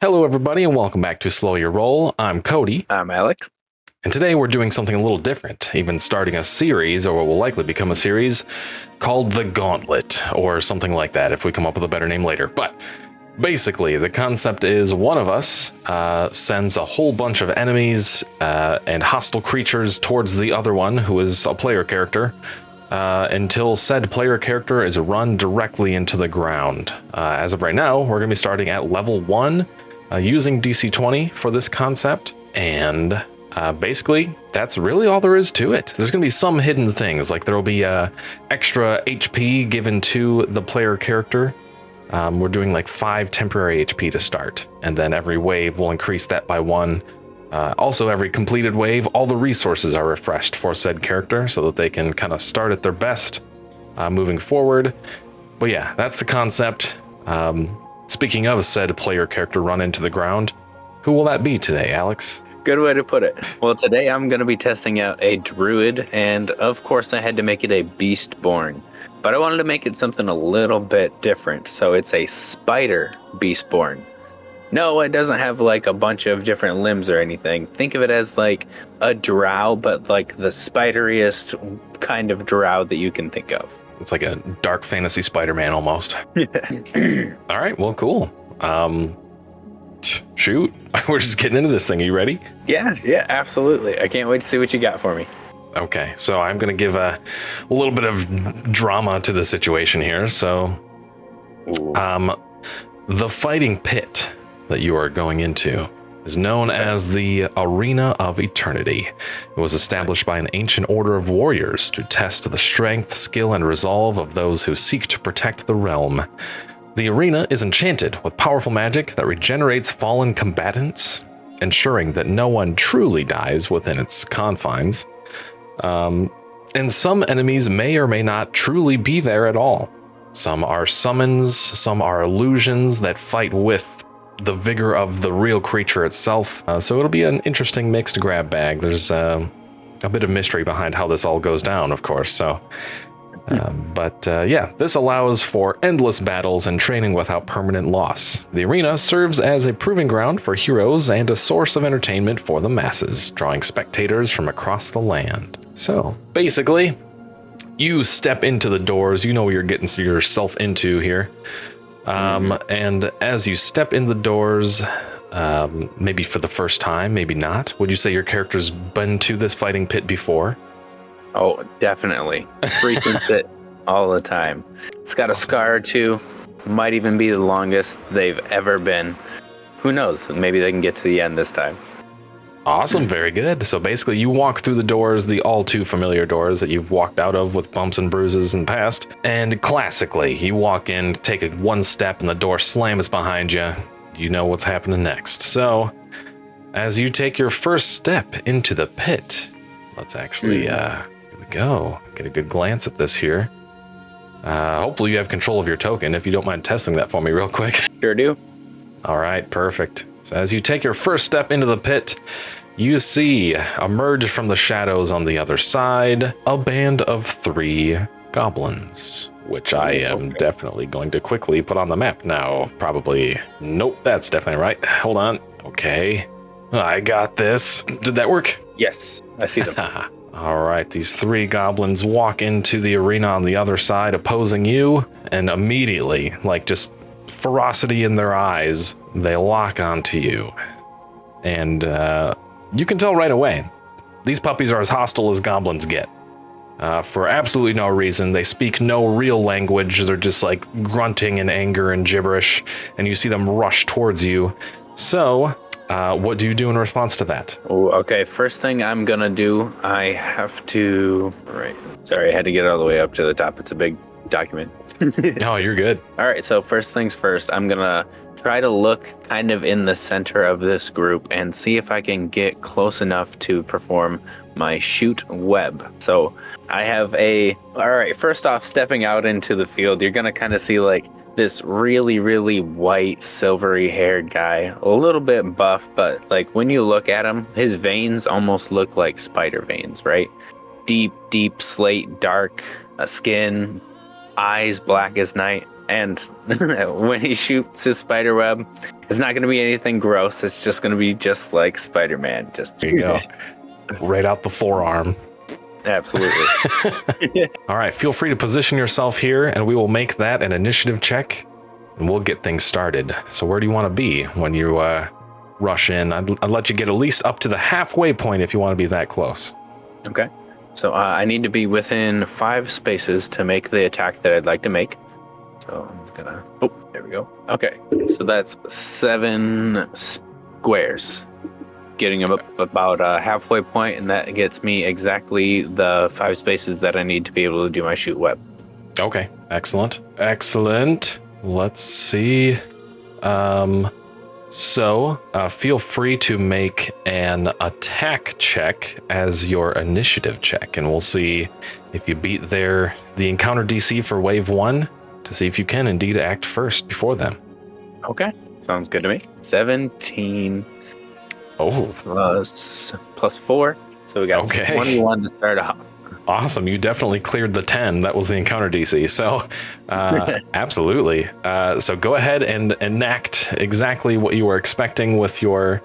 Hello, everybody, and welcome back to Slow Your Roll. I'm Cody. I'm Alex. And today we're doing something a little different, even starting a series, or what will likely become a series, called the Gauntlet, or something like that, if we come up with a better name later. But basically, the concept is one of us sends a whole bunch of enemies and hostile creatures towards the other one, who is a player character, until said player character is run directly into the ground. As of right now, we're going to be starting at level 1, using DC20 for this concept, and basically, that's really all there is to it. There's going to be some hidden things, like there will be extra HP given to the player character. We're doing like 5 temporary HP to start, and then every wave will increase that by 1. Also, every completed wave, all the resources are refreshed for said character so that they can kind of start at their best moving forward. But yeah, that's the concept. Speaking of said player character run into the ground, who will that be today, Alex? Good way to put it. Well, today I'm going to be testing out a Druid, and of course I had to make it a Beastborn. But I wanted to make it something a little bit different, so it's a Spider Beastborn. No, it doesn't have like a bunch of different limbs or anything. Think of it as like a drow, but like the spideriest kind of drow that you can think of. It's like a dark fantasy Spider-Man almost. All right, well, cool. Shoot, we're just getting into this thing. Are you ready? Yeah, absolutely. I can't wait to see what you got for me. Okay, so I'm going to give a little bit of drama to the situation here. So, the fighting pit that you are going into is known as the Arena of Eternity. It was established by an ancient order of warriors to test the strength, skill, and resolve of those who seek to protect the realm. The arena is enchanted with powerful magic that regenerates fallen combatants, ensuring that no one truly dies within its confines. And some enemies may or may not truly be there at all. Some are summons, some are illusions that fight with the vigor of the real creature itself. So it'll be an interesting mixed grab bag. There's a bit of mystery behind how this all goes down, of course. So, yeah, this allows for endless battles and training without permanent loss. The arena serves as a proving ground for heroes and a source of entertainment for the masses, drawing spectators from across the land. So, basically, you step into the doors, you know what you're getting yourself into here. And as you step in the doors, maybe for the first time, maybe not, would you say your character's been to this fighting pit before? Oh, definitely. Frequents it all the time. It's got a scar or two. Might even be the longest they've ever been. Who knows? Maybe they can get to the end this time. Awesome. Very good. So basically you walk through the doors, the all too familiar doors that you've walked out of with bumps and bruises in the past. And classically, you walk in, take one step, and the door slams behind you. You know what's happening next. So as you take your first step into the pit, let's actually, here we go. Get a good glance at this here. Hopefully you have control of your token. If you don't mind testing that for me real quick. Sure do. All right, perfect. So as you take your first step into the pit, you see emerge from the shadows on the other side a band of 3 goblins, which I am definitely going to quickly put on the map now. Probably. Nope, that's definitely right. Hold on. Okay. I got this. Did that work? Yes, I see them. All right, these 3 goblins walk into the arena on the other side opposing you, and immediately, like just ferocity in their eyes, they lock onto you. And you can tell right away, these puppies are as hostile as goblins get. For absolutely no reason. They speak no real language. They're just like grunting in anger and gibberish, and you see them rush towards you. So, what do you do in response to that? Oh, okay. First thing I'm gonna do, I have to... Right. Sorry, I had to get all the way up to the top. It's a big document. Oh, you're good. All right, so first things first, I'm gonna try to look kind of in the center of this group and see if I can get close enough to perform my shoot web. So I have all right, first off, stepping out into the field, you're gonna kind of see like this really, really white, silvery haired guy, a little bit buff, but like when you look at him, his veins almost look like spider veins, right? Deep slate, dark skin, eyes black as night. And when he shoots his spider web, it's not going to be anything gross. It's just going to be just like Spider-Man. Just There you go. Right out the forearm. Absolutely. All right, feel free to position yourself here, and we will make that an initiative check, and we'll get things started. So where do you want to be when you rush in? I'd let you get at least up to the halfway point if you want to be that close. Okay. So I need to be within 5 spaces to make the attack that I'd like to make. So I'm gonna... Oh, there we go. Okay. So that's 7 squares. Getting up about a halfway point, and that gets me exactly the 5 spaces that I need to be able to do my shoot web. Okay, excellent. Excellent. Let's see. So feel free to make an attack check as your initiative check, and we'll see if you beat the encounter DC for wave 1 to see if you can indeed act first before them. Okay, sounds good to me. 17 plus 4, so we got 21 to start off. Awesome, you definitely cleared the 10. That was the encounter DC, so absolutely. So go ahead and enact exactly what you were expecting with your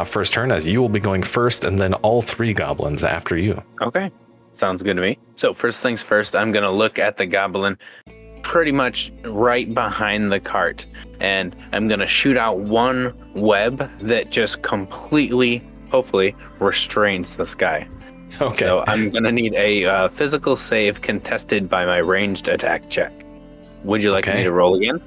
first turn, as you will be going first, and then all 3 goblins after you. Okay, sounds good to me. So first things first, I'm going to look at the goblin pretty much right behind the cart, and I'm going to shoot out one web that just completely, hopefully, restrains this guy. Okay. So I'm going to need a physical save contested by my ranged attack check. Would you like me to roll again?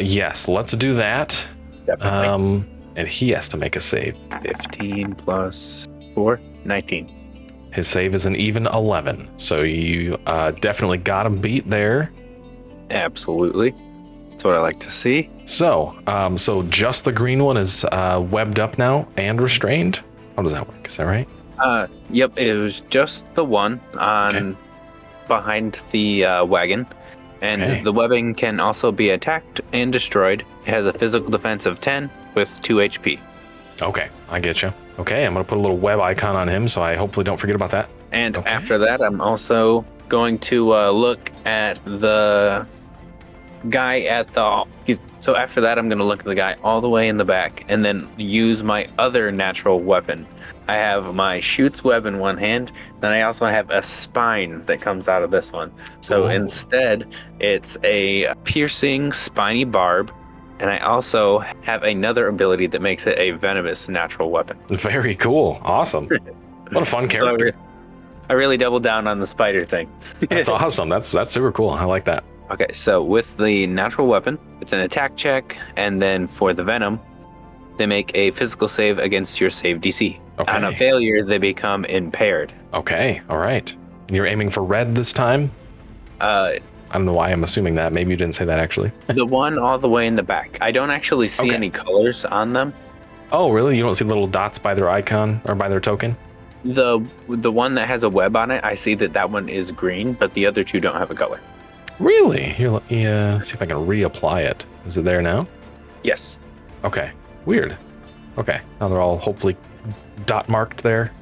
Yes, let's do that. Definitely. And he has to make a save. 15 plus 4, 19. His save is an even 11, so you definitely got him beat there. Absolutely. That's what I like to see. So just the green one is webbed up now and restrained? How does that work? Is that right? Yep, it was just the one on behind the wagon. And the webbing can also be attacked and destroyed. It has a physical defense of 10 with 2 HP. Okay, I get you. Okay, I'm going to put a little web icon on him, so I hopefully don't forget about that. And after that, I'm also going to look at the guy at the... So after that, I'm going to look at the guy all the way in the back and then use my other natural weapon. I have my shoots web in one hand, then I also have a spine that comes out of this one. So instead, it's a piercing spiny barb, and I also have another ability that makes it a venomous natural weapon. Very cool. Awesome. What a fun character. So I really doubled down on the spider thing. That's awesome. That's super cool. I like that. Okay, so with the natural weapon, it's an attack check, and then for the venom, they make a physical save against your save DC. Okay. On a failure, they become impaired. Okay, all right. You're aiming for red this time? I don't know why I'm assuming that. Maybe you didn't say that, actually. The one all the way in the back. I don't actually see any colors on them. Oh, really? You don't see little dots by their icon or by their token? The one that has a web on it, I see that one is green, but the other 2 don't have a color. Really? Here, let me see if I can reapply it. Is it there now? Yes. Okay. Weird. Okay. Now they're all hopefully dot marked there.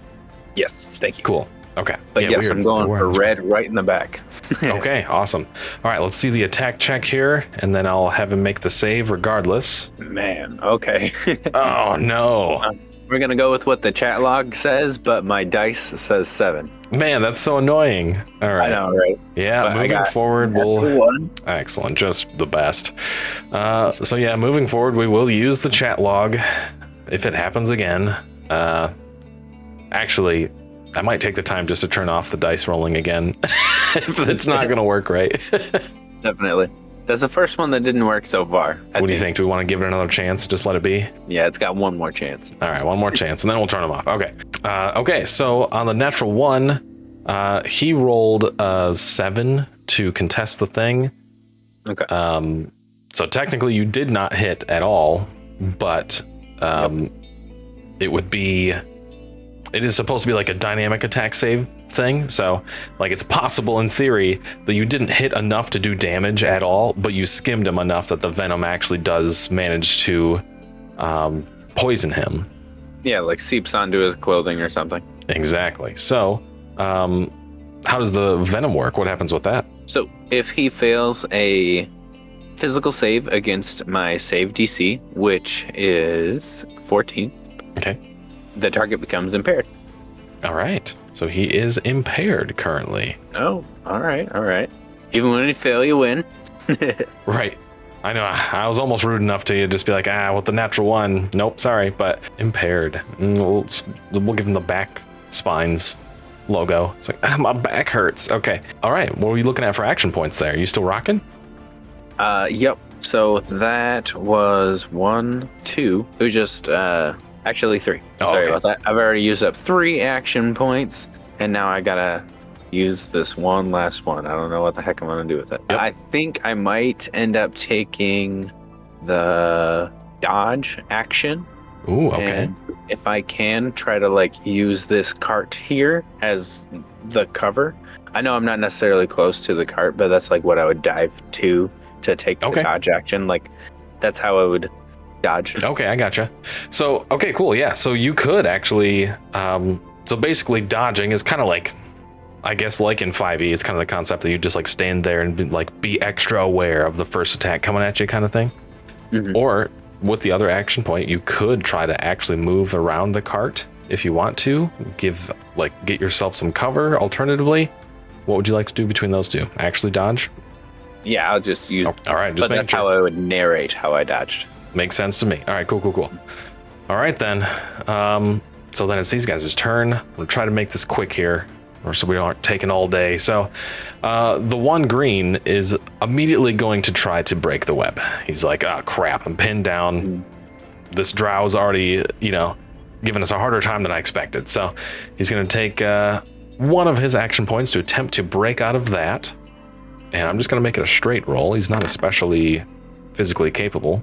Yes. Thank you. Cool. Okay. But yes, weird. I'm going for red right in the back. Okay. Awesome. All right. Let's see the attack check here, and then I'll have him make the save regardless. Man. Okay. Oh, no. We're going to go with what the chat log says, but my dice says 7. Man, that's so annoying. All right. I know, right? Yeah, but moving forward, we'll... Excellent, just the best. So yeah, moving forward, we will use the chat log if it happens again. Actually, I might take the time just to turn off the dice rolling again if it's not going to work right. Definitely. That's the first one that didn't work so far. What do you think? Do we want to give it another chance? Just let it be? Yeah, it's got one more chance. All right, one more chance, and then we'll turn them off. Okay. Okay, so on the natural 1, he rolled a 7 to contest the thing. Okay. So technically you did not hit at all, but it is supposed to be like a dynamic attack save thing. So like it's possible in theory that you didn't hit enough to do damage at all, but you skimmed him enough that the venom actually does manage to poison him. Yeah, like seeps onto his clothing or something. Exactly. So how does the venom work? What happens with that? So if he fails a physical save against my save DC, which is 14. Okay. The target becomes impaired. All right. So he is impaired currently. Oh, all right. Even when you fail, you win. Right. I know. I was almost rude enough to you, just be like, with the natural one. Nope, sorry, but impaired. We'll give him the back spines logo. It's like, my back hurts. Okay. All right. What were you looking at for action points there? You still rocking? Yep. So that was 1, 2. It was just actually 3. Sorry about that. I've already used up 3 action points, and now I gotta use this one last one. I don't know what the heck I'm gonna do with it. Yep. I think I might end up taking the dodge action. Ooh, okay. And if I can, try to like use this cart here as the cover. I know I'm not necessarily close to the cart, but that's like what I would dive to take the dodge action. Like that's how I would dodge. Okay, I gotcha. So, okay, cool. Yeah. So you could actually, so basically dodging is kind of like, I guess like in 5e, it's kind of the concept that you just like stand there and be extra aware of the first attack coming at you kind of thing. Mm-hmm. Or with the other action point, you could try to actually move around the cart if you want to, get yourself some cover. Alternatively, what would you like to do between those two? Actually dodge? Yeah, I'll just use. Oh, all right, just but that's how I would narrate how I dodged. Makes sense to me. All right, cool. All right then. So then it's these guys' turn. We'll try to make this quick here, or so we aren't taking all day. So the one green is immediately going to try to break the web. He's like, oh crap, I'm pinned down. This drow's already, giving us a harder time than I expected. So he's going to take one of his action points to attempt to break out of that. And I'm just going to make it a straight roll. He's not especially physically capable.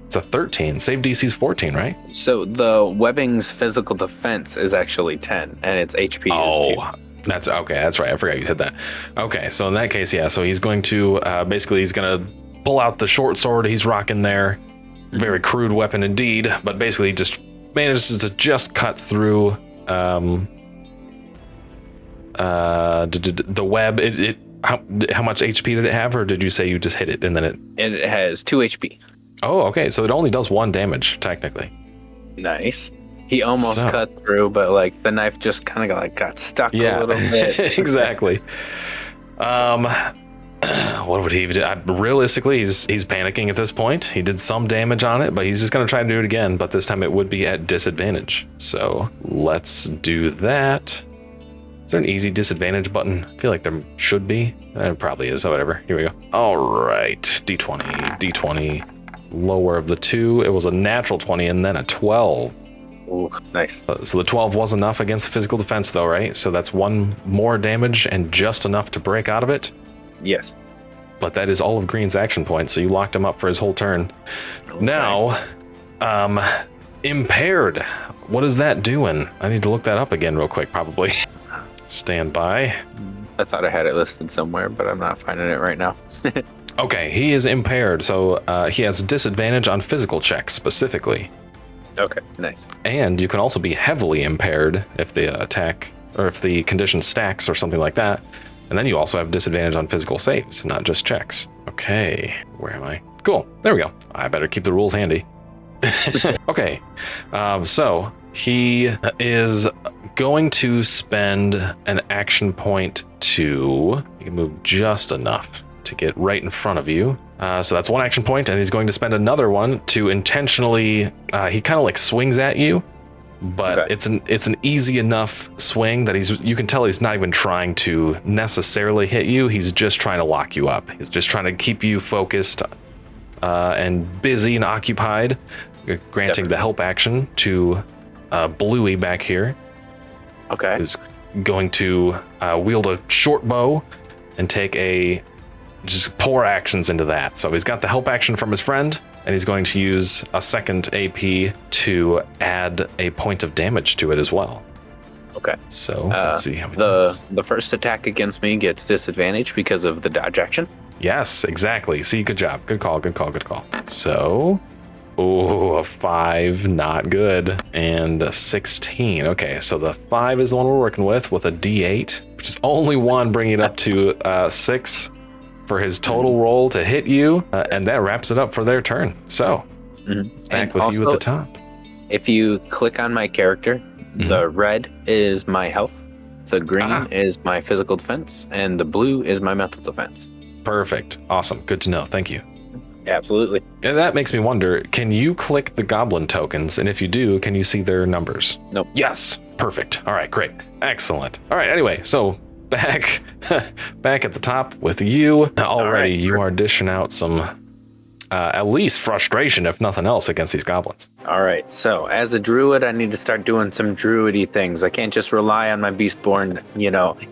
It's a 13. Save DC's 14, right? So the webbing's physical defense is actually 10, and its HP is 2. That's okay. That's right. I forgot you said that. Okay, so in that case, yeah. So he's going to he's going to pull out the short sword he's rocking there. Very crude weapon indeed, but basically just manages to just cut through the web. How much HP did it have, or did you say you just hit it and then it? It has 2 HP. Oh, okay. So it only does 1 damage technically. Nice. He almost cut through, but like the knife just kind of got stuck a little bit. Exactly. What would he do? Realistically, he's panicking at this point. He did some damage on it, but he's just going to try to do it again, but this time it would be at disadvantage. So let's do that. Is there an easy disadvantage button? I feel like there should be. It probably is. So whatever. Here we go. All right. D20. Lower of the 2. It was a natural 20 and then a 12. Ooh, nice. So the 12 was enough against the physical defense though, right? So that's 1 more damage and just enough to break out of it. Yes. But that is all of Green's action points, so you locked him up for his whole turn. Okay. Now, impaired. What is that doing? I need to look that up again real quick, probably. Stand by. I thought I had it listed somewhere, but I'm not finding it right now. Okay, he is impaired, so he has disadvantage on physical checks specifically. Okay, nice. And you can also be heavily impaired if the attack or if the condition stacks or something like that. And then you also have disadvantage on physical saves, not just checks. Okay, where am I? Cool, there we go. I better keep the rules handy. Okay, so he is going to spend an action point you can move just enough to get right in front of you. So that's 1 action point, and he's going to spend another one to intentionally, he kind of like swings at you, but it's an easy enough swing that you can tell he's not even trying to necessarily hit you. He's just trying to lock you up. He's just trying to keep you focused and busy and occupied, granting the help action to Bluey back here. Okay. Who's going to wield a short bow and take just pour actions into that. So he's got the help action from his friend, and he's going to use a second AP to add a point of damage to it as well. Okay. So let's see how he does. The first attack against me gets disadvantage because of the dodge action. Yes, exactly. See, good job. Good call. So, a 5, not good, and a 16. Okay, so the 5 is the one we're working with a D8, which is only 1, bringing it up to 6. for his total roll to hit you, and that wraps it up for their turn. So, back with you at the top. If you click on my character, the red is my health, the green is my physical defense, and the blue is my mental defense. Perfect. Awesome. Good to know. Thank you. Absolutely. And that makes me wonder, can you click the goblin tokens? And if you do, can you see their numbers? Nope. Yes. Perfect. All right, great. Excellent. All right, anyway, so back at the top with you. Already, you are dishing out some at least frustration, if nothing else, against these goblins. All right, so as a druid, I need to start doing some druidy things. I can't just rely on my beastborn,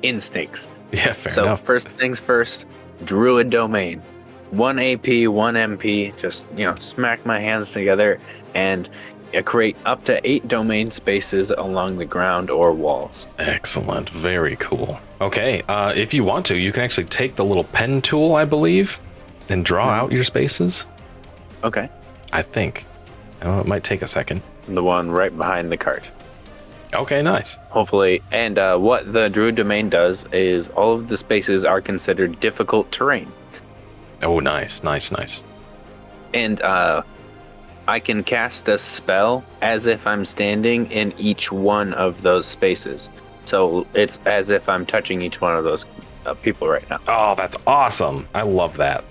instincts. Yeah, fair enough. So first things first, druid domain. 1 AP, 1 MP, just, smack my hands together and create up to 8 domain spaces along the ground or walls. Excellent. Very cool. Okay, if you want to, you can actually take the little pen tool, I believe, and draw out your spaces. Okay. I think. It might take a second. The one right behind the cart. Okay, nice. Hopefully. And what the druid domain does is all of the spaces are considered difficult terrain. Oh, nice. And I can cast a spell as if I'm standing in each one of those spaces. So it's as if I'm touching each one of those people right now. Oh, that's awesome. I love that.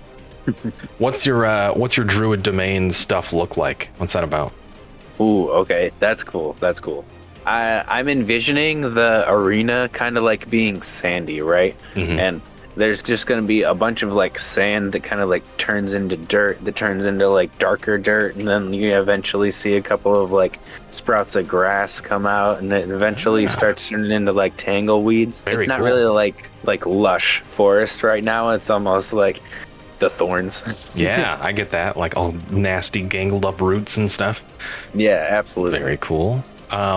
What's your druid domain stuff look like? What's that about? Ooh, okay. That's cool. I'm envisioning the arena kind of like being sandy, right? And there's just going to be a bunch of like sand that kind of like turns into dirt, that turns into like darker dirt, and then you eventually see a couple of like sprouts of grass come out, and it eventually starts turning into like tangle weeds. It's not really like lush forest right now. It's almost like the thorns. Yeah, I get that. Like all nasty gangled up roots and stuff. Yeah, absolutely. Very cool. I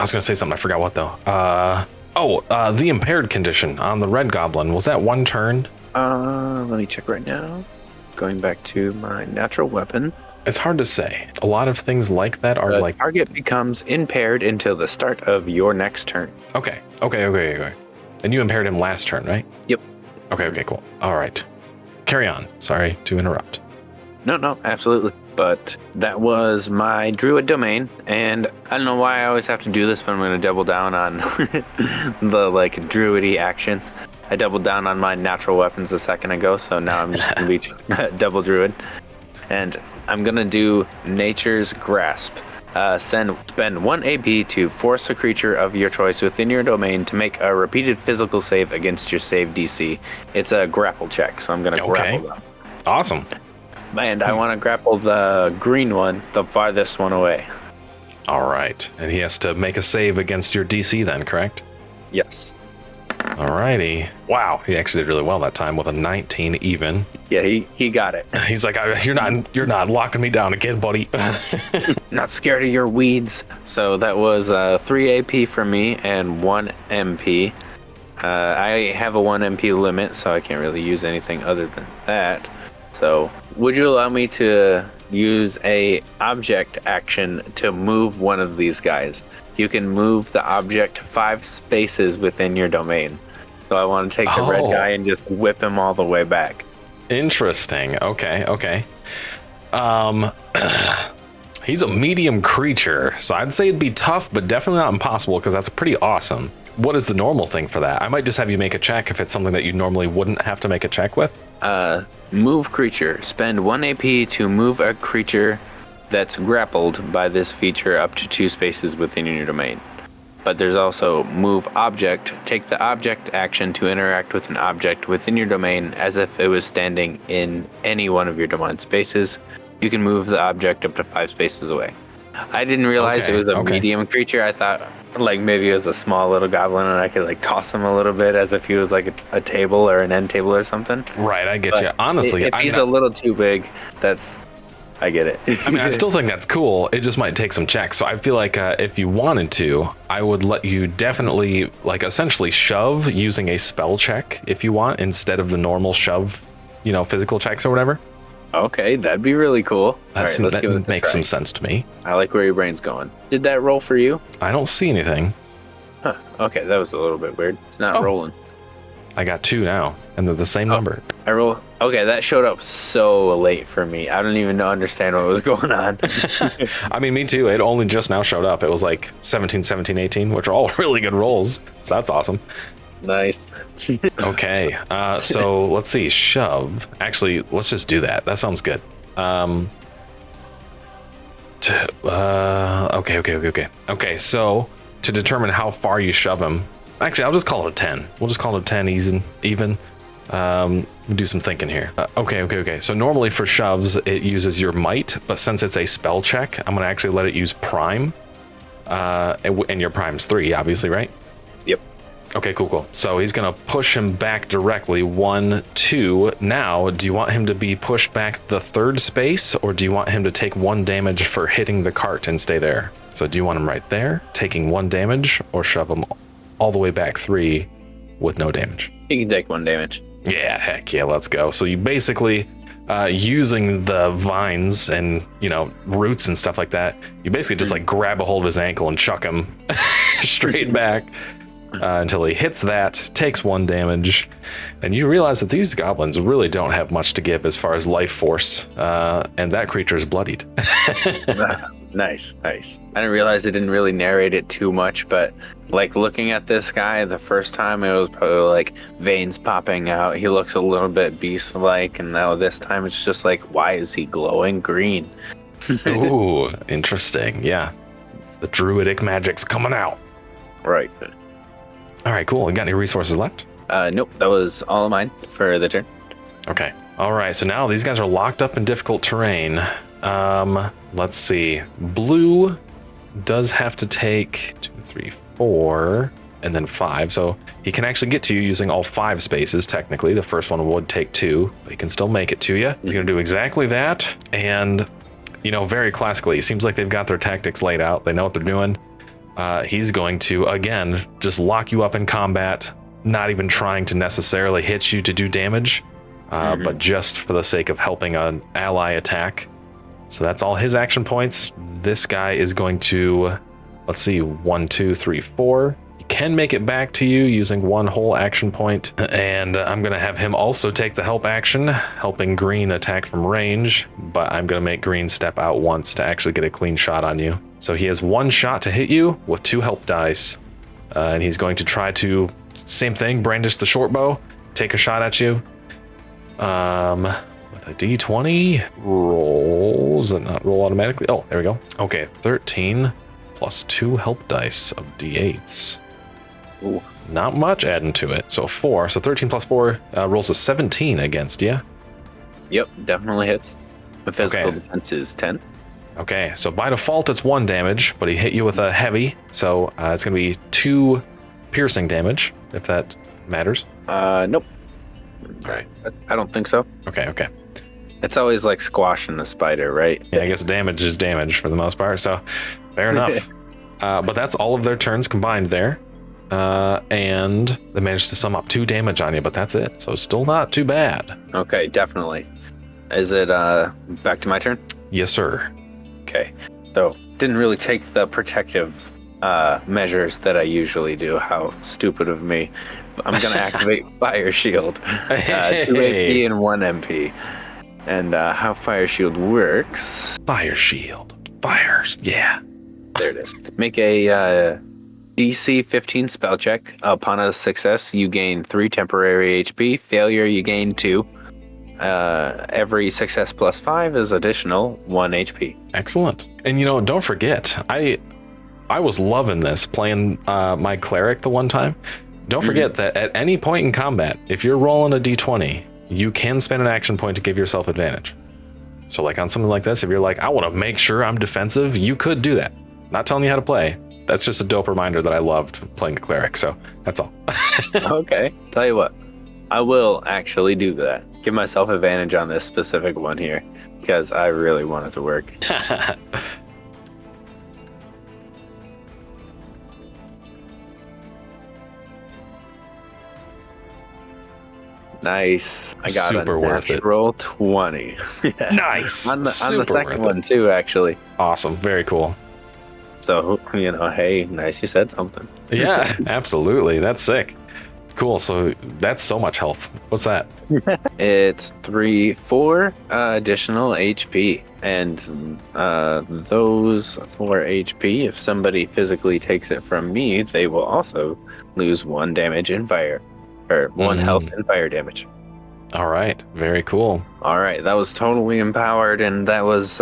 was going to say something. I forgot what though. The impaired condition on the red goblin, was that 1 turn? Let me check right now. Going back to my natural weapon. It's hard to say. A lot of things like that are like... target becomes impaired until the start of your next turn. Okay. And you impaired him last turn, right? Yep. Okay, cool. All right. Carry on. Sorry to interrupt. No, absolutely. But that was my druid domain, and I don't know why I always have to do this, but I'm going to double down on the like druidy actions. I doubled down on my natural weapons a second ago, so now I'm just going to be double druid. And I'm going to do Nature's Grasp. Spend 1 AP to force a creature of your choice within your domain to make a repeated physical save against your save DC. It's a grapple check, so I'm going to grapple them. Awesome. And I want to grapple the green one, the farthest one away. All right. And he has to make a save against your DC then, correct? Yes. All righty. Wow, he actually did really well that time with a 19 even. Yeah, he got it. He's like, you're not locking me down again, buddy. Not scared of your weeds. So that was 3 AP for me and 1 MP. I have a 1 MP limit, so I can't really use anything other than that. So would you allow me to use a object action to move one of these guys? You can move the object 5 spaces within your domain. So I want to take the red guy and just whip him all the way back. Interesting. Okay. He's a medium creature, so I'd say it'd be tough, but definitely not impossible, because that's pretty awesome. What is the normal thing for that? I might just have you make a check if it's something that you normally wouldn't have to make a check with. Move creature. Spend 1 AP to move a creature that's grappled by this feature up to 2 spaces within your domain. But there's also move object. Take the object action to interact with an object within your domain as if it was standing in any one of your domain spaces. You can move the object up to 5 spaces away. I didn't realize it was a medium creature. I thought like maybe it was a small little goblin and I could like toss him a little bit as if he was like a table or an end table or something. Right, I get you. Honestly, if he's a little too big, I get it. I mean, I still think that's cool. It just might take some checks. So I feel like if you wanted to, I would let you definitely like essentially shove using a spell check if you want, instead of the normal shove, physical checks or whatever. Okay, that'd be really cool. That makes some sense to me. I like where your brain's going. Did that roll for you? I don't see anything. Huh. Okay, that was a little bit weird. It's not rolling. I got 2 now, and they're the same number. I roll. Okay, that showed up so late for me. I don't even understand what was going on. I mean, me too. It only just now showed up. It was like 17, 17, 18, which are all really good rolls. So that's awesome. Nice. Okay, so let's see. Shove. Actually, let's just do that. That sounds good. Okay, so to determine how far you shove him, actually, I'll just call it a 10. We'll just call it a 10 even. Do some thinking here. Okay. So normally for shoves, it uses your might, but since it's a spell check, I'm going to actually let it use prime. And your prime's 3, obviously, right? Yep. Okay, cool. So he's going to push him back directly. 1, 2. Now, do you want him to be pushed back the 3rd space, or do you want him to take 1 damage for hitting the cart and stay there? So do you want him right there, taking 1 damage, or shove him all the way back 3 with no damage? He can take 1 damage. Yeah, heck yeah, let's go. So you basically, using the vines and, roots and stuff like that, you basically just like grab a hold of his ankle and chuck him straight back until he hits that, takes 1 damage. And you realize that these goblins really don't have much to give as far as life force, and that creature is bloodied. Nice. I didn't realize it didn't really narrate it too much, but like looking at this guy the first time, it was probably like veins popping out. He looks a little bit beast-like, and now this time it's just like, why is he glowing green? Ooh, interesting. Yeah, the druidic magic's coming out. Right. All right, cool. You got any resources left? Nope, that was all of mine for the turn. Okay. All right, so now these guys are locked up in difficult terrain. Let's see. Blue does have to take 2, 3, 4, and then 5. So he can actually get to you using all 5 spaces, technically. The first one would take 2, but he can still make it to you. He's going to do exactly that. And, very classically, it seems like they've got their tactics laid out. They know what they're doing. He's going to, again, just lock you up in combat, not even trying to necessarily hit you to do damage, but just for the sake of helping an ally attack. So that's all his action points. This guy is going to, let's see, 1, 2, 3, 4. He can make it back to you using 1 whole action point. And I'm going to have him also take the help action, helping green attack from range. But I'm going to make green step out once to actually get a clean shot on you. So he has 1 shot to hit you with 2 help dice. And he's going to try to, same thing, brandish the short bow, take a shot at you. With a D20 rolls and not roll automatically. Oh, there we go. Okay, 13 plus 2 help dice of D8s. Ooh. Not much adding to it. So 4. So 13 plus 4 rolls a 17 against you. Yep, definitely hits. The physical defense is 10. Okay, so by default it's 1 damage, but he hit you with a heavy, so it's going to be 2 piercing damage, if that matters. Nope. All right. I don't think so. Okay. It's always like squashing a spider, right? Yeah, I guess damage is damage for the most part, so fair enough. But that's all of their turns combined there. And they managed to sum up 2 damage on you, but that's it. So still not too bad. Okay, definitely. Is it back to my turn? Yes, sir. Okay. So didn't really take the protective measures that I usually do. How stupid of me. I'm going to activate Fire Shield. 2 AP and 1 MP. And how Fire Shield works... Fire Shield. Fires. Yeah. There it is. Make a DC 15 spell check. Upon a success, you gain 3 temporary HP. Failure, you gain 2. Every success plus 5 is additional 1 HP. Excellent. And don't forget, I was loving this playing my cleric the one time. Don't forget that at any point in combat, if you're rolling a d20, you can spend an action point to give yourself advantage. So like on something like this, if you're like, I want to make sure I'm defensive, you could do that. Not telling you how to play. That's just a dope reminder that I loved playing a cleric. So that's all. Okay. Tell you what, I will actually do that. Give myself advantage on this specific one here because I really want it to work. Nice. I got Super a worth it. natural 20. Yeah. Nice. On the Super second worth one too, actually. Awesome. Very cool. So, hey, nice you said something. Yeah, absolutely. That's sick. Cool. So that's so much health. What's that? It's 4 additional HP. And those 4 HP, if somebody physically takes it from me, they will also lose 1 damage in fire. Or 1 health and fire damage. All right. Very cool. All right. That was totally empowered, and that was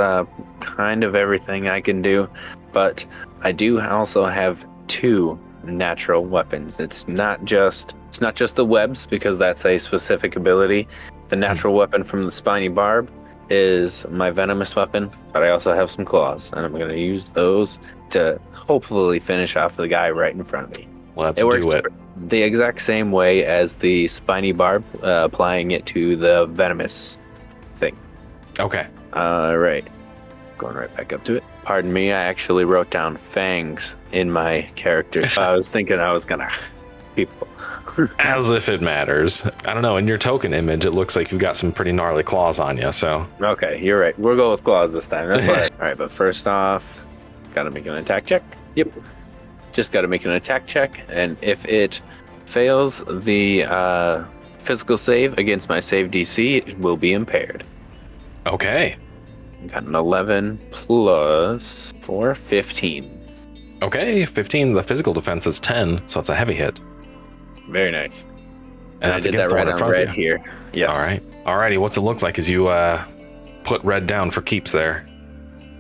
kind of everything I can do. But I do also have 2 natural weapons. It's not just the webs, because that's a specific ability. The natural weapon from the spiny barb is my venomous weapon, but I also have some claws, and I'm going to use those to hopefully finish off the guy right in front of me. Let's do it. The exact same way as the spiny barb, applying it to the venomous thing. Okay. Right. Going right back up to it. Pardon me, I actually wrote down fangs in my character. I was thinking I was gonna people. As if it matters. I don't know. In your token image, it looks like you've got some pretty gnarly claws on you. So. Okay, you're right. We'll go with claws this time. That's fine. All right, but first off, gotta make an attack check. Yep. Just gotta make an attack check, and if it fails the physical save against my save DC, it will be impaired. Okay. Got an 11 plus 4, 15. Okay, 15. The physical defense is 10, so it's a heavy hit. Very nice. And I that's did against that the right one in on front of red you. here. Yes. All right. Alrighty, what's it look like as you put red down for keeps there?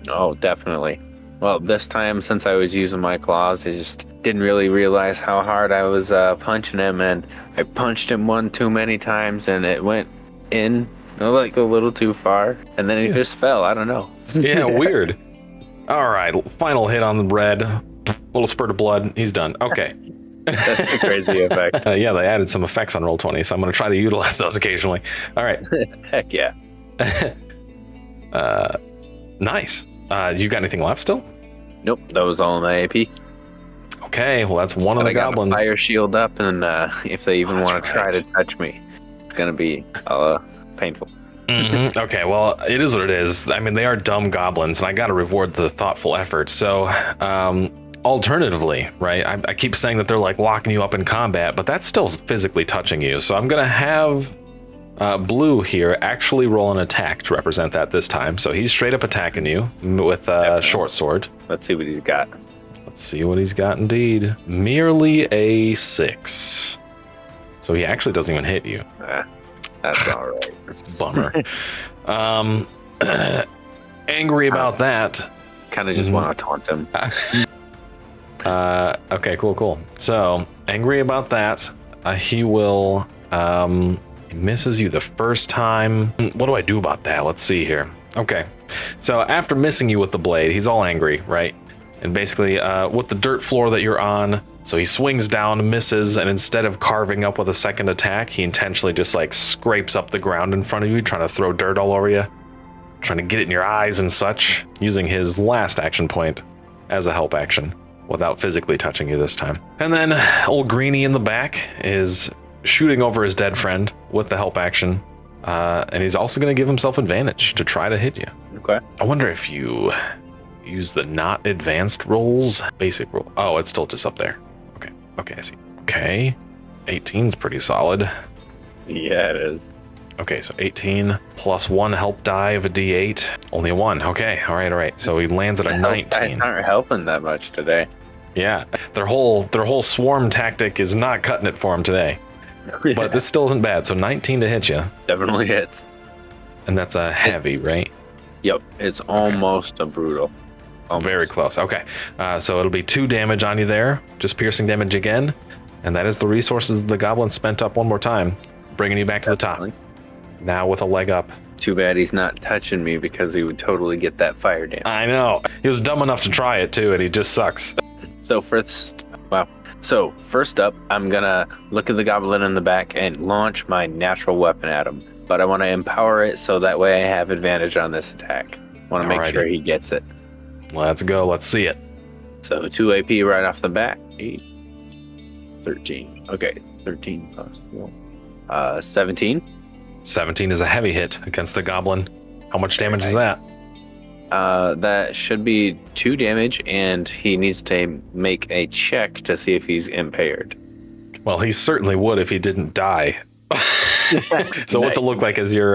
Oh, definitely. Well, this time, since I was using my claws, I just didn't really realize how hard I was punching him, and I punched him one too many times, and it went in like a little too far, and then he just fell. I don't know. Yeah, weird. All right, final hit on the red. Little spurt of blood. He's done. Okay. That's a crazy effect. Yeah, they added some effects on Roll20, so I'm going to try to utilize those occasionally. All right. Heck yeah. Nice. You got anything left still? Nope, that was all in my AP. Okay, well, that's one of the goblins. Got my fire shield up, and if they even want to try to touch me, it's going to be painful. Mm-hmm. Okay, well, it is what it is. I mean, they are dumb goblins, and I got to reward the thoughtful effort. So, alternatively, right, I keep saying that they're like locking you up in combat, but that's still physically touching you. So I'm going to have Blue here actually roll an attack to represent that this time. So he's straight up attacking you with a short sword. Let's see what he's got. Let's see what he's got indeed. Merely a 6. So he actually doesn't even hit you. That's all right. Bummer. Angry about that. Kind of just want to taunt him. Okay, cool. So, angry about that, he will, he misses you the first time. What do I do about that? Let's see here. Okay, so after missing you with the blade, he's all angry, right? And basically, with the dirt floor that you're on, so he swings down, misses, and instead of carving up with a second attack, he intentionally just like scrapes up the ground in front of you, trying to throw dirt all over you, trying to get it in your eyes and such, using his last action point as a help action without physically touching you this time. And then old Greenie in the back is shooting over his dead friend with the help action, and he's also going to give himself advantage to try to hit you. Okay. I wonder if you use the not advanced rolls, basic roll. Oh, it's still just up there. Okay, I see. Okay, 18's pretty solid. Yeah, it is. Okay, so 18 plus 1 help die of a D8. Only a 1. Okay, all right. So he lands at a 19. Guys aren't helping that much today. Yeah, their whole swarm tactic is not cutting it for him today. But this still isn't bad. So 19 to hit you. Definitely hits. And that's a heavy, right? Yep, it's almost a brutal. Almost. Very close. Okay, so it'll be 2 damage on you there, just piercing damage again, and that is the resources the goblin spent up one more time, bringing you back to the top. Now with a leg up. Too bad he's not touching me, because he would totally get that fire damage. I know. He was dumb enough to try it too, and he just sucks. So first up, I'm gonna look at the goblin in the back and launch my natural weapon at him. But I want to empower it so that way I have advantage on this attack. Want to make sure he gets it. Let's go. Let's see it. So 2 AP right off the bat. 8, 13. Okay, 13 plus 4. 17. 17 is a heavy hit against the goblin. How much damage is that? That should be 2 damage, and he needs to make a check to see if he's impaired. Well, he certainly would if he didn't die. So what's it look like as your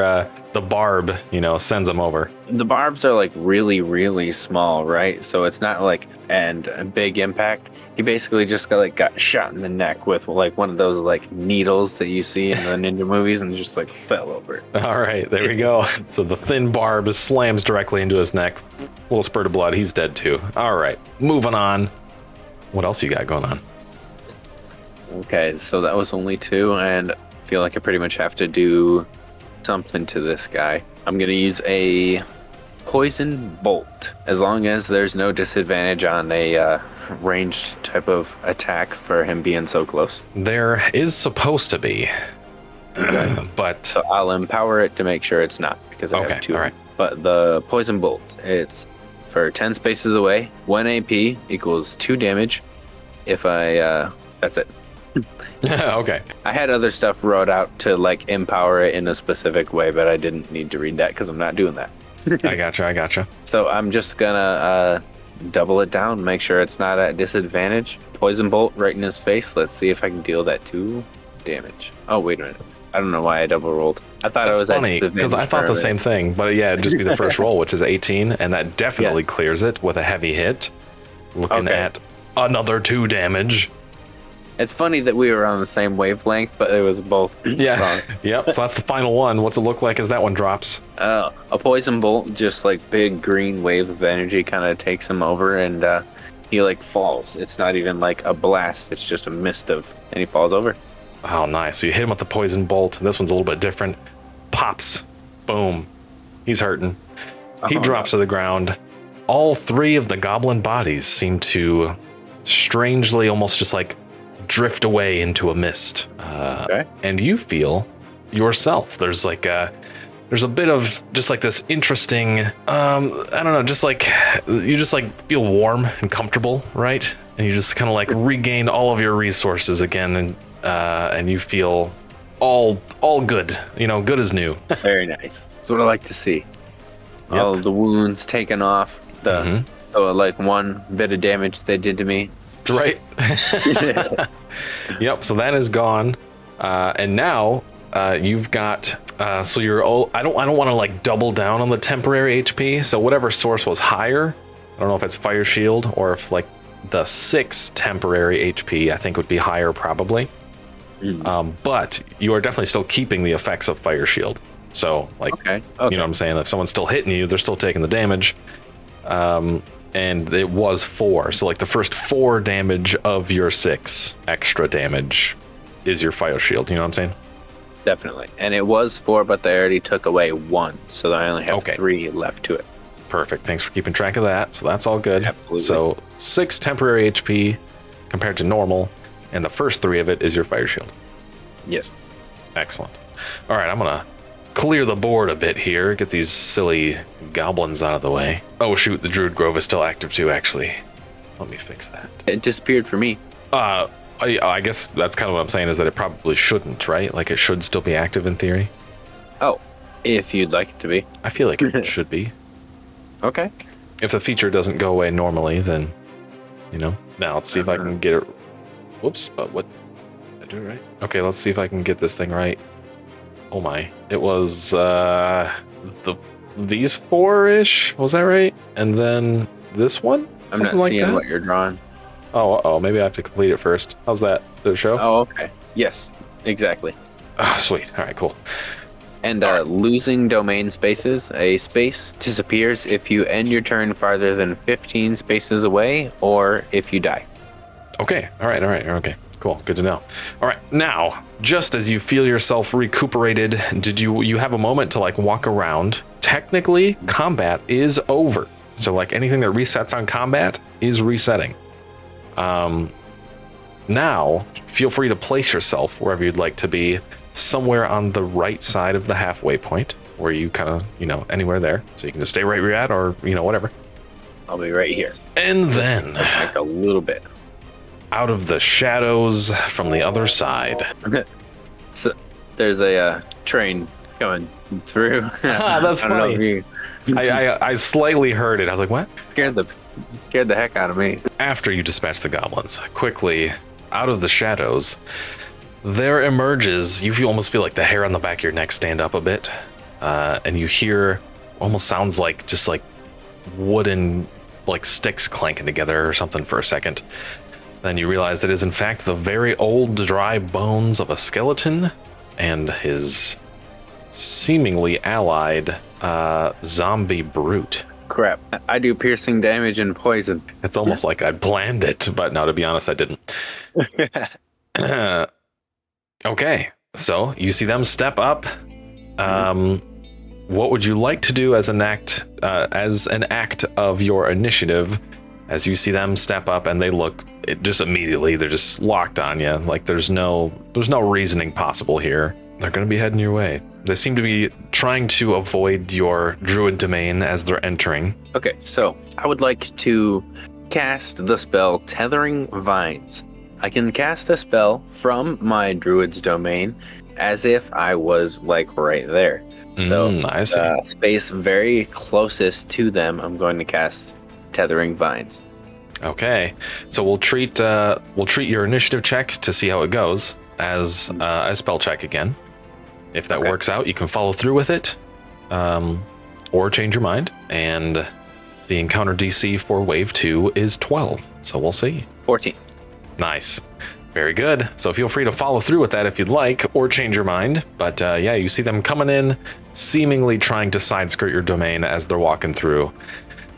the barb, sends him over? The barbs are like really, really small, right? So it's not like and a big impact. He basically just got shot in the neck with like one of those like needles that you see in the ninja movies and just like fell over. All right, there we go. So the thin barb slams directly into his neck. Little spurt of blood. He's dead too. All right, moving on. What else you got going on? Okay, so that was only 2, and I feel like I pretty much have to do something to this guy. I'm gonna use a poison bolt, as long as there's no disadvantage on a ranged type of attack for him being so close. There is supposed to be, but So I'll empower it to make sure it's not, because I have 2. all right. But the poison bolt, it's for 10 spaces away, 1 AP equals 2 damage. If I, that's it. Okay. I had other stuff wrote out to like empower it in a specific way, but I didn't need to read that because I'm not doing that. I gotcha. So I'm just gonna double it down, make sure it's not at disadvantage. Poison bolt right in his face. Let's see if I can deal that 2 damage. Oh, wait a minute. I don't know why I double rolled. I thought That's I was funny, at disadvantage because I thought the same thing, but yeah, it'd just be the first roll, which is 18, and that definitely clears it with a heavy hit. Looking at another 2 damage. It's funny that we were on the same wavelength, but it was both wrong. Yep, so that's the final one. What's it look like as that one drops? A poison bolt, just like big green wave of energy, kind of takes him over, and he like falls. It's not even like a blast, it's just a mist and he falls over. Oh, nice. So you hit him with the poison bolt. This one's a little bit different. Pops. Boom. He's hurting. He drops to the ground. All 3 of the goblin bodies seem to strangely almost just like drift away into a mist. And you feel yourself. There's like there's a bit of just like this interesting, I don't know, just like you just like feel warm and comfortable, right? And you just kind of like regain all of your resources again, and you feel all good, good as new. Very nice. That's what I like to see. All the wounds taken off. Like 1 bit of damage they did to me. Right. Yep. So that is gone, and now you've got. So you're. I don't want to like double down on the temporary HP. So whatever source was higher, I don't know if it's Fire Shield or if like the 6 temporary HP I think would be higher probably. But you are definitely still keeping the effects of Fire Shield. So like, you know what I'm saying? If someone's still hitting you, they're still taking the damage. And it was 4. So like the first 4 damage of your 6 extra damage is your Fire Shield. You know what I'm saying? Definitely. And it was 4, but they already took away 1. So I only have 3 left to it. Perfect. Thanks for keeping track of that. So that's all good. Absolutely. So 6 temporary HP compared to normal. And the first 3 of it is your Fire Shield. Yes. Excellent. All right. I'm going to clear the board a bit here, get these silly goblins out of the way. Oh shoot, the Druid Grove is still active too, actually. Let me fix that. It disappeared for me. I guess that's kind of what I'm saying, is that it probably shouldn't, right? Like it should still be active in theory. Oh, if you'd like it to be. I feel like it should be. Okay. If the feature doesn't go away normally, then, Now let's see if I can get it. Whoops, what? Did I do it right? Okay, let's see if I can get this thing right. Oh my, it was these 4-ish, was that right? And then this one? I'm not seeing what you're drawing. Oh, maybe I have to complete it first. How's that? Did it show? Oh, okay. Yes, exactly. Oh, sweet. All right, cool. And losing domain spaces. A space disappears if you end your turn farther than 15 spaces away, or if you die. Okay, all right, okay. Cool, good to know. All right, now, just as you feel yourself recuperated, did you have a moment to like walk around? Technically, combat is over. So like anything that resets on combat is resetting. Now, feel free to place yourself wherever you'd like to be, somewhere on the right side of the halfway point, where you kind of, anywhere there. So you can just stay right where you're at, or, whatever. I'll be right here. And then, like a little bit. Out of the shadows from the other side. So there's a train going through. That's funny. I slightly heard it. I was like, what? Scared the heck out of me. After you dispatch the goblins, quickly out of the shadows, there emerges, almost feel like the hair on the back of your neck stand up a bit, and you hear almost sounds like just like wooden like sticks clanking together or something for a second. Then you realize it is in fact the very old dry bones of a skeleton and his seemingly allied zombie brute. Crap. I do piercing damage and poison. It's almost like I planned it, but no, to be honest, I didn't. Okay, so you see them step up. What would you like to do as an act of your initiative? As you see them step up and they look just immediately, they're just locked on you. Like there's no reasoning possible here. They're going to be heading your way. They seem to be trying to avoid your druid domain as they're entering. Okay, so I would like to cast the spell Tethering Vines. I can cast a spell from my druid's domain as if I was like right there. So I see. Space very closest to them, I'm going to cast Tethering Vines. Okay, so we'll treat your initiative check to see how it goes as a spell check again. If that works out, you can follow through with it, or change your mind. And the encounter DC for Wave 2 is 12, so we'll see. 14. Nice. Very good. So feel free to follow through with that if you'd like, or change your mind. But yeah, you see them coming in, seemingly trying to side skirt your domain as they're walking through.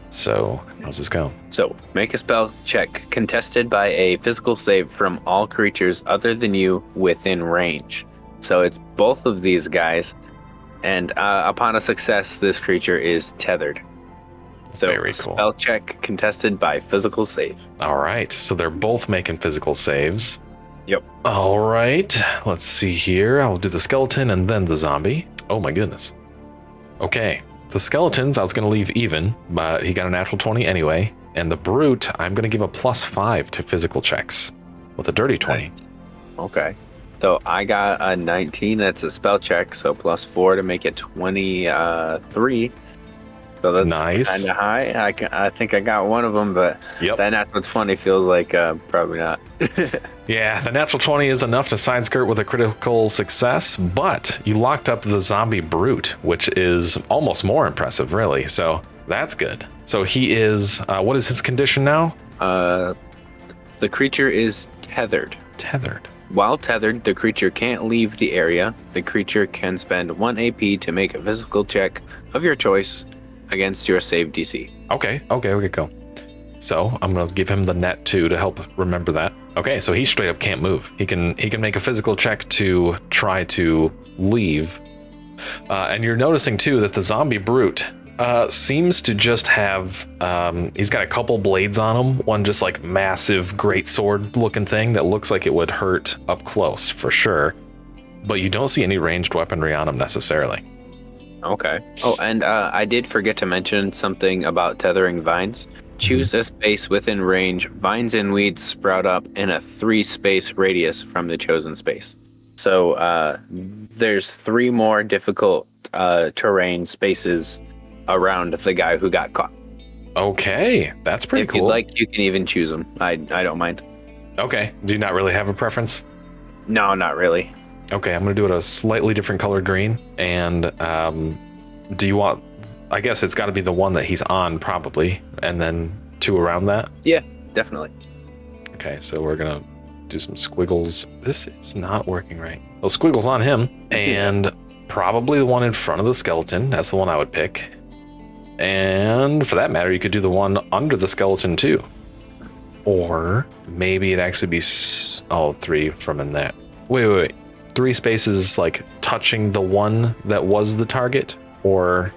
So how's this go? So make a spell check contested by a physical save from all creatures other than you within range. So it's both of these guys, and upon a success, this creature is tethered. So very cool. Spell check contested by physical save. All right, so they're both making physical saves. Yep. All right, let's see here. I'll do the skeleton and then the zombie. Oh my goodness. Okay, the skeletons I was going to leave even, but he got a natural 20 anyway. And the brute, I'm going to give a +5 to physical checks with a dirty 20. Nice. Okay. So I got a 19. That's a spell check, so +4 to make it 23. So that's nice. Kind of high. I think I got one of them, but that natural 20 feels like probably not. Yeah, the natural 20 is enough to side skirt with a critical success, but you locked up the zombie brute, which is almost more impressive, really. So that's good. So he is, what is his condition now? The creature is tethered. Tethered. While tethered, the creature can't leave the area. The creature can spend 1 AP to make a physical check of your choice against your save DC. Okay, go. So I'm gonna give him the net 2 to help remember that. Okay, so he straight up can't move. He can make a physical check to try to leave. And you're noticing too that the zombie brute seems to just have he's got a couple blades on him. One just like massive great sword looking thing that looks like it would hurt up close for sure. But you don't see any ranged weaponry on him necessarily. Okay. Oh, and I did forget to mention something about tethering vines. Choose a space within range. Vines and weeds sprout up in a 3-space radius from the chosen space. So there's 3 more difficult terrain spaces around the guy who got caught. Okay, that's pretty cool. If you'd like, you can even choose them. I don't mind. Okay. Do you not really have a preference? No, not really. Okay, I'm going to do it a slightly different color green. And do you want... I guess it's got to be the one that he's on, probably. And then 2 around that? Yeah, definitely. Okay, so we're going to do some squiggles. This is not working right. Well, squiggles on him. And probably the one in front of the skeleton. That's the one I would pick. And for that matter, you could do the one under the skeleton, too. Or maybe it actually be... 3 from in there. Wait. 3 spaces, like, touching the one that was the target? Or...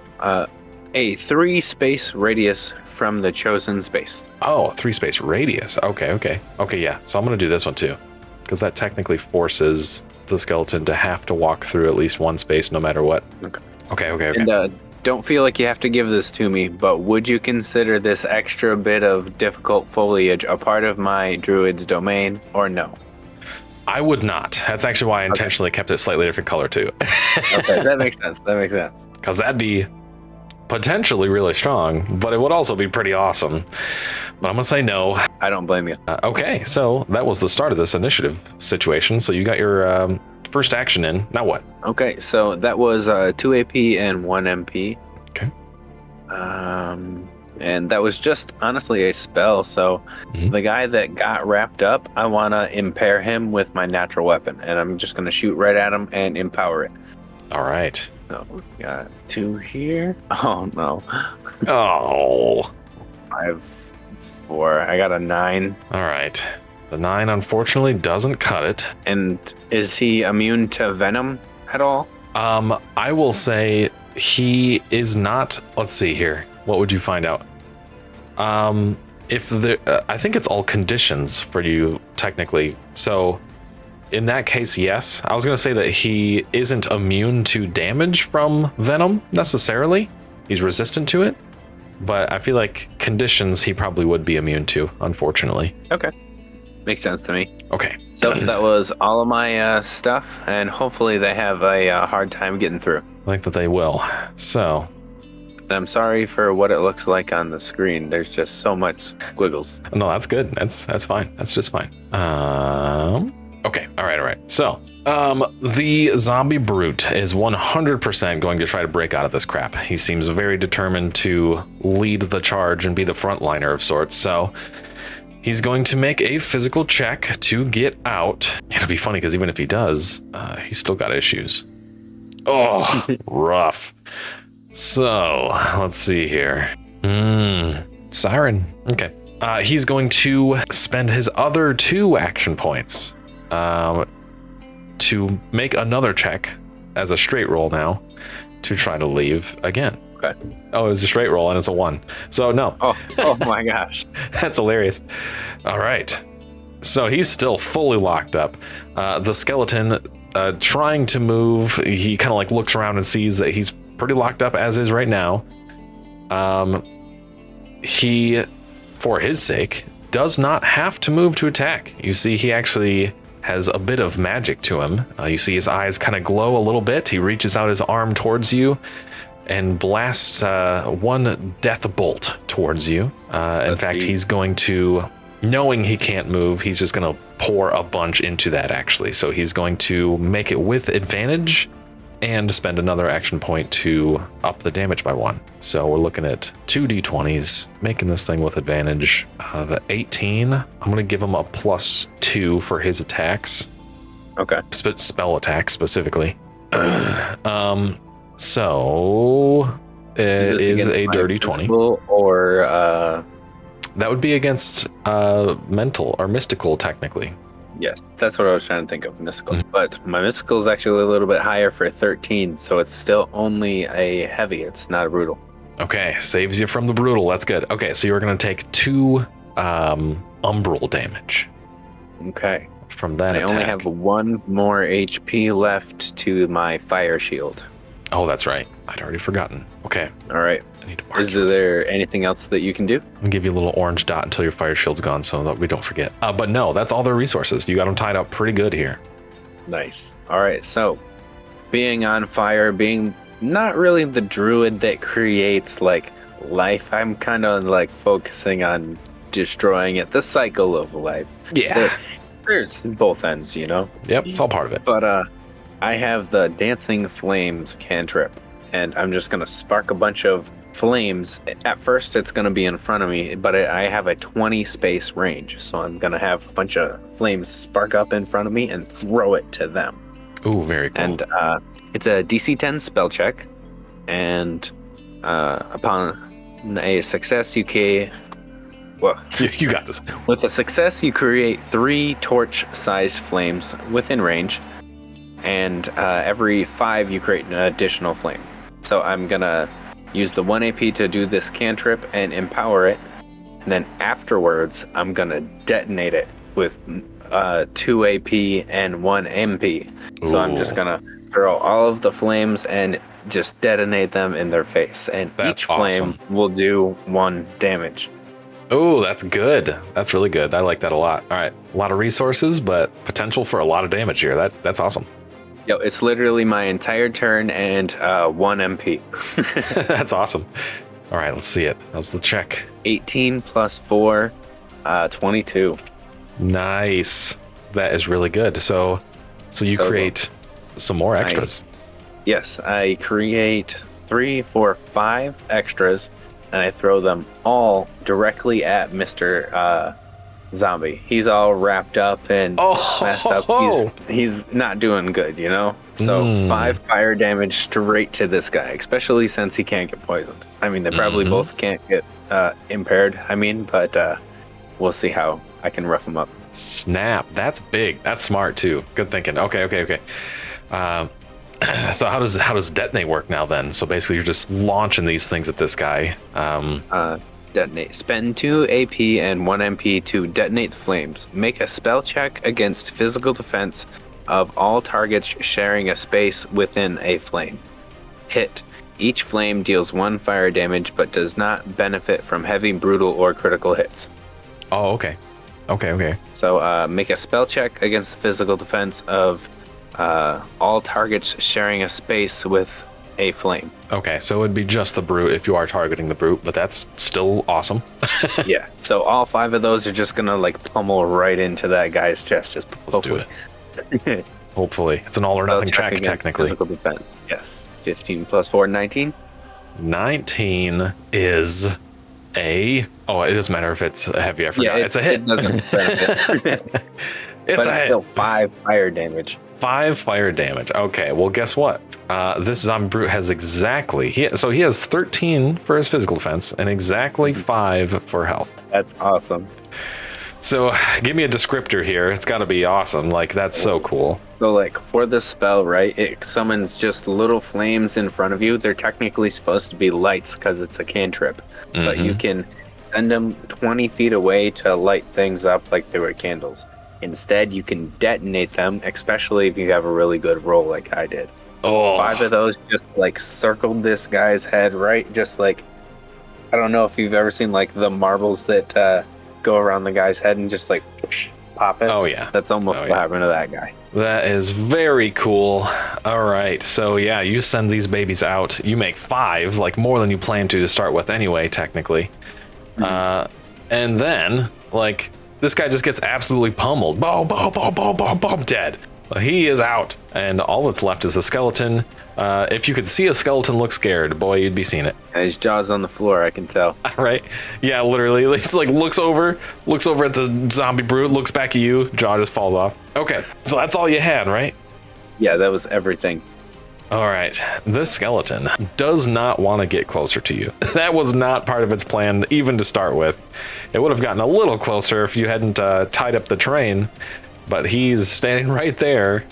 a 3-space radius from the chosen space. Oh, 3-space radius. Okay, yeah. So I'm going to do this one, too. Because that technically forces the skeleton to have to walk through at least 1 space no matter what. Okay. And don't feel like you have to give this to me, but would you consider this extra bit of difficult foliage a part of my druid's domain, or no? I would not. That's actually why I intentionally kept it slightly different color too. Okay, that makes sense. Because that'd be potentially really strong, but it would also be pretty awesome. But I'm gonna say no. I don't blame you. Okay, so that was the start of this initiative situation. So you got your first action in. Now what? Okay, so that was 2 AP and 1 MP. Okay. And that was just honestly a spell. So the guy that got wrapped up, I want to impair him with my natural weapon. And I'm just going to shoot right at him and empower it. All right. So we got 2 here. Oh, no. Oh. 5, 4. I got a 9. All right. The 9 unfortunately doesn't cut it. And is he immune to venom at all? I will say he is not. Let's see here. What would you find out? If the I think it's all conditions for you technically. So in that case, yes. I was going to say that he isn't immune to damage from venom necessarily. He's resistant to it. But I feel like conditions he probably would be immune to, unfortunately. Okay. Makes sense to me. Okay. So that was all of my stuff, and hopefully they have a hard time getting through. I think that they will. So. And I'm sorry for what it looks like on the screen. There's just so much squiggles. No, that's good. That's fine. That's just fine. Okay. All right. So, the zombie brute is 100% going to try to break out of this crap. He seems very determined to lead the charge and be the frontliner of sorts. So, he's going to make a physical check to get out. It'll be funny because even if he does, he's still got issues. Oh, rough. So, let's see here. Siren. Okay. He's going to spend his other 2 action points to make another check as a straight roll now to try to leave again. Okay. Oh, it's a straight roll and it's a 1. So no. Oh my gosh. That's hilarious. All right. So he's still fully locked up. The skeleton trying to move, he kind of like looks around and sees that he's pretty locked up as is right now. He, for his sake, does not have to move to attack. You see, he actually has a bit of magic to him. You see his eyes kind of glow a little bit. He reaches out his arm towards you and blasts 1 death bolt towards you. In fact, he's going to, knowing he can't move, he's just going to pour a bunch into that actually. So he's going to make it with advantage and spend another action point to up the damage by 1. So we're looking at 2 d20s, making this thing with advantage. The 18, I'm going to give him a +2 for his attacks. Okay. Spell attacks specifically. So it is a dirty 20. Or that would be against mental or mystical technically. Yes, that's what I was trying to think of, mystical. But my mystical is actually a little bit higher for 13, so it's still only a heavy. It's not a brutal. Okay, saves you from the brutal. That's good. Okay, so you're going to take 2 umbral damage. Okay. From that I attack. only have 1 more HP left to my fire shield. Oh, that's right. I'd already forgotten. Okay. All right. I need to mark Is there anything else that you can do? I'll give you a little orange dot until your fire shield's gone so that we don't forget. But no, that's all their resources. You got them tied up pretty good here. Nice. All right. So being on fire, being not really the druid that creates like life, I'm kind of like focusing on destroying it, the cycle of life. Yeah. There's both ends, you know? Yep. It's all part of it. But I have the Dancing Flames cantrip, and I'm just going to spark a bunch of flames. At first, it's going to be in front of me, but I have a 20 space range, so I'm going to have a bunch of flames spark up in front of me and throw it to them. Ooh, very cool. And it's a DC10 spell check, and upon a success, you got this. With a success, you create 3 torch-sized flames within range. And every 5 you create an additional flame. So I'm gonna use the 1 AP to do this cantrip and empower it, and then afterwards I'm gonna detonate it with 2 AP and 1 MP. Ooh. So I'm just gonna throw all of the flames and just detonate them in their face, and each flame will do 1 damage. Oh, that's good. That's really good. I like that a lot. All right, a lot of resources, but potential for a lot of damage here. That's awesome. Yo, it's literally my entire turn and 1 MP. That's awesome. All right, let's see it. How's the check? 18 plus 4, 22. Nice. That is really good. So you create some more extras. Yes, I create 3, 4, 5 extras, and I throw them all directly at Mr. Zombie. He's all wrapped up and messed up. He's not doing good, you know? So 5 fire damage straight to this guy, especially since he can't get poisoned. I mean, they probably both can't get impaired, but we'll see how I can rough him up. Snap. That's big. That's smart, too. Good thinking. Okay. So how does detonate work now then? So basically you're just launching these things at this guy. Detonate. Spend 2 AP and 1 MP to detonate the flames. Make a spell check against physical defense of all targets sharing a space within a flame. Hit. Each flame deals 1 fire damage but does not benefit from heavy, brutal, or critical hits. Oh, okay. So make a spell check against the physical defense of all targets sharing a space with a flame. Okay, so it'd be just the brute if you are targeting the brute, but that's still awesome. Yeah, so all 5 of those are just gonna like pummel right into that guy's chest. Just Let's do it. Hopefully. It's an all or nothing check, technically. Physical defense. Yes. 15 plus 4, 19. 19 is it doesn't matter if it's a heavy. I forgot. Yeah, it's a hit. It doesn't benefit. It's still 5 fire damage. 5 fire damage. Okay, well, guess what? This zombie brute has he has 13 for his physical defense and exactly 5 for health. That's awesome. So give me a descriptor here. It's got to be awesome. Like, that's so cool. So like for this spell, right, it summons just little flames in front of you. They're technically supposed to be lights because it's a cantrip, but you can send them 20 feet away to light things up like they were candles. Instead, you can detonate them, especially if you have a really good roll like I did. 5 of those just like circled this guy's head, right? Just like, I don't know if you've ever seen like the marbles that go around the guy's head and just like pop it. Oh, yeah. That's almost what happened to that guy. That is very cool. All right. So, yeah, you send these babies out. You make 5, like more than you planned to start with anyway, technically. And then, like, this guy just gets absolutely pummeled. Boom, dead. Well, he is out, and all that's left is a skeleton. If you could see a skeleton look scared, boy, you'd be seeing it. And his jaw's on the floor, I can tell. Right? Yeah, literally. He just like looks over at the zombie brute, looks back at you, jaw just falls off. Okay, so that's all you had, right? Yeah, that was everything. All right, this skeleton does not want to get closer to you. That was not part of its plan, even to start with. It would have gotten a little closer if you hadn't tied up the train, but he's standing right there.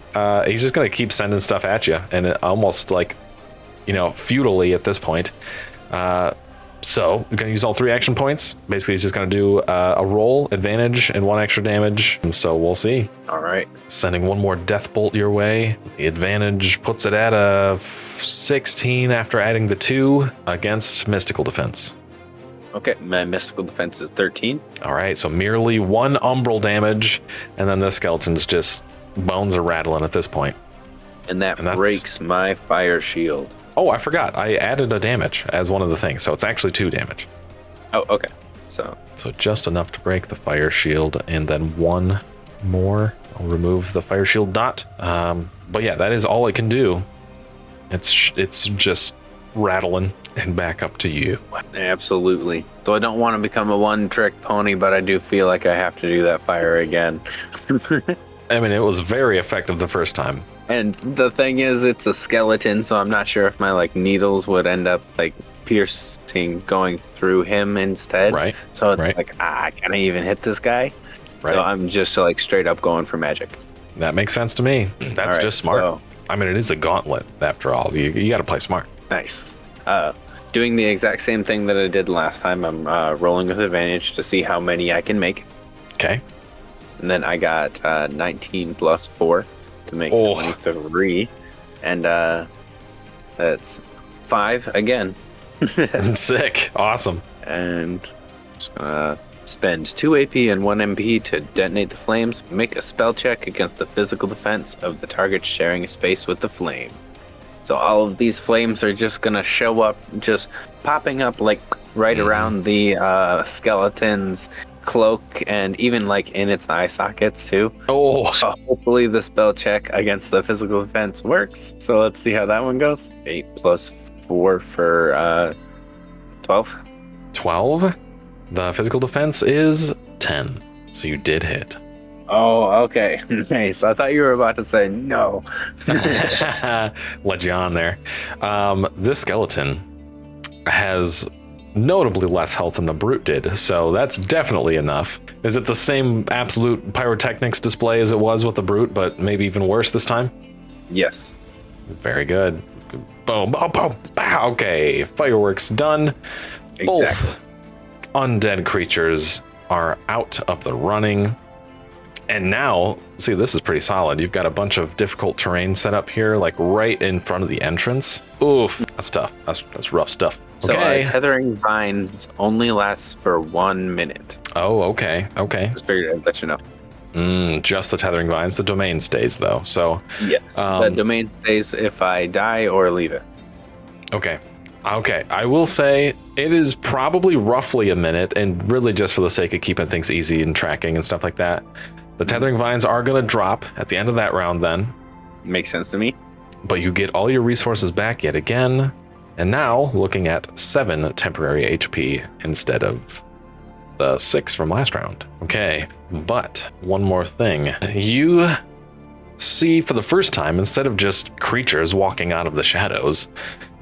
He's just going to keep sending stuff at you, and it almost like, futilely at this point. So he's going to use all 3 action points. Basically, he's just going to do a roll, advantage, and 1 extra damage. So we'll see. All right. Sending 1 more death bolt your way. The advantage puts it at a 16 after adding the 2 against mystical defense. Okay, my mystical defense is 13. All right, so merely 1 umbral damage, and then the skeleton's just bones are rattling at this point. And that breaks my fire shield. Oh, I forgot. I added a damage as one of the things, so it's actually 2 damage. Oh, okay. So just enough to break the fire shield, and then 1 more. I'll remove the fire shield dot. But yeah, that is all it can do. It's just rattling, and back up to you. Absolutely. So I don't want to become a one-trick pony, but I do feel like I have to do that fire again. I mean, it was very effective the first time. And the thing is, it's a skeleton, so I'm not sure if my needles would end up piercing, going through him instead. Right. So it's can I even hit this guy? Right. So I'm just straight up going for magic. That makes sense to me. That's just smart. So, I mean, it is a gauntlet after all. You got to play smart. Nice. Doing the exact same thing that I did last time. I'm rolling with advantage to see how many I can make. Okay. And then I got 19 plus 4 to make 23. And that's 5 again. Sick. Awesome. And just gonna spend 2 AP and 1 MP to detonate the flames. Make a spell check against the physical defense of the target sharing a space with the flame. So all of these flames are just gonna show up, just popping up right around the skeleton's cloak and even like in its eye sockets too. Oh, Hopefully the spell check against the physical defense works. So let's see how that one goes. 8 plus 4 for 12. 12. The physical defense is 10. So you did hit. Oh, okay. Nice. I thought you were about to say no. Led you on there. This skeleton has notably less health than the brute did, so that's definitely enough. Is it the same absolute pyrotechnics display as it was with the brute, but maybe even worse this time? Yes. Very good. Boom, boom, boom. Pow. Okay, fireworks done. Exactly. Both undead creatures are out of the running. And now, see, this is pretty solid. You've got a bunch of difficult terrain set up here, like right in front of the entrance. Oof, that's tough. That's rough stuff. So Okay. tethering vines only lasts for 1 minute. Oh, okay. Just figured I'd let you know. Just the tethering vines. The domain stays though. So Yes. The domain stays if I die or leave it. okay. I will say it is probably roughly a minute, and really just for the sake of keeping things easy and tracking and stuff like that. The tethering vines are going to drop at the end of that round then. Makes sense to me. But you get all your resources back yet again. And now looking at 7 temporary HP instead of the 6 from last round. Okay, but one more thing. You see for the first time, instead of just creatures walking out of the shadows,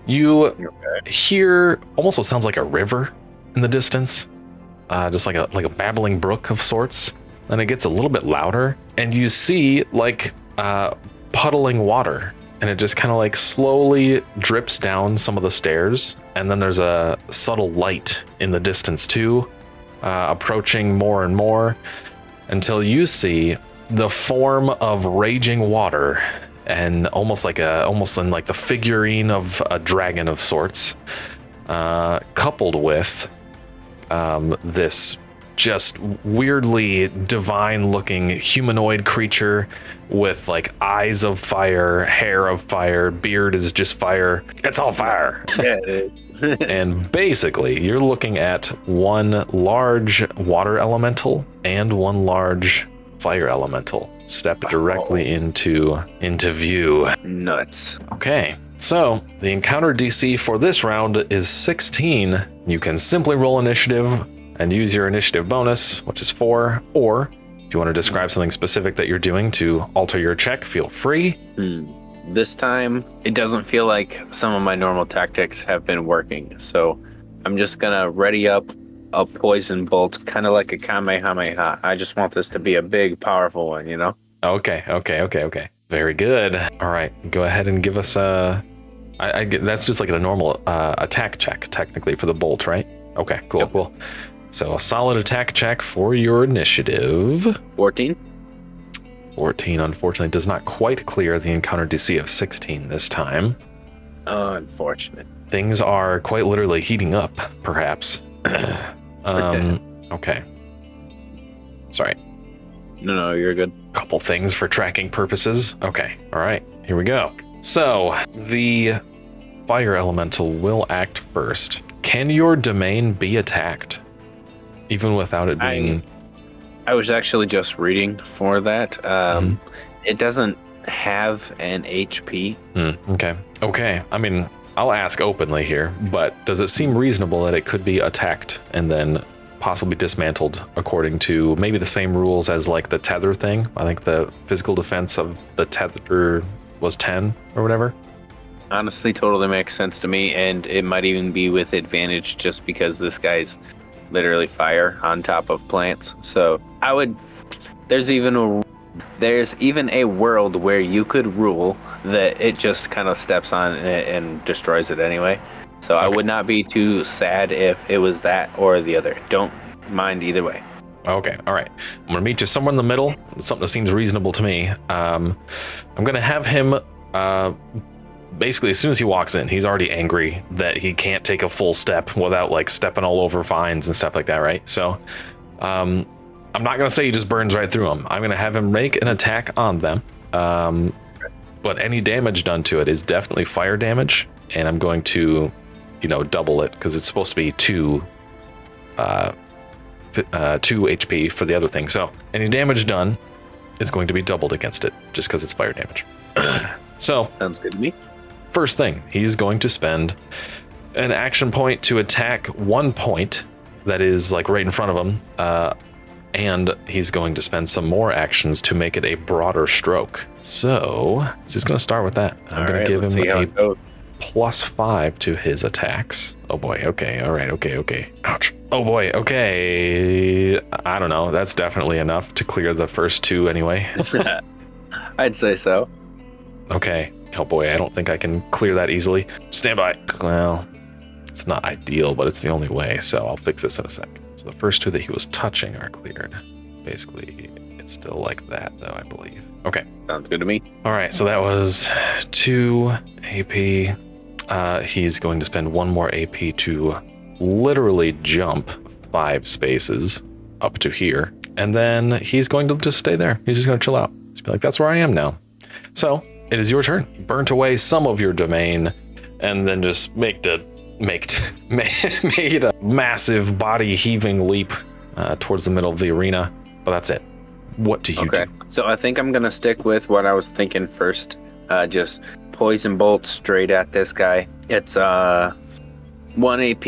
you hear almost what sounds like a river in the distance. Just like a babbling brook of sorts. Then it gets a little bit louder, and you see like puddling water, and it just kind of like slowly drips down some of the stairs, and then there's a subtle light in the distance too, approaching more and more until you see the form of raging water, and almost in like the figurine of a dragon of sorts, coupled with this just weirdly divine looking humanoid creature with like eyes of fire, hair of fire, beard is just fire. It's all fire. Yeah, it is. And basically you're looking at one large water elemental and one large fire elemental step directly into view. Nuts. Okay, so the encounter DC for this round is 16. You can simply roll initiative and use your initiative bonus, which is 4, or if you want to describe something specific that you're doing to alter your check, feel free. This time, it doesn't feel like some of my normal tactics have been working, so I'm just gonna ready up a poison bolt, kind of like a Kamehameha. I just want this to be a big, powerful one, you know? Okay. Very good. All right, go ahead and give us that's just like a normal attack check, technically, for the bolt, right? Okay, cool, Yep. Cool. So a solid attack check for your initiative. 14? 14, unfortunately, does not quite clear the encounter DC of 16 this time. Unfortunate. Things are quite literally heating up, perhaps. Okay. Sorry. No, you're good. Couple things for tracking purposes. Okay, all right, here we go. So the fire elemental will act first. Can your domain be attacked? Even without it being... I was actually just reading for that. It doesn't have an HP. Okay. I mean, I'll ask openly here, but does it seem reasonable that it could be attacked and then possibly dismantled according to maybe the same rules as like the tether thing? I think the physical defense of the tether was 10 or whatever. Honestly, totally makes sense to me, and it might even be with advantage just because this guy's literally fire on top of plants. So there's even a world where you could rule that it just kind of steps on it and destroys it anyway. So okay. I would not be too sad if it was that or the other. Don't mind either way. Okay, all right. I'm gonna meet you somewhere in the middle. Something that seems reasonable to me. I'm gonna have him basically, as soon as he walks in, he's already angry that he can't take a full step without like stepping all over vines and stuff like that, right? So I'm not gonna say he just burns right through them. I'm gonna have him make an attack on them, but any damage done to it is definitely fire damage, and I'm going to double it because it's supposed to be 2 2 HP for the other thing. So any damage done is going to be doubled against it just because it's fire damage. So sounds good to me. First thing, he's going to spend an action point to attack 1 point that is like right in front of him. And he's going to spend some more actions to make it a broader stroke. So he's just going to start with that. I'm going to give him a +5 to his attacks. Oh boy. Okay. All right. Okay. Ouch. Oh boy. Okay. I don't know. That's definitely enough to clear the first 2 anyway. I'd say so. Okay. Oh boy. I don't think I can clear that easily. Stand by. Well, it's not ideal, but it's the only way. So I'll fix this in a sec. So the first 2 that he was touching are cleared. Basically, it's still like that though, I believe. Okay. Sounds good to me. All right. So that was 2 AP. He's going to spend 1 more AP to literally jump 5 spaces up to here. And then he's going to just stay there. He's just going to chill out. Just be like, that's where I am now. So it is your turn. You burnt away some of your domain and then just made a massive body heaving leap towards the middle of the arena. But that's it. What do you do? So I think I'm going to stick with what I was thinking first. Just poison bolt straight at this guy. It's 1 AP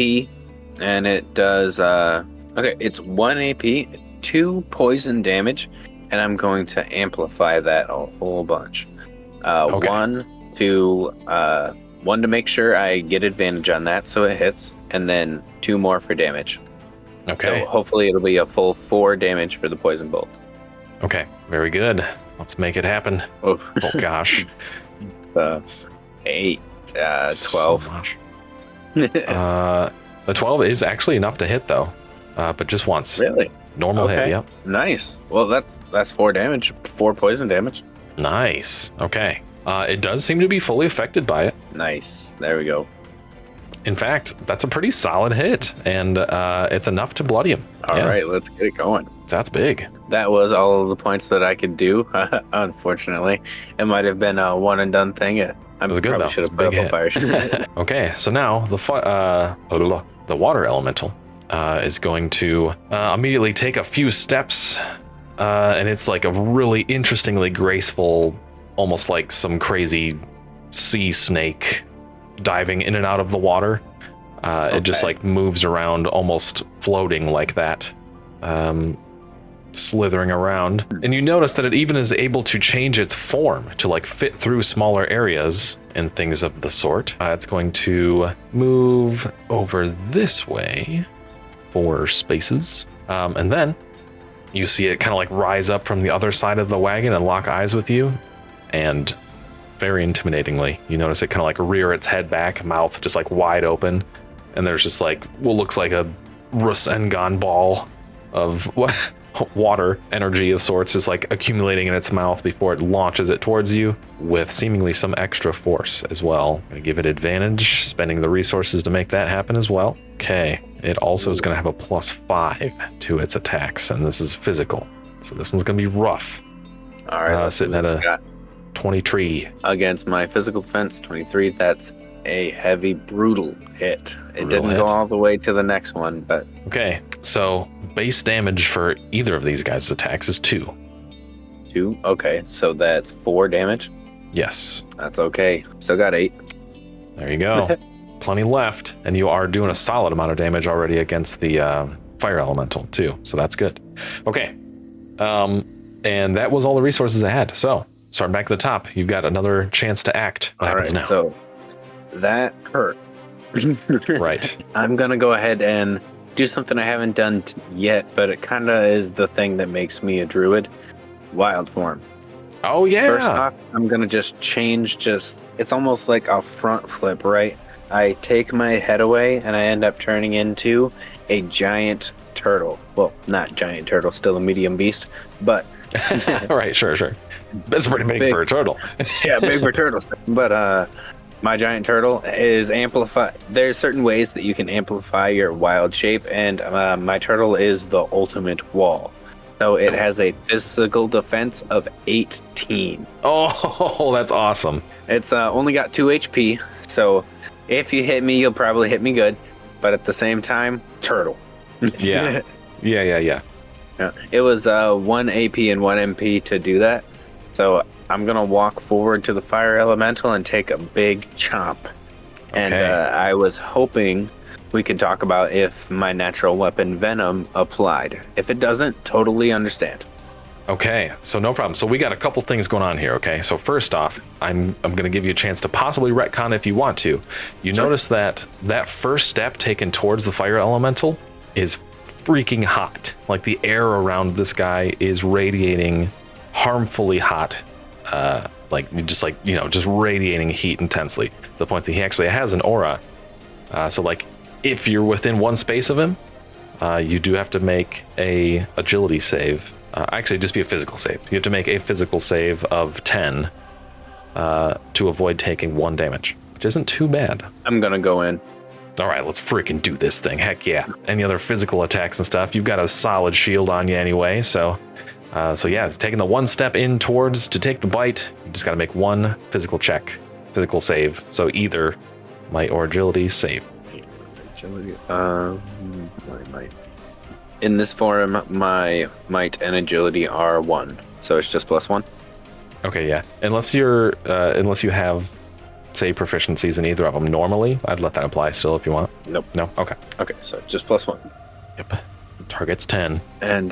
and it does it's 1 AP, 2 poison damage, and I'm going to amplify that a whole bunch. 1 to make sure I get advantage on that so it hits, and then 2 more for damage. Okay. So hopefully it'll be a full 4 damage for the poison bolt. Okay, very good. Let's make it happen. Oh gosh. So 8, 12. So much. The 12 is actually enough to hit though, but just once. Really? Normal hit, yep. Nice. Well, that's 4 damage, 4 poison damage. Nice. Okay. It does seem to be fully affected by it. Nice. There we go. In fact, that's a pretty solid hit, and it's enough to bloody him. All right, let's get it going. That's big. That was all of the points that I could do. Unfortunately, it might have been a one and done thing. I probably should have put up a fire. Okay, so now the water elemental is going to immediately take a few steps, and it's like a really interestingly graceful, almost like some crazy sea snake diving in and out of the water. It just like moves around, almost floating like that, slithering around. And you notice that it even is able to change its form to like fit through smaller areas and things of the sort. It's going to move over this way 4 spaces. And then you see it kind of like rise up from the other side of the wagon and lock eyes with you. And very intimidatingly, you notice it kind of like rear its head back, mouth just like wide open. And there's just like what looks like a Rasengan ball of water energy of sorts is like accumulating in its mouth before it launches it towards you with seemingly some extra force as well. I'm gonna give it advantage, spending the resources to make that happen as well. Okay, it also is gonna have a +5 to its attacks, and this is physical. So this one's gonna be rough. All right, sitting at a 23. Against my physical defense, 23, that's a heavy, brutal hit. It didn't go all the way to the next one, but... Okay, so base damage for either of these guys' attacks is 2. 2? Okay, so that's 4 damage? Yes. That's okay. Still got 8. There you go. Plenty left, and you are doing a solid amount of damage already against the fire elemental, too, so that's good. Okay, and that was all the resources I had, so... Starting back at the top, you've got another chance to act. What happens now? So that hurt. Right. I'm going to go ahead and do something I haven't done yet, but it kind of is the thing that makes me a druid. Wild form. Oh, yeah. First off, I'm going to just change it's almost like a front flip, right? I take my head away and I end up turning into a giant turtle. Well, not giant turtle, still a medium beast, but... Right, sure. That's pretty big for a turtle. Yeah, big for turtles. But my giant turtle is amplified. There's certain ways that you can amplify your wild shape, and my turtle is the ultimate wall. So it has a physical defense of 18. Oh, that's awesome. It's only got 2 HP, so if you hit me, you'll probably hit me good. But at the same time, turtle. Yeah. Yeah. Yeah. It was 1 AP and 1 MP to do that. So I'm going to walk forward to the fire elemental and take a big chomp. And I was hoping we could talk about if my natural weapon venom applied. If it doesn't, totally understand. Okay, so no problem. So we got a couple things going on here, okay? So first off, I'm going to give you a chance to possibly retcon if you want to. You notice that first step taken towards the fire elemental is freaking hot. Like the air around this guy is radiating harmfully hot. Just radiating heat intensely. To the point that he actually has an aura. So like if you're within one space of him, you do have to make a agility save. Actually, just be a physical save. You have to make a physical save of 10 to avoid taking 1 damage, which isn't too bad. I'm gonna go in. All right, let's freaking do this thing. Heck yeah. Any other physical attacks and stuff? You've got a solid shield on you anyway, so yeah, it's taking the 1 step in towards to take the bite. You just got to make 1 physical check, physical save. So either might or agility save. Agility. My might. In this form, my might and agility are 1, so it's just +1. Okay, yeah. Unless you have, say, proficiencies in either of them normally, I'd let that apply still if you want. Nope. No. Okay. Okay, so just +1. Yep. Target's 10. And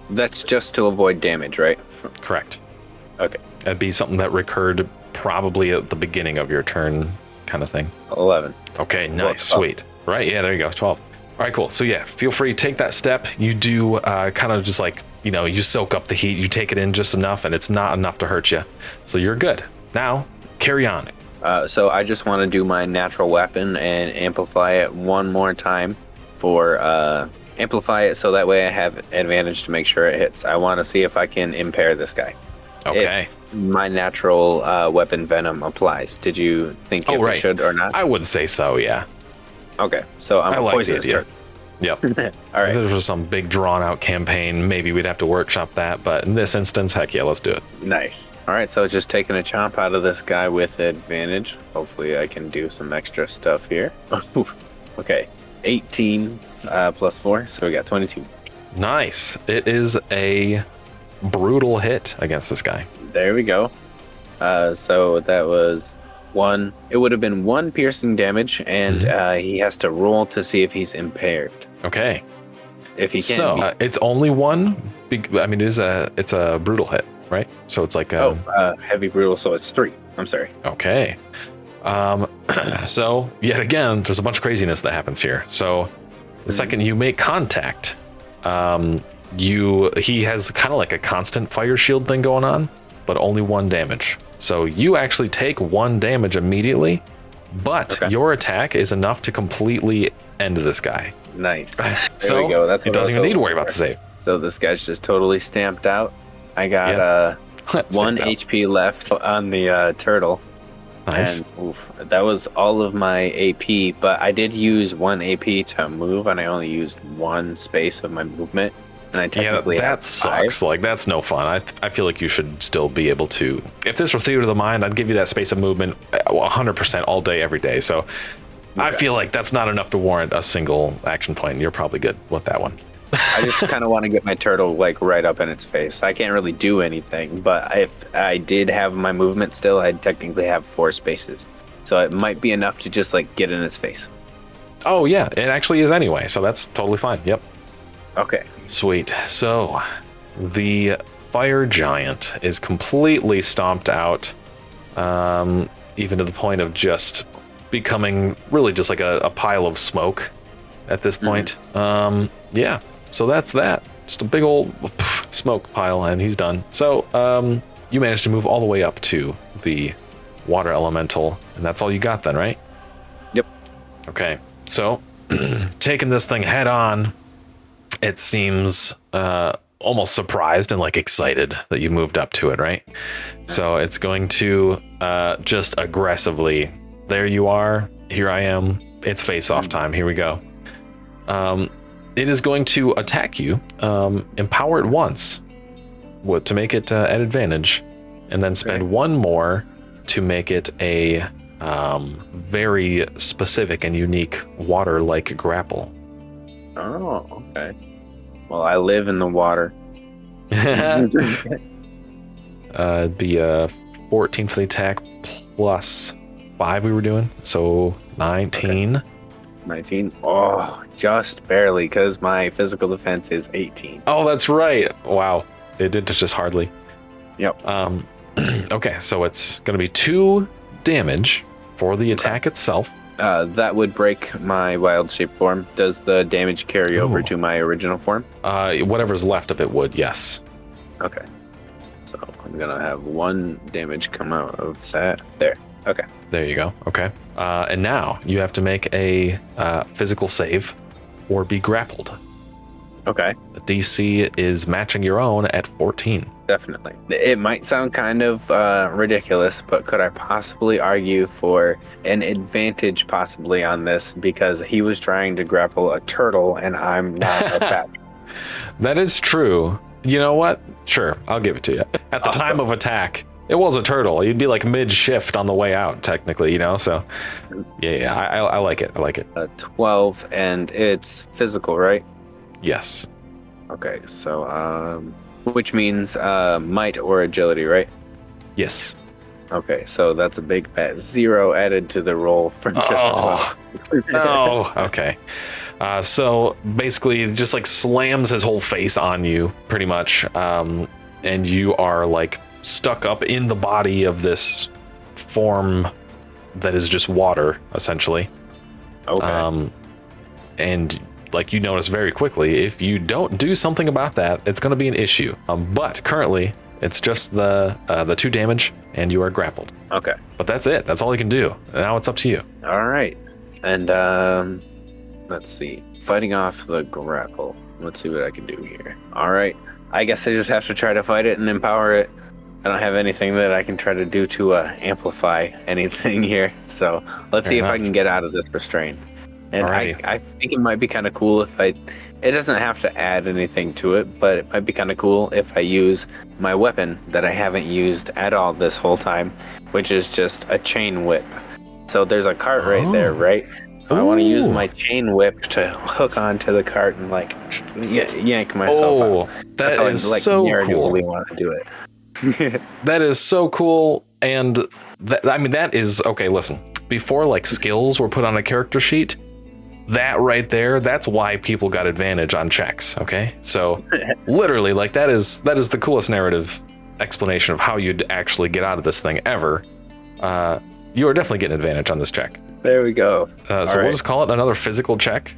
that's just to avoid damage, right? Correct. Okay. That'd be something that recurred probably at the beginning of your turn, kind of thing. 11. Okay. Nice. Sweet. Right. Yeah. There you go. 12. All right, cool. So yeah, feel free to take that step. You do kind of just like, you soak up the heat, you take it in just enough, and it's not enough to hurt you. So you're good. Now, carry on. So I just want to do my natural weapon and amplify it 1 more time for amplify it so that way I have advantage to make sure it hits. I want to see if I can impair this guy. Okay. If my natural weapon venom applies. Did you think if it should or not? I would say so, yeah. Okay, so I'm a poisonous turn. Yep. All right. If this was some big drawn out campaign, maybe we'd have to workshop that, but in this instance, heck yeah, let's do it. Nice. All right, so just taking a chomp out of this guy with advantage. Hopefully I can do some extra stuff here. Okay, 18 +4, so we got 22. Nice. It is a brutal hit against this guy. There we go. So that was 1. It would have been 1 piercing damage, and he has to roll to see if he's impaired. Okay. If he can. So it's only 1. I mean, it's a brutal hit, right? So it's like heavy brutal. So it's 3. I'm sorry. Okay. So yet again, there's a bunch of craziness that happens here. So the second you make contact, he has kind of like a constant fire shield thing going on, but only 1 damage. So you actually take 1 damage immediately, but your attack is enough to completely end this guy. Nice. So we go. It doesn't even need to worry about the save. So this guy's just totally stamped out. I got 1 HP left on the turtle. Nice. And that was all of my AP, but I did use 1 AP to move, and I only used 1 space of my movement. And I technically that sucks. 5. Like, that's no fun. I feel like you should still be able to. If this were Theater of the Mind, I'd give you that space of movement 100% all day, every day. So I feel like that's not enough to warrant a single action point. And you're probably good with that one. I just kind of want to get my turtle like right up in its face. I can't really do anything, but if I did have my movement still, I'd technically have 4 spaces. So it might be enough to just like get in its face. Oh yeah, it actually is anyway. So that's totally fine. Yep. Okay. Sweet. So the fire giant is completely stomped out, even to the point of just becoming really just like a pile of smoke at this point. Yeah. So that's that. Just a big old smoke pile, and he's done. So you managed to move all the way up to the water elemental, and that's all you got then, right? Yep. Okay. So taking this thing head on, it seems almost surprised and like excited that you moved up to it, right? So it's going to just aggressively, there you are, here I am, it's face-off time, here we go. It is going to attack you, empower it once to make it at advantage, and then spend 1 more to make it a very specific and unique water-like grapple. Oh, okay. Well, I live in the water. It'd be a 14 for the attack plus 5 we were doing, so 19. Okay. 19. Oh, just barely, because my physical defense is 18. Oh, that's right. Wow, it did just hardly. Yep. Okay, so it's going to be 2 damage for the attack itself. That would break my wild shape form. Does the damage carry over to my original form? Whatever's left of it would, yes. Okay. So I'm going to have 1 damage come out of that. There. Okay. There you go. Okay. And now you have to make a physical save or be grappled. Okay. The DC is matching your own at 14. Definitely. It might sound kind of ridiculous, but could I possibly argue for an advantage possibly on this because he was trying to grapple a turtle and I'm not a fat. That is true. You know what? Sure, I'll give it to you. At the time of attack, it was a turtle. You'd be like mid-shift on the way out, technically, you know? So, yeah, I like it. I like it. 12, and it's physical, right? Yes. Okay, so, which means might or agility, right? Yes. Okay, so that's a big fat 0 added to the roll for just a 12. Oh, okay. So basically, it just like slams his whole face on you, pretty much. And you are like stuck up in the body of this form that is just water, essentially. Okay. And like you notice very quickly, if you don't do something about that, it's going to be an issue. But currently, it's just the 2 damage, and you are grappled. Okay. But that's it. That's all you can do. Now it's up to you. All right. And let's see. Fighting off the grapple. Let's see what I can do here. All right. I guess I just have to try to fight it and empower it. I don't have anything that I can try to do to amplify anything here. So let's see if I can get out of this restraint. And I think it might be kind of cool if it doesn't have to add anything to it, but it might be kind of cool if I use my weapon that I haven't used at all this whole time, which is just a chain whip. So there's a cart right there, right? So I want to use my chain whip to hook onto the cart and like yank myself out. That is so cool. We want to do it. That is so cool. And that is okay. Listen, before like skills were put on a character sheet, that right there, that's why people got advantage on checks. Okay, so literally, like that is the coolest narrative explanation of how you'd actually get out of this thing ever. You are definitely getting advantage on this check. There we go. So we'll just call it another physical check,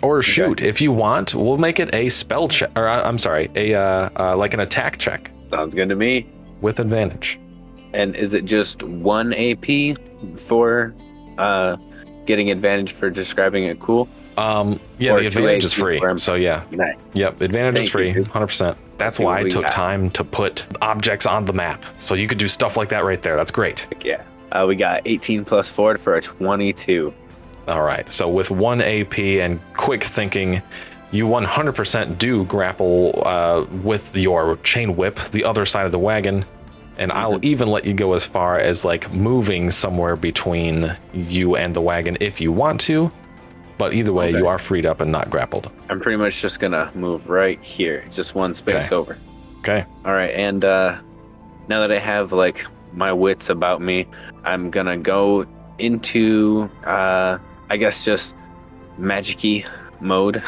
or shoot, if you want, we'll make it a spell check, or I'm sorry, like an attack check. Sounds good to me. With advantage. And is it just 1 AP for getting advantage for describing it cool? Yeah, the advantage is free. So yeah. Nice. Yep, advantage is free, 100%. That's why I took time to put objects on the map. So you could do stuff like that right there. That's great. Yeah. We got 18 plus 4 for a 22. All right. So with 1 AP and quick thinking, you 100% do grapple with your chain whip, the other side of the wagon. And I'll even let you go as far as like moving somewhere between you and the wagon if you want to. But either way, you are freed up and not grappled. I'm pretty much just going to move right here, just one space over. Okay. All right. And now that I have like my wits about me, I'm going to go into, I guess, just magic-y mode.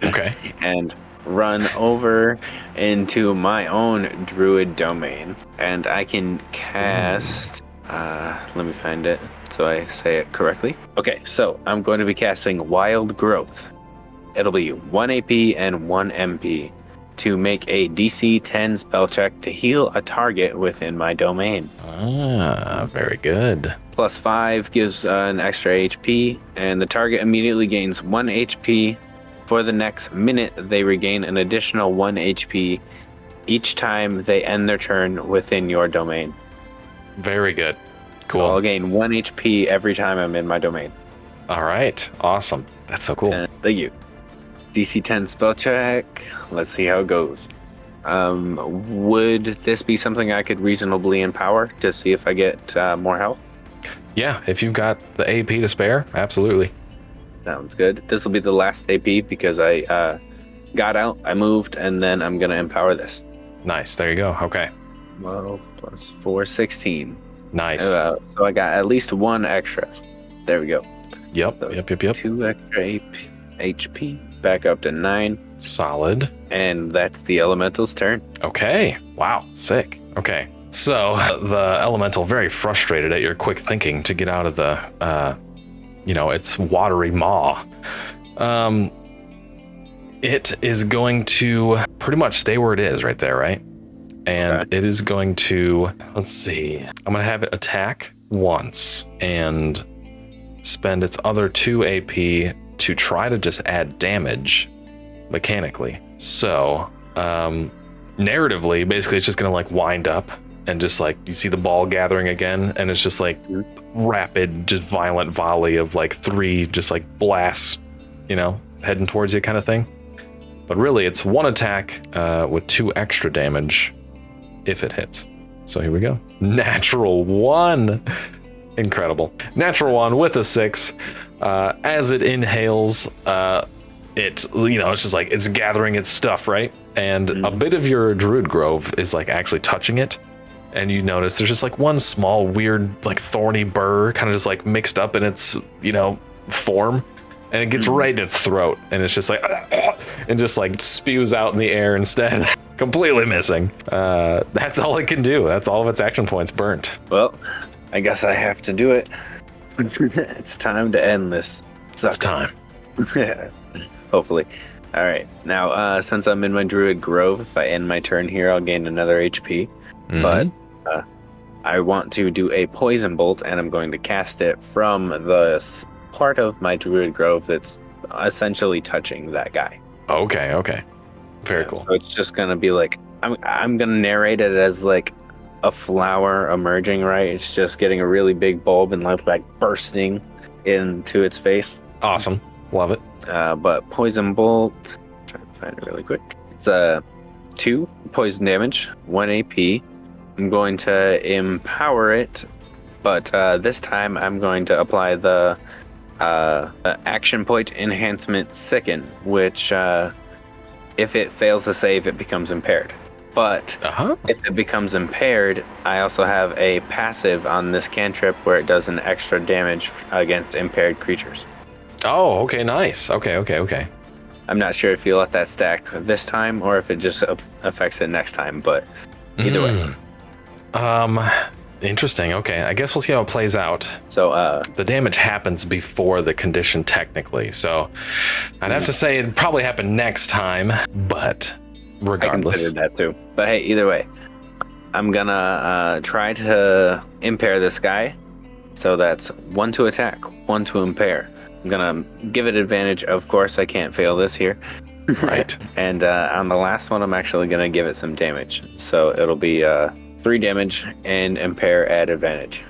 Okay. And run over into my own druid domain, and I can cast let me find it so I say it correctly. Okay, so I'm going to be casting Wild Growth. It'll be 1 AP and 1 MP to make a DC 10 spell check to heal a target within my domain. Very good. Plus 5 gives an extra HP, and the target immediately gains 1 HP. For the next minute, they regain an additional 1 HP each time they end their turn within your domain. Very good. Cool. So I'll gain 1 HP every time I'm in my domain. All right. Awesome. That's so cool. Thank you. DC 10 spell check. Let's see how it goes. Would this be something I could reasonably empower to see if I get more health? Yeah, if you've got the AP to spare, absolutely. Sounds good. This will be the last AP because I got out, I moved, and then I'm going to empower this. Nice. There you go. Okay. 12 plus 4, 16. Nice. So I got at least 1 extra. There we go. Yep. So Yep. 2 extra HP. Back up to 9. Solid. And that's the elemental's turn. Okay. Wow. Sick. Okay. So the elemental, very frustrated at your quick thinking to get out of the, its watery maw. It is going to pretty much stay where it is right there, right? And It is going to, let's see, I'm going to have it attack once and spend its other 2 AP to try to just add damage mechanically. So, narratively, basically it's just going to like wind up and just like, you see the ball gathering again, and it's just like rapid, just violent volley of like 3 just like blasts, heading towards you kind of thing. But really it's 1 attack with 2 extra damage if it hits. So here we go. Natural 1. Incredible. Natural 1 with a 6. As it inhales, it's just like it's gathering its stuff, right? And a bit of your Druid Grove is like actually touching it. And you notice there's just like one small weird like thorny burr kind of just like mixed up in its, form. And it gets right in its throat. And it's just like, and just like spews out in the air instead. Completely missing. That's all it can do. That's all of its action points burnt. Well, I guess I have to do it. It's time to end this. It's time. Hopefully. All right. Now, since I'm in my Druid Grove, if I end my turn here, I'll gain another HP. Mm-hmm. But I want to do a Poison Bolt, and I'm going to cast it from the part of my Druid Grove that's essentially touching that guy. Okay. Very cool. So it's just going to be like, I'm going to narrate it as like a flower emerging, right? It's just getting a really big bulb and like bursting into its face. Awesome. Love it. But Poison Bolt, try to find it really quick. It's 2 poison damage, 1 AP. I'm going to empower it, but this time I'm going to apply the action point enhancement Sicken, which if it fails to save, it becomes impaired. But if it becomes impaired, I also have a passive on this cantrip where it does an extra damage against impaired creatures. Oh, okay, nice. Okay. I'm not sure if you let that stack this time or if it just affects it next time, but either way. Interesting. Okay, I guess we'll see how it plays out. So the damage happens before the condition technically, so I'd have to say it'd probably happen next time, but regardless. I considered that too. But hey, either way, I'm gonna try to impair this guy. So that's 1 to attack, 1 to impair. I'm gonna give it advantage. Of course, I can't fail this here. Right. And on the last one, I'm actually gonna give it some damage. So it'll be 3 damage and impair at advantage.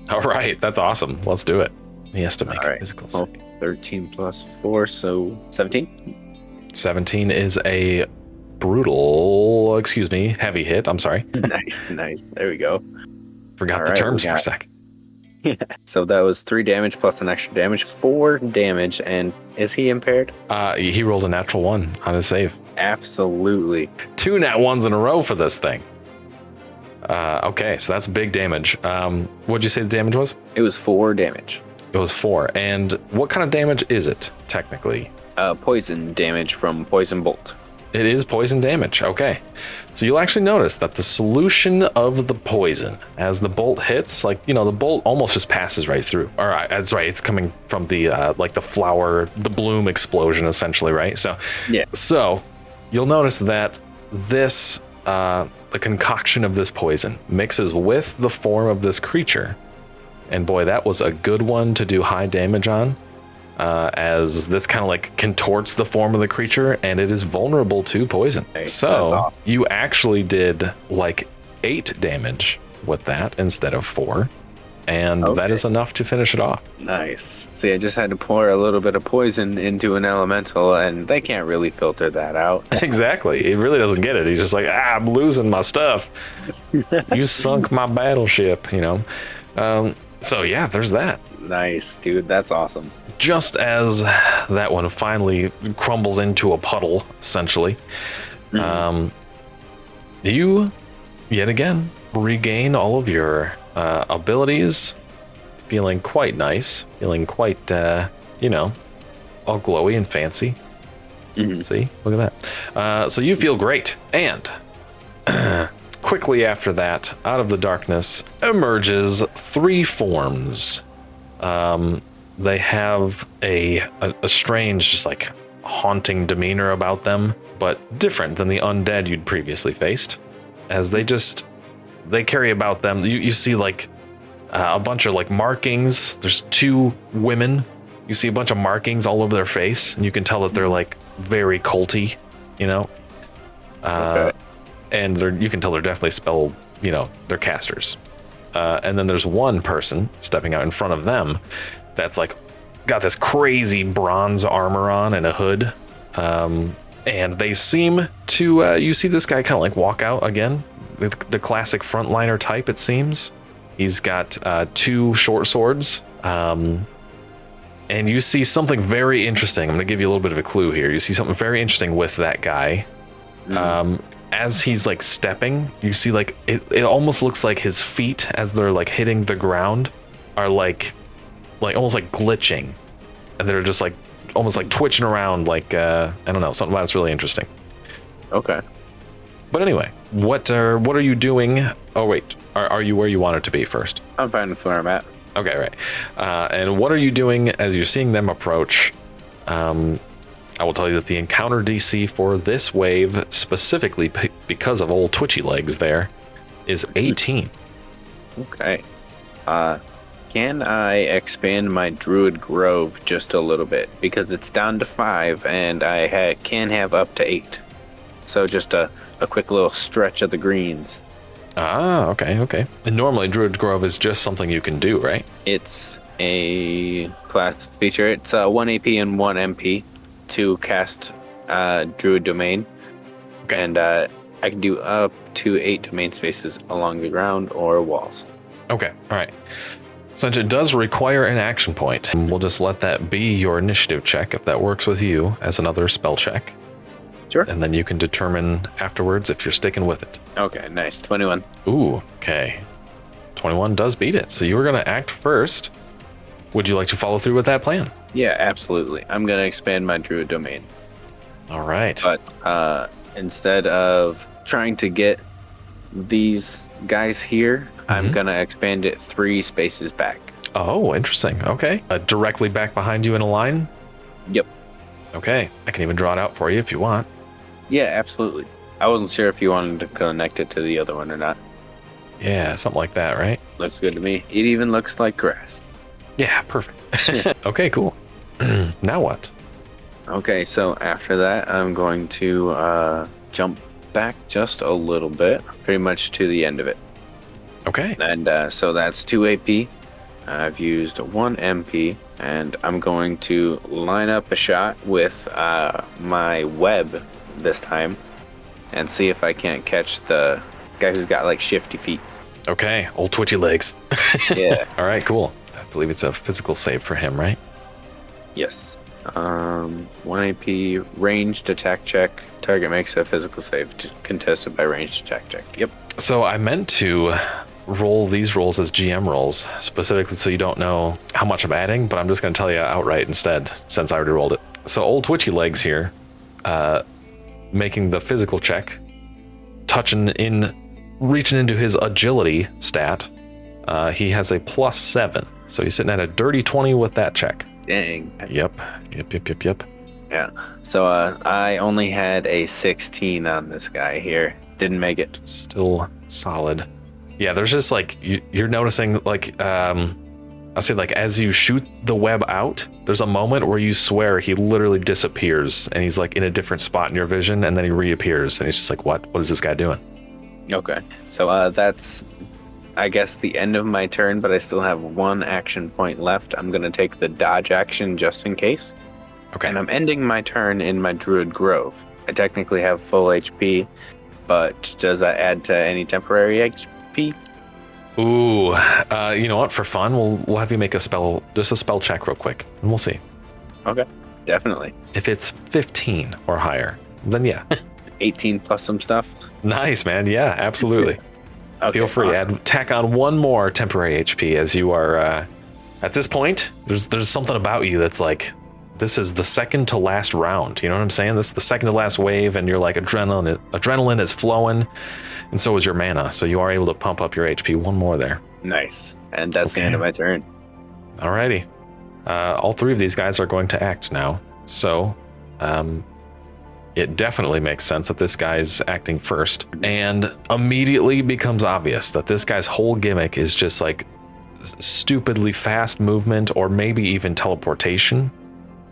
All right, that's awesome. Let's do it. He has to make a physical save. 13 plus 4, so 17. 17 is a brutal, heavy hit. I'm sorry. Nice. There we go. Forgot the terms for a sec. Yeah. So that was 3 damage plus an extra damage, 4 damage. And is he impaired? He rolled a natural 1 on his save. Absolutely. 2 nat 1s in a row for this thing. Okay, so that's big damage. What'd you say the damage was? It was 4 damage. It was 4. And what kind of damage is it, technically? Poison damage from Poison Bolt. It is poison damage. Okay. So you'll actually notice that the solution of the poison, as the bolt hits, the bolt almost just passes right through. All right, that's right. It's coming from the, the flower, the bloom explosion, essentially, right? So, yeah. So you'll notice that this, the concoction of this poison mixes with the form of this creature. And boy, that was a good one to do high damage on. As this kind of contorts the form of the creature, and it is vulnerable to poison. So you actually did 8 damage with that instead of 4, and that is enough to finish it off. Nice. See, I just had to pour a little bit of poison into an elemental, and they can't really filter that out. Exactly. He really doesn't get it. He's just like, I'm losing my stuff. You sunk my battleship, So yeah, there's that. Nice, dude. That's awesome. Just as that one finally crumbles into a puddle, essentially, you, yet again, regain all of your abilities, feeling quite nice, feeling quite, all glowy and fancy. See, look at that. So you feel great, and quickly after that, out of the darkness emerges 3 forms. They have a strange, just like haunting demeanor about them, but different than the undead you'd previously faced, as they carry about them. You see like a bunch of like markings. There's 2 women. You see a bunch of markings all over their face, and you can tell that they're like very culty, Okay. and you can tell they're definitely they're casters. And then there's one person stepping out in front of them that's like got this crazy bronze armor on and a hood. And they seem to, you see this guy kind of like walk out again, the classic frontliner type, it seems. He's got 2 short swords. And you see something very interesting. I'm going to give you a little bit of a clue here. You see something very interesting with that guy. As he's like stepping, you see like it almost looks like his feet, as they're like hitting the ground, are like almost like glitching, and they're just like almost like twitching around, like I don't know, something that's really interesting. Okay. But anyway, what are you doing? Oh wait, are you where you wanted to be first? I'm fine with where I'm at. Okay, right. And what are you doing as you're seeing them approach? I will tell you that the encounter DC for this wave, specifically because of old twitchy legs there, is 18. Okay. Can I expand my Druid Grove just a little bit? Because it's down to 5, and I can have up to 8. So just a quick little stretch of the greens. Ah, okay. And normally Druid Grove is just something you can do, right? It's a class feature. It's 1 AP and 1 MP to cast Druid Domain. Okay. And I can do up to 8 domain spaces along the ground or walls. Okay, all right. Since it does require an action point, we'll just let that be your initiative check if that works with you as another spell check. Sure. And then you can determine afterwards if you're sticking with it. Okay, nice. 21. Ooh, okay. 21 does beat it. So you were going to act first. Would you like to follow through with that plan? Yeah, absolutely. I'm going to expand my Druid Domain. All right. But instead of trying to get these guys here, I'm going to expand it 3 spaces back. Oh, interesting. Okay. Directly back behind you in a line? Yep. Okay. I can even draw it out for you if you want. Yeah, absolutely. I wasn't sure if you wanted to connect it to the other one or not. Yeah, something like that, right? Looks good to me. It even looks like grass. Yeah, perfect. Okay, cool. Now what? Okay, so after that, I'm going to jump back just a little bit, pretty much to the end of it. Okay. And so that's 2 AP. I've used 1 MP, and I'm going to line up a shot with my web this time and see if I can't catch the guy who's got like shifty feet. Okay, old twitchy legs. Yeah. All right, cool. I believe it's a physical save for him, right? Yes. 1 AP, ranged attack check. Target makes a physical save contested by ranged attack check. Yep. So I meant to roll these rolls as GM rolls, specifically so you don't know how much I'm adding, but I'm just going to tell you outright instead, since I already rolled it. So old twitchy legs here, making the physical check, reaching into his agility stat. He has a +7, so he's sitting at a dirty 20 with that check. Dang. Yep. Yeah. So I only had a 16 on this guy here. Didn't make it. Still solid. Yeah, there's just like, you're noticing like, I'll say like as you shoot the web out, there's a moment where you swear he literally disappears and he's like in a different spot in your vision, and then he reappears and he's just like, what is this guy doing? Okay. So that's, I guess, the end of my turn, but I still have 1 action point left. I'm going to take the dodge action just in case. Okay. And I'm ending my turn in my Druid Grove. I technically have full HP, but does that add to any temporary HP? Ooh, you know what? For fun, we'll have you make a spell check real quick, and we'll see. Okay, definitely. If it's 15 or higher, then yeah. 18 plus some stuff. Nice, man. Yeah, absolutely. Okay, Feel free. Tack on one more temporary HP as you are. At this point, there's something about you that's like, this is the second to last round. You know what I'm saying? This is the second to last wave, and you're like adrenaline is flowing, and so is your mana. So you are able to pump up your HP one more there. Nice. And that's the end of my turn. Alrighty. All three of these guys are going to act now. So, it definitely makes sense that this guy's acting first, and immediately becomes obvious that this guy's whole gimmick is just like stupidly fast movement, or maybe even teleportation.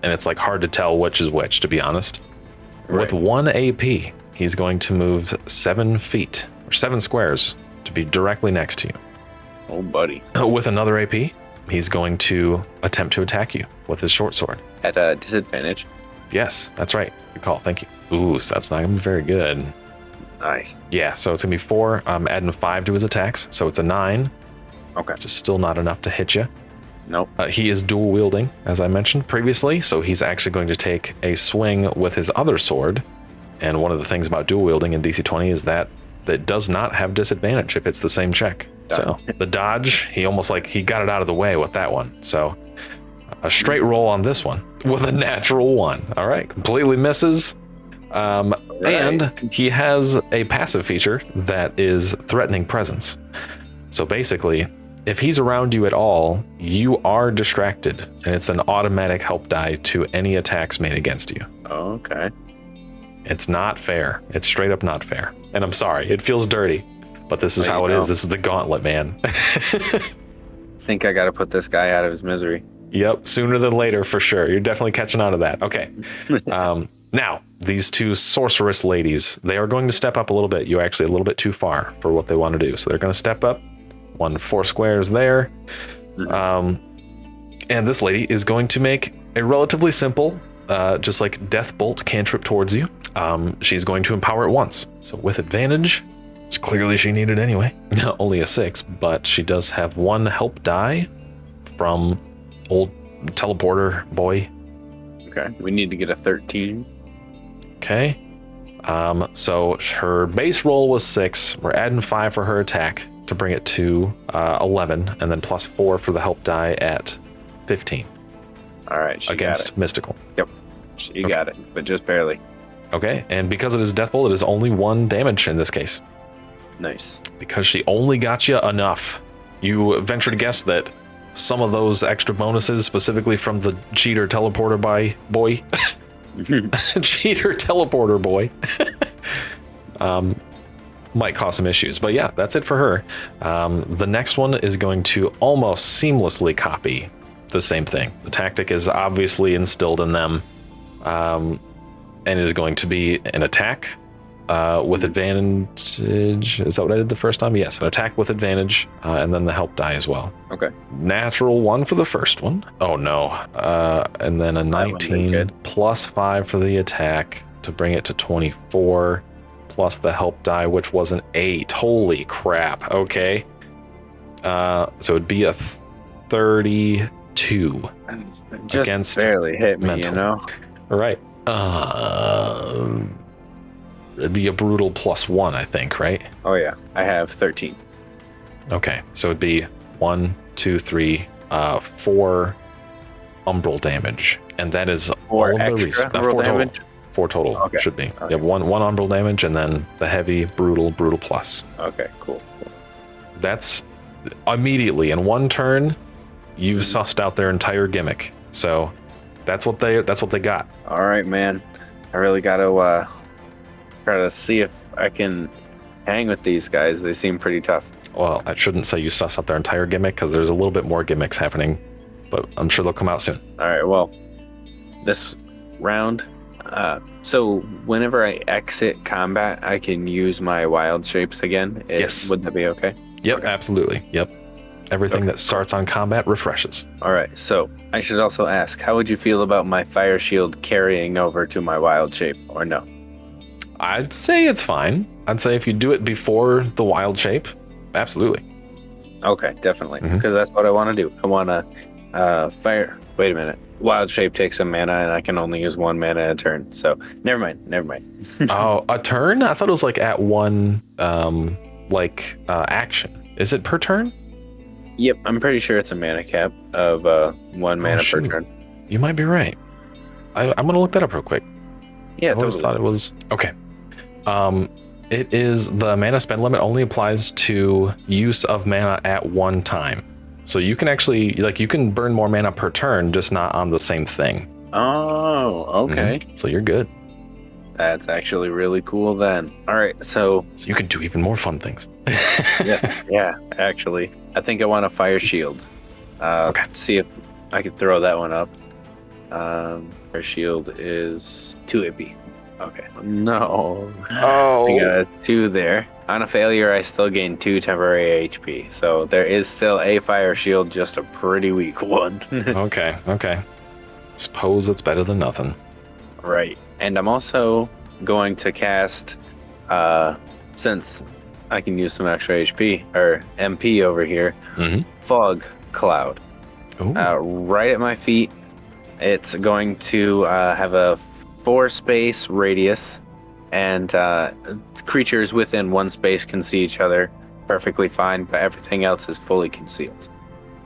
And it's like hard to tell which is which, to be honest. Right. With 1 AP, he's going to move 7 feet, or 7 squares, to be directly next to you. Oh, buddy. With another AP, he's going to attempt to attack you with his short sword. At a disadvantage. Yes, that's right. Good call. Thank you. Ooh, so that's not going to be very good. Nice. Yeah, so it's going to be 4. I'm adding 5 to his attacks, so it's a 9. Okay. Which is still not enough to hit you. Nope. He is dual wielding, as I mentioned previously, so he's actually going to take a swing with his other sword. And one of the things about dual wielding in DC20 is that it does not have disadvantage if it's the same check. So the dodge, he got it out of the way with that one. So a straight roll on this one with a natural 1. All right, completely misses. And he has a passive feature that is threatening presence. So basically, if he's around you at all, you are distracted, and it's an automatic help die to any attacks made against you. Okay. It's not fair. It's straight up not fair. And I'm sorry, it feels dirty, but this is how it is. This is the gauntlet, man. I think I got to put this guy out of his misery. Yep, sooner than later for sure. You're definitely catching on to that. Okay. Now, these two sorceress ladies, they are going to step up a little bit. You're actually a little bit too far for what they want to do. So they're going to step up. 4 squares there. And this lady is going to make a relatively simple, just like death bolt cantrip towards you. She's going to empower it once. So with advantage, which clearly she needed anyway. Only a 6, but she does have 1 help die from old teleporter boy. Okay, we need to get a 13. Okay. So her base roll was 6. We're adding 5 for her attack to bring it to 11, and then plus 4 for the help die at 15. All right, she against got it. mystical. Yep, she got it, but just barely. Okay, and because it is death bolt, it is only 1 damage in this case. Nice. Because she only got you enough. You venture to guess that some of those extra bonuses, specifically from the cheater teleporter boy, cheater teleporter boy, might cause some issues. But yeah, that's it for her. The next one is going to almost seamlessly copy the same thing. The tactic is obviously instilled in them, and it is going to be an attack with advantage. Is that what I did the first time? Yes, an attack with advantage, and then the help die as well. Okay. Natural 1 for the first one. Oh no. And then a 19 plus 5 for the attack to bring it to 24. Plus the help die, which was an 8. Holy crap. Okay. So it'd be a 32. Just against barely hit me, mental. You know? All right. It'd be a brutal +1, I think, right? Oh yeah. I have 13. Okay. So it'd be 1, 2, 3, 4 umbral damage. And that is all of the reason. 4 damage. Total. 4 total, okay. Should be. Okay. You have one umbral damage, and then the heavy, brutal plus. Okay, cool. That's immediately in 1 turn, you've sussed out their entire gimmick. So that's what they got. All right, man. I really got to try to see if I can hang with these guys. They seem pretty tough. Well, I shouldn't say you suss out their entire gimmick, because there's a little bit more gimmicks happening, but I'm sure they'll come out soon. All right, well, this round. So whenever I exit combat, I can use my wild shapes again. Yes. Would that be okay? Yep, okay. Absolutely. Yep. Everything that starts on combat refreshes. All right. So I should also ask, how would you feel about my fire shield carrying over to my wild shape, or no? I'd say it's fine. I'd say if you do it before the wild shape, absolutely. Okay, definitely, because that's what I want to do. I want to fire. Wait a minute. Wild shape takes some mana, and I can only use 1 mana a turn. So never mind. Oh, a turn? I thought it was like at one action. Is it per turn? Yep, I'm pretty sure it's a mana cap of 1 mana per turn. You might be right. I'm gonna look that up real quick. Yeah, I always thought it was okay. It is the mana spend limit only applies to use of mana at one time. So you can actually you can burn more mana per turn, just not on the same thing. Oh, okay. So you're good. That's actually really cool then. All right, so you can do even more fun things. yeah, actually. I think I want a fire shield. Okay. See if I could throw that one up. Fire shield is 2 AP. Okay. No. Oh. I got 2 there. On a failure, I still gain 2 temporary HP. So there is still a fire shield, just a pretty weak one. Okay. Suppose it's better than nothing. Right. And I'm also going to cast, since I can use some extra HP, or MP over here, Fog Cloud. Right at my feet. It's going to have a 4 space radius, and creatures within 1 space can see each other perfectly fine, but everything else is fully concealed.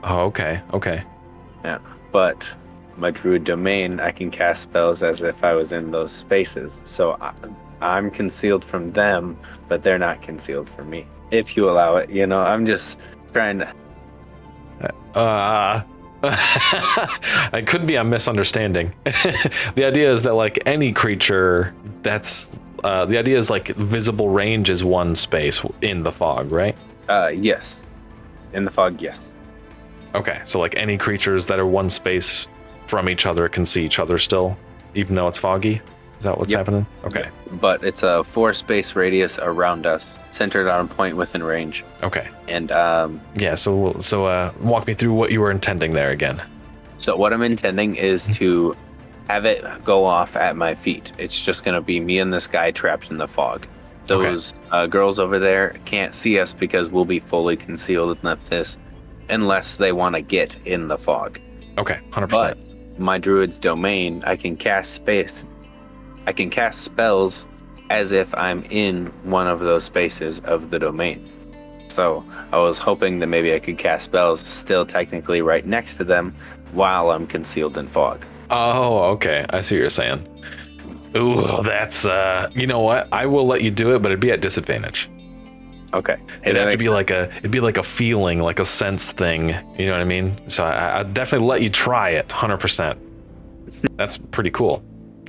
Oh, okay. Yeah, but my Druid domain, I can cast spells as if I was in those spaces, so I'm concealed from them, but they're not concealed from me, if you allow it. I'm just trying to... It could be a misunderstanding. The idea is that any creature that's the idea is visible range is 1 space in the fog, right? Yes. In the fog, yes. Okay, so any creatures that are 1 space from each other can see each other still, even though it's foggy? Is that what's happening? Okay. But it's a 4 space radius around us, centered on a point within range. Okay. And so walk me through what you were intending there again. So what I'm intending is to have it go off at my feet. It's just going to be me and this guy trapped in the fog. Those girls over there can't see us because we'll be fully concealed in this, unless they want to get in the fog. Okay, 100%. But my Druid's domain, I can cast spells as if I'm in one of those spaces of the domain. So I was hoping that maybe I could cast spells still technically right next to them while I'm concealed in fog. Oh, okay. I see what you're saying. Ooh, that's you know what? I will let you do it, but it'd be at disadvantage. Okay. It'd have to be it'd be like a feeling, like a sense thing. You know what I mean? So I'd definitely let you try it, 100%. That's pretty cool,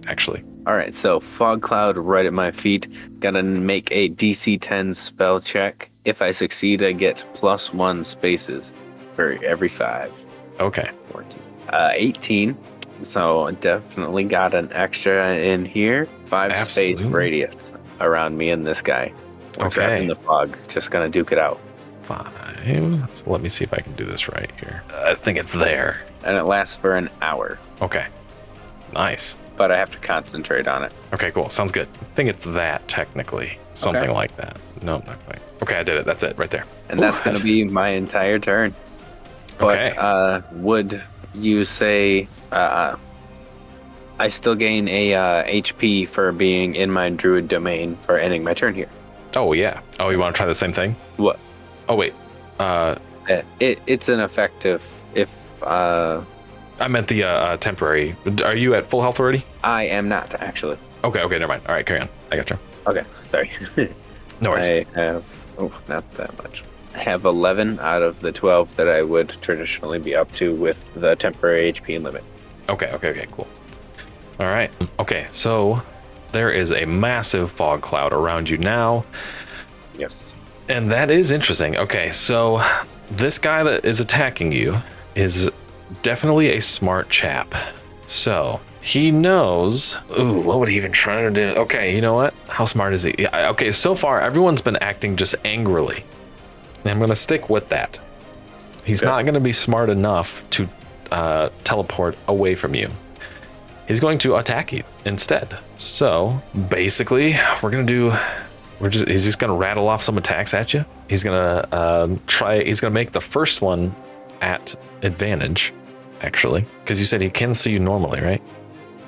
actually. All right, so fog cloud right at my feet. Gotta make a DC10 spell check. If I succeed, I get +1 spaces for every 5. Okay. 14. 18. So definitely got an extra in here. 5 space radius around me and this guy. We're trapped in the fog. Just gonna duke it out. 5. So let me see if I can do this right here. I think it's there. And it lasts for an hour. Okay. Nice. But I have to concentrate on it. Okay, cool. Sounds good. I think it's that technically. Something like that. No, not quite. Okay, I did it. That's it right there. And that's going to be my entire turn. But would you say I still gain a HP for being in my Druid domain for ending my turn here? Oh, yeah. Oh, you want to try the same thing? What? Oh, wait. It's an effective if... I meant the temporary. Are you at full health already? I am not, actually. Okay, never mind. All right, carry on. I got you. Okay, sorry. No worries. I have, not that much. I have 11 out of the 12 that I would traditionally be up to with the temporary HP limit. Okay, cool. All right. Okay, so there is a massive fog cloud around you now. Yes. And that is interesting. Okay, so this guy that is attacking you is definitely a smart chap. So he knows. Ooh, what would he even try to do? Okay, you know what? How smart is he? Yeah, okay, so far everyone's been acting just angrily. And I'm gonna stick with that. He's not gonna be smart enough to teleport away from you. He's going to attack you instead. So basically, we're gonna do He's just gonna rattle off some attacks at you. He's gonna he's gonna make the first one at advantage, actually, because you said he can see you normally, right?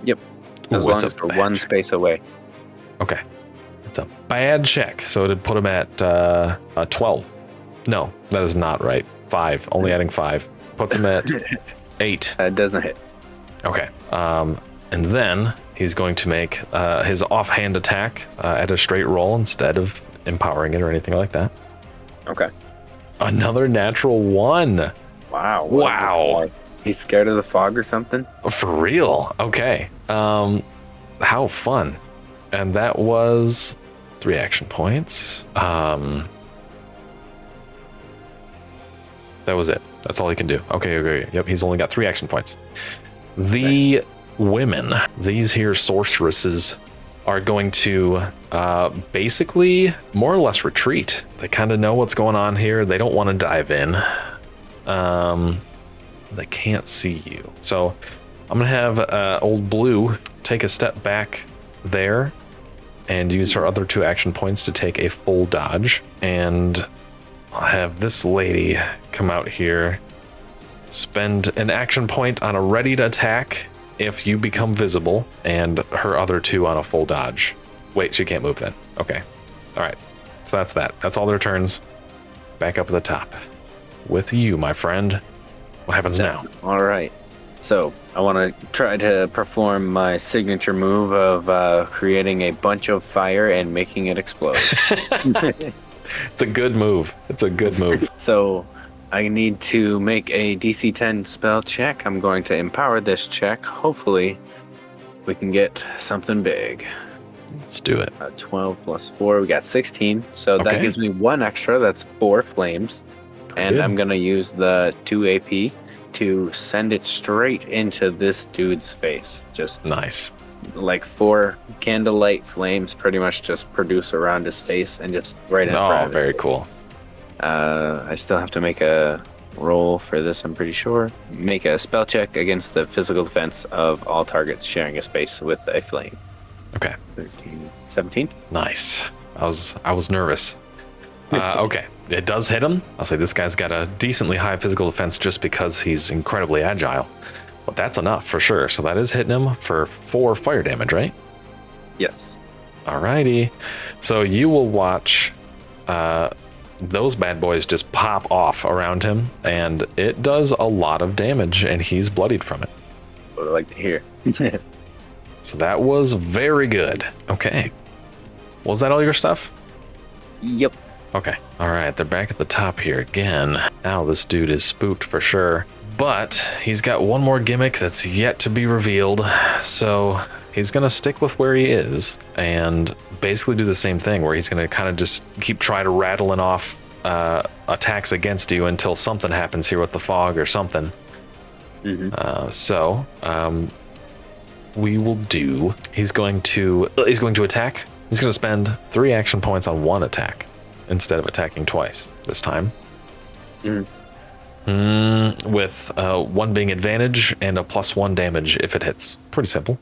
Yep. As long as we're one space away. Okay. It's a bad check, so it'd put him at 12. No, that is not right. 5, only adding 5. Puts him at 8. That doesn't hit. Okay. And then he's going to make his offhand attack at a straight roll instead of empowering it or anything like that. Okay. Another natural 1. Wow. Wow. He's scared of the fog or something? For real. Okay. How fun. And that was 3 action points. That was it. That's all he can do. Okay. Yep, he's only got 3 action points. The women, these here sorceresses, are going to basically more or less retreat. They kind of know what's going on here. They don't want to dive in. They can't see you. So I'm going to have old Blue take a step back there and use her other 2 action points to take a full dodge. And I'll have this lady come out here, spend an action point on a ready to attack if you become visible, and her other 2 on a full dodge. Wait, she can't move then. Okay. All right. So that's that. That's all their turns. Back up at the top. With you, my friend. What happens now? All right. So I want to try to perform my signature move of creating a bunch of fire and making it explode. It's a good move. So I need to make a DC10 spell check. I'm going to empower this check. Hopefully we can get something big. Let's do it. 12 plus 4, we got 16. So that Okay. gives me 1 extra. That's 4 flames. And Good. I'm going to use the 2 AP to send it straight into this dude's face. Just Nice. like 4 candlelight flames pretty much just produce around his face and just right in front Oh, of very it. cool. I still have to make a roll for this, I'm pretty sure. Make a spell check against the physical defense of all targets sharing a space with a flame. Okay. 13, 17. Nice. I was nervous. Okay. It does hit him. I'll say this guy's got a decently high physical defense just because he's incredibly agile. But that's enough for sure. So that is hitting him for 4 fire damage, right? Yes. Alrighty. So you will watch those bad boys just pop off around him, and it does a lot of damage, and he's bloodied from it. What I'd like to hear. So that was very good. Okay. Was that all your stuff? Yep. Okay. All right. They're back at the top here again. Now this dude is spooked for sure. But he's got one more gimmick that's yet to be revealed. So he's going to stick with where he is and basically do the same thing where he's going to kind of just keep trying to rattling off attacks against you until something happens here with the fog or something. Mm-hmm. We will do. He's going to attack. He's going to spend 3 action points on 1 attack instead of attacking twice this time. With 1 being advantage and a +1 damage if it hits. Pretty simple.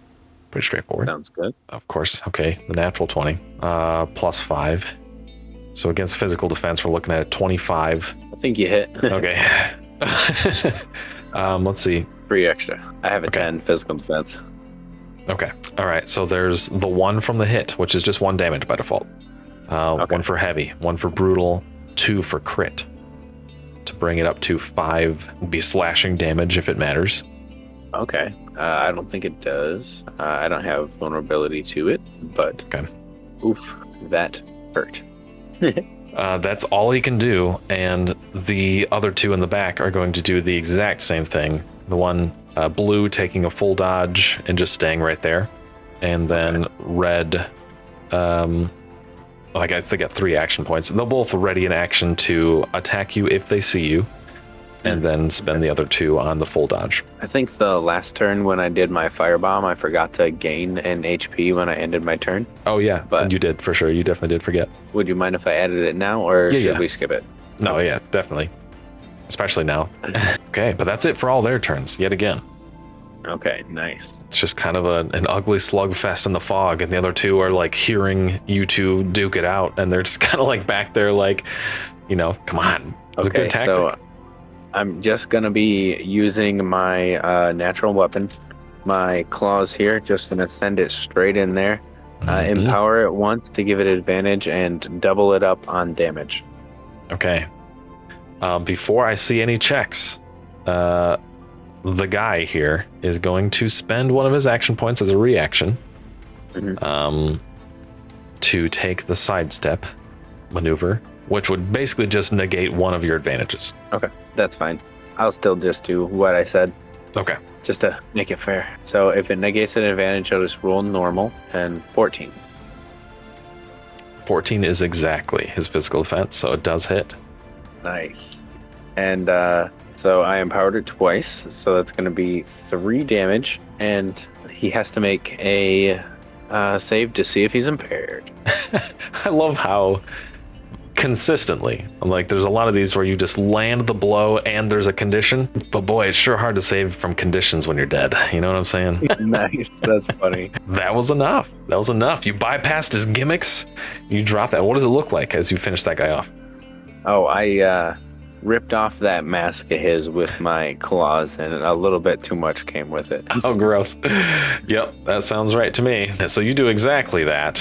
Pretty straightforward. Sounds good. Of course. Okay. The natural 20. +5. So against physical defense, we're looking at a 25. I think you hit. Okay. Let's see. 3 extra. I have a Okay. 10 physical defense. Okay. All right. So there's the 1 from the hit, which is just 1 damage by default. 1 for heavy, 1 for brutal, 2 for crit. To bring it up to 5 would be slashing damage if it matters. Okay. I don't think it does. I don't have vulnerability to it, but Okay. oof, that hurt. That's all he can do, and the other 2 in the back are going to do the exact same thing. The one blue taking a full dodge and just staying right there, and then red. I guess they get 3 action points. They'll both ready an action to attack you if they see you, and then spend the other 2 on the full dodge. I think the last turn when I did my firebomb, I forgot to gain an HP when I ended my turn. Oh yeah, But- you did for sure. You definitely did forget. Would you mind if I added it now, or Yeah, should yeah. we skip it? No, yeah, definitely. Especially now. Okay, but that's it for all their turns, yet again. Okay, nice. It's just kind of an ugly slugfest in the fog, and the other two are like hearing you two duke it out, and they're just kind of like back there, like, come on. It's a good tactic. So I'm just gonna be using my natural weapon, my claws here. Just gonna send it straight in there. Empower it once to give it advantage and double it up on damage. Okay. Before I see any checks, the guy here is going to spend one of his action points as a reaction to take the sidestep maneuver, which would basically just negate one of your advantages. Okay, that's fine. I'll still just do what I said. Okay. Just to make it fair. So if it negates an advantage, I'll just roll normal and 14. 14 is exactly his physical defense, so it does hit. Nice. And so I empowered it twice, so that's going to be 3 damage, and he has to make a save to see if he's impaired. I love how consistently, like, there's a lot of these where you just land the blow and there's a condition, but boy, it's sure hard to save from conditions when you're dead. You know what I'm saying? Nice. That's funny. That was enough. You bypassed his gimmicks. You dropped that. What does it look like as you finish that guy off? Oh, I ripped off that mask of his with my claws, and a little bit too much came with it. Oh, gross. Yep, that sounds right to me. So you do exactly that.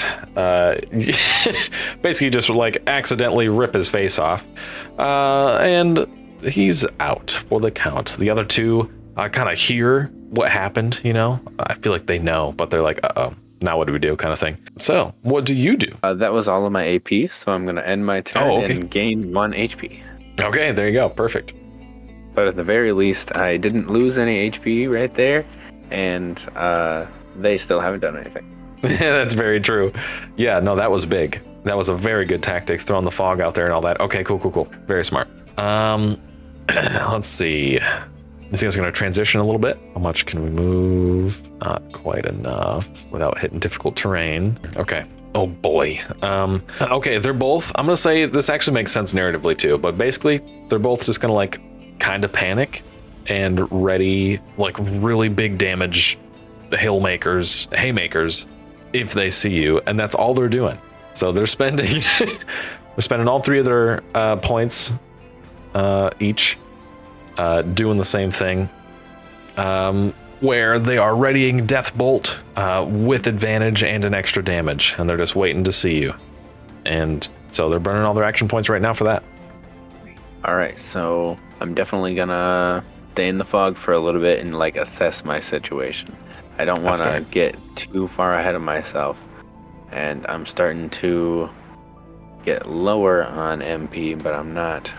Basically, just like accidentally rip his face off, and he's out for the count. The other two kind of hear what happened. I feel like they know, but they're like, uh-oh. Now what do we do, kind of thing. So what do you do? That was all of my AP, so I'm going to end my turn and gain 1 HP. Okay, there you go. Perfect. But at the very least, I didn't lose any HP right there, and they still haven't done anything. That's very true. Yeah, no, that was big. That was a very good tactic, throwing the fog out there and all that. Okay, cool. Very smart. Let's see. This guy's going to transition a little bit. How much can we move? Not quite enough without hitting difficult terrain. Okay. Oh boy. Okay, they're both, I'm going to say this actually makes sense narratively too, but basically they're both just going to like kind of panic and ready like really big damage haymakers if they see you, and that's all they're doing. So they're spending all 3 of their points each doing the same thing, where they are readying Death Bolt with advantage and an extra damage, and they're just waiting to see you. And so they're burning all their action points right now for that. All right, so I'm definitely gonna stay in the fog for a little bit and like assess my situation. I don't want to get too far ahead of myself, and I'm starting to get lower on MP, but I'm not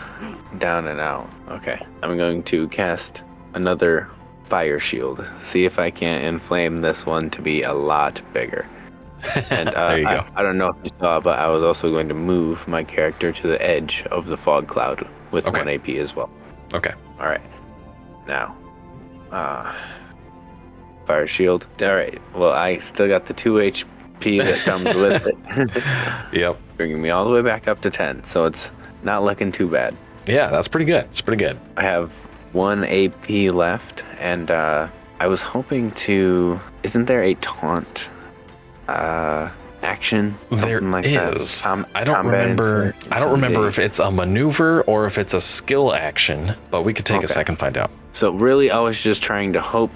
down and out. Okay, I'm going to cast another fire shield, see if I can inflame this one to be a lot bigger. And there you go. I don't know if you saw, but I was also going to move my character to the edge of the fog cloud with 1 AP as well. Okay. All right. Now, fire shield. All right. Well, I still got the 2 HP that comes with it. Yep. Bringing me all the way back up to 10. So it's not looking too bad. Yeah, that's pretty good. It's pretty good. I have 1 AP left, and I was hoping to... Isn't there a taunt action? There like is. That? I don't remember if it's a maneuver or if it's a skill action, but we could take a second to find out. So really, I was just trying to hope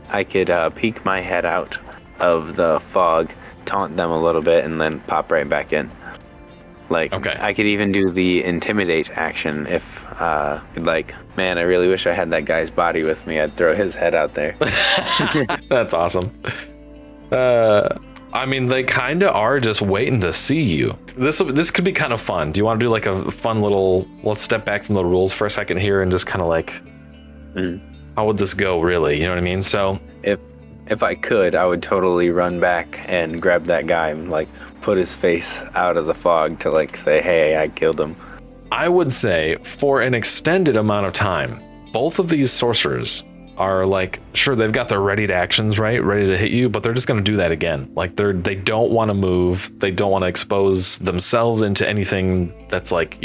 I could peek my head out of the fog, taunt them a little bit, and then pop right back in. Like, I could even do the intimidate action if, like, man, I really wish I had that guy's body with me. I'd throw his head out there. That's awesome. I mean, they kind of are just waiting to see you. This could be kind of fun. Do you want to do like a fun little, let's step back from the rules for a second here and just kind of like, how would this go really? You know what I mean? So if I could, I would totally run back and grab that guy and like put his face out of the fog to like say, hey, I killed him. I would say for an extended amount of time, both of these sorcerers are like, sure, they've got their ready to actions, right? Ready to hit you, but they're just going to do that again. Like they don't want to move. They don't want to expose themselves into anything that's like,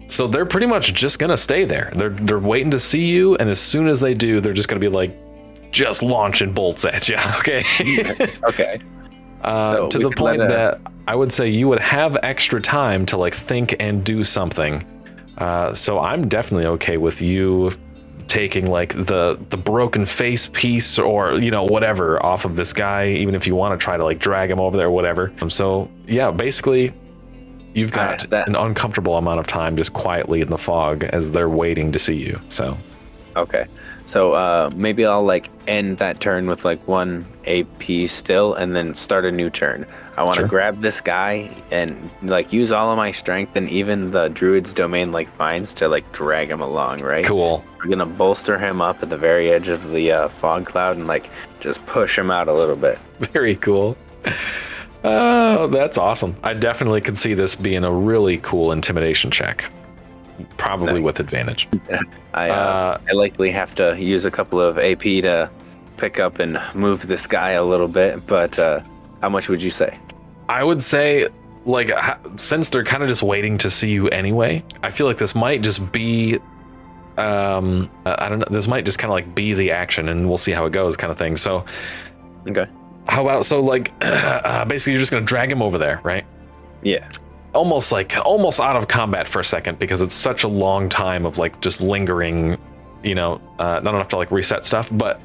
so they're pretty much just going to stay there. They're waiting to see you. And as soon as they do, they're just going to be like, just launching bolts at you. Okay. Okay. So to the point that I would say you would have extra time to like think and do something. So I'm definitely okay with you taking like the broken face piece or whatever off of this guy, even if you want to try to like drag him over there or whatever. So yeah, basically you've got an uncomfortable amount of time just quietly in the fog as they're waiting to see you. So okay. So maybe I'll like end that turn with like 1 AP still and then start a new turn. I want to grab this guy and like use all of my strength and even the Druid's domain like vines to like drag him along, right? Cool. We're going to bolster him up at the very edge of the fog cloud and like just push him out a little bit. Very cool. Oh, that's awesome. I definitely could see this being a really cool intimidation check. Probably with advantage. I likely have to use a couple of AP to pick up and move this guy a little bit, but how much would you say? I would say, like, since they're kind of just waiting to see you anyway, I feel like this might just be, I don't know, this might just kind of like be the action and we'll see how it goes kind of thing. So, okay. How about, so like, basically you're just going to drag him over there, right? Yeah. Almost out of combat for a second because it's such a long time of like just lingering, not enough to like reset stuff, but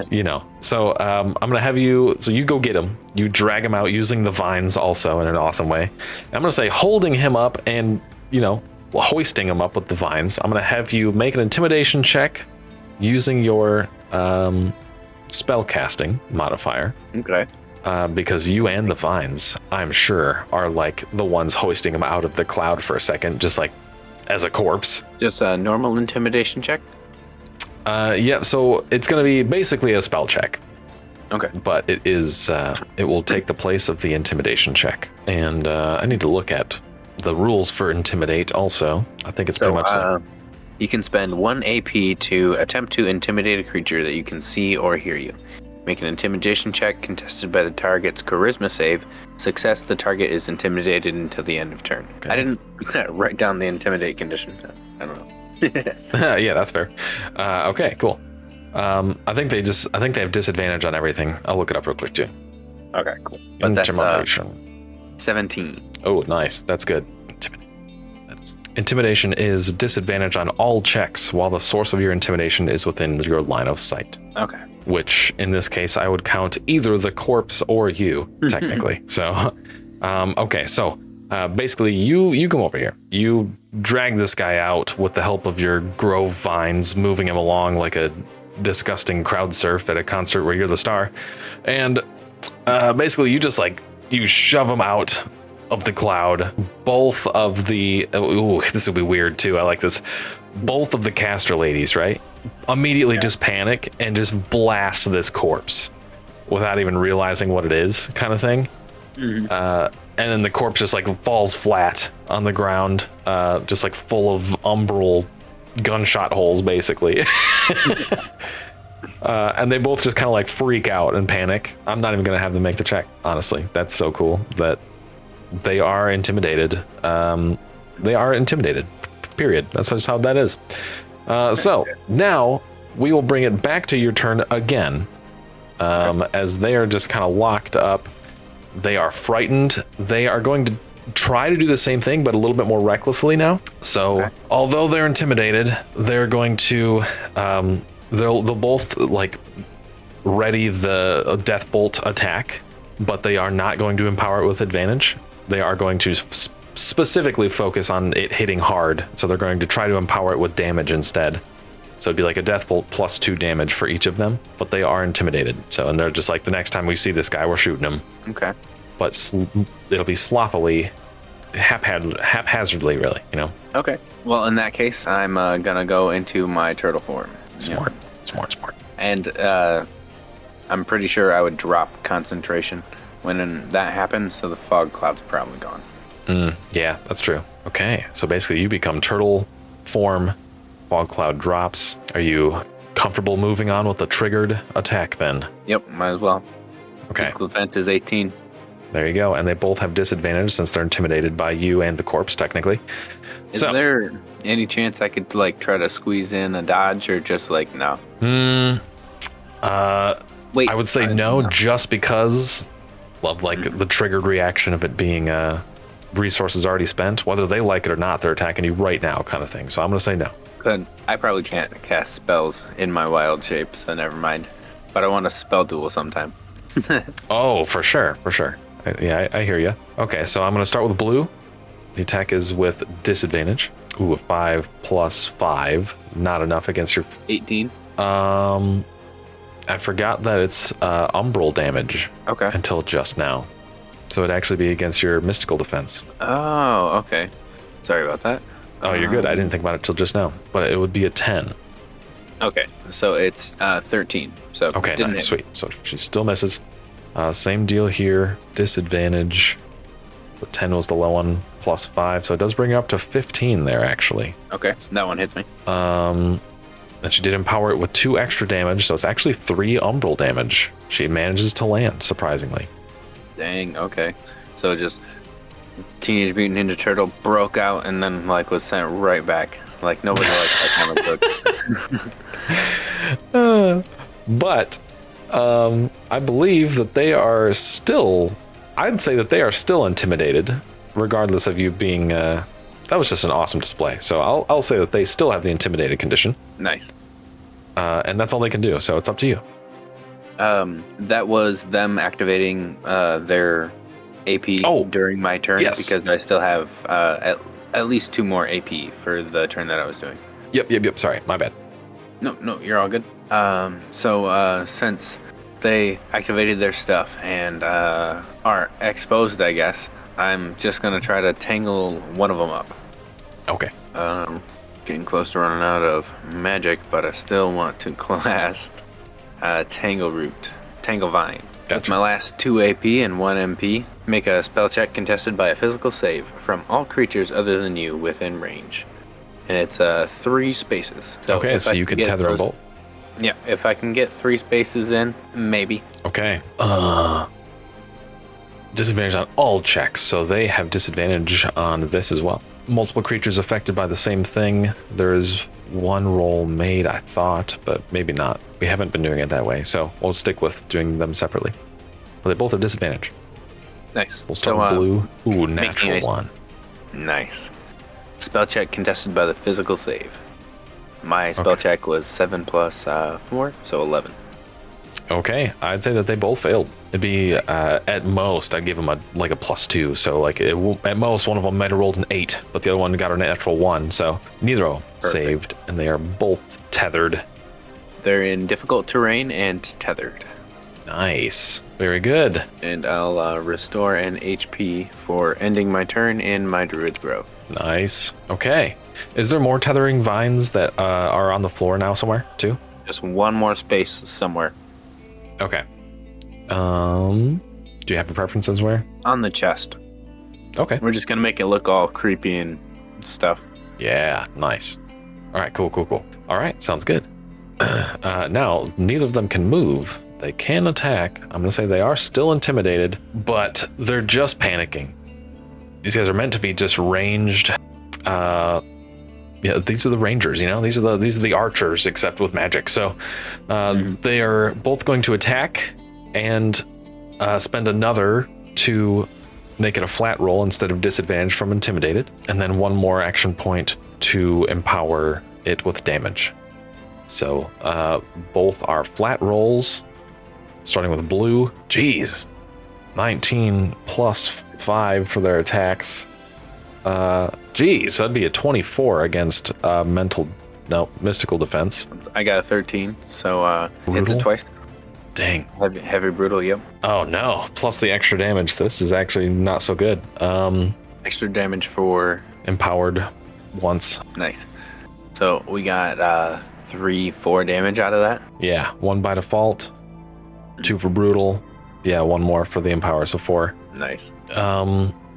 so I'm gonna have you, so you go get him, you drag him out using the vines also in an awesome way. I'm gonna say holding him up and hoisting him up with the vines. I'm gonna have you make an intimidation check using your spell casting modifier. Okay. Because you and the vines, I'm sure, are like the ones hoisting him out of the cloud for a second, just like as a corpse. Just a normal intimidation check? Yeah, so it's going to be basically a spell check. Okay. But it will take the place of the intimidation check. And I need to look at the rules for intimidate also. I think it's pretty much that. You can spend 1 AP to attempt to intimidate a creature that you can see or hear you. Make an intimidation check contested by the target's charisma save. Success, the target is intimidated until the end of turn. Okay. I didn't write down the intimidate condition. I don't know. Yeah, that's fair. Okay, cool. I think they have disadvantage on everything. I'll look it up real quick too. Okay, cool. But Intimidation. 17. Oh, nice. That's good. Intimidation is disadvantage on all checks while the source of your intimidation is within your line of sight. Okay. Which, in this case, I would count either the corpse or you, technically. So, okay, so basically, you come over here. You drag this guy out with the help of your grove vines, moving him along like a disgusting crowd surf at a concert where you're the star. And basically, you shove him out of the cloud. Both of the this will be weird too. I like this. Both of the caster ladies, right? Immediately just panic and just blast this corpse without even realizing what it is, kind of thing. Mm-hmm. And then the corpse just like falls flat on the ground, just like full of umbral gunshot holes, basically. And they both just kind of like freak out and panic. I'm not even gonna have them make the check, honestly. That's so cool that they are intimidated. They are intimidated, period. That's just how that is. So now we will bring it back to your turn again, as they are just kind of locked up. They are frightened. They are going to try to do the same thing, but a little bit more recklessly now. So although they're intimidated, they're going to, they'll both like ready the death bolt attack, but they are not going to empower it with advantage. They are going to specifically focus on it hitting hard. So they're going to try to empower it with damage instead. So it'd be like a death bolt plus 2 damage for each of them, but they are intimidated. So, and they're just like, the next time we see this guy, we're shooting him. Okay. But it'll be sloppily, haphazardly, really, Okay. Well, in that case, I'm gonna go into my turtle form. Smart. And I'm pretty sure I would drop concentration when that happens, so the fog cloud's probably gone. Yeah, that's true. Okay, so basically you become turtle form, fog cloud drops. Are you comfortable moving on with the triggered attack then? Yep, might as well. Okay. Physical defense is 18. There you go, and they both have disadvantage since they're intimidated by you and the corpse, technically. Is there any chance I could like try to squeeze in a dodge, or just like no? Wait. I would say no, just because of like the triggered reaction of it being resources already spent. Whether they like it or not, they're attacking you right now, kind of thing. So I'm gonna say no. Good. I probably can't cast spells in my wild shape, so never mind. But I want a spell duel sometime. Oh, for sure. I hear you. Okay, so I'm gonna start with blue. The attack is with disadvantage. Ooh, a 5 plus 5, not enough against your 18. I forgot that it's umbral damage. Okay. Until just now. So it'd actually be against your mystical defense. Oh, okay. Sorry about that. Oh, you're good. I didn't think about it till just now. But it would be a 10. Okay, so it's 13. So okay, didn't nice, hit. sweet. So she still misses. Same deal here. Disadvantage. The 10 was the low one, plus 5. So it does bring you up to 15 there, actually. Okay, so that one hits me. And she did empower it with 2 extra damage, so it's actually 3 umbral damage. She manages to land, surprisingly. Dang, okay. So just Teenage Mutant Ninja Turtle broke out and then like was sent right back. Like nobody likes that comic book. But I believe that they are still, I'd say that they are still intimidated, regardless of you being, that was just an awesome display. So I'll say that they still have the intimidated condition. Nice. And that's all they can do, so it's up to you. That was them activating their AP during my turn, yes. Because I still have at least 2 more AP for the turn that I was doing. Yep. Sorry, my bad. No, you're all good. So since they activated their stuff and are exposed, I guess, I'm just gonna try to tangle one of them up. Okay. Getting close to running out of magic, but I still want to cast Tangle Root, Tangle Vine. Gotcha. With my last 2 AP and 1 MP, make a spell check contested by a physical save from all creatures other than you within range. And it's 3 spaces. So okay, so you can tether them both. Yeah, if I can get 3 spaces in, maybe. Okay. Disadvantage on all checks, so they have disadvantage on this as well. Multiple creatures affected by the same thing. There is 1 roll made, I thought, but maybe not. We haven't been doing it that way, so we'll stick with doing them separately. But they both have disadvantage. Nice. We'll start with blue. Ooh, natural 1. Nice. Spell check contested by the physical save. My spell check was 7 plus 4, so 11. Okay, I'd say that they both failed. It'd be at most, I'd give them a +2. So like at most, one of them might have rolled an 8, but the other one got a natural 1. So neither of them saved, and they are both tethered. They're in difficult terrain and tethered. Nice, very good. And I'll restore an HP for ending my turn in my Druid's Grove. Nice. Okay. Is there more tethering vines that are on the floor now somewhere too? Just 1 more space somewhere. Okay. Do you have a preference as where? On the chest. Okay. We're just gonna make it look all creepy and stuff. Yeah, nice. All right, cool. All right, sounds good. Now, neither of them can move. They can attack. I'm gonna say they are still intimidated, but they're just panicking. These guys are meant to be just ranged. Yeah, these are the rangers, you know. These are the archers, except with magic. So they are both going to attack and spend another to make it a flat roll instead of disadvantage from intimidated, and then 1 more action point to empower it with damage. So both are flat rolls, starting with blue. Jeez, 19 plus 5 for their attacks. Geez, that'd be a 24 against mystical defense. I got a 13, so hits it twice. Dang. Heavy brutal, yep. Oh no, plus the extra damage. This is actually not so good. Extra damage for... Empowered once. Nice. So we got 3-4 damage out of that? Yeah, 1 by default, 2 for brutal. Yeah, 1 more for the empower, so 4. Nice.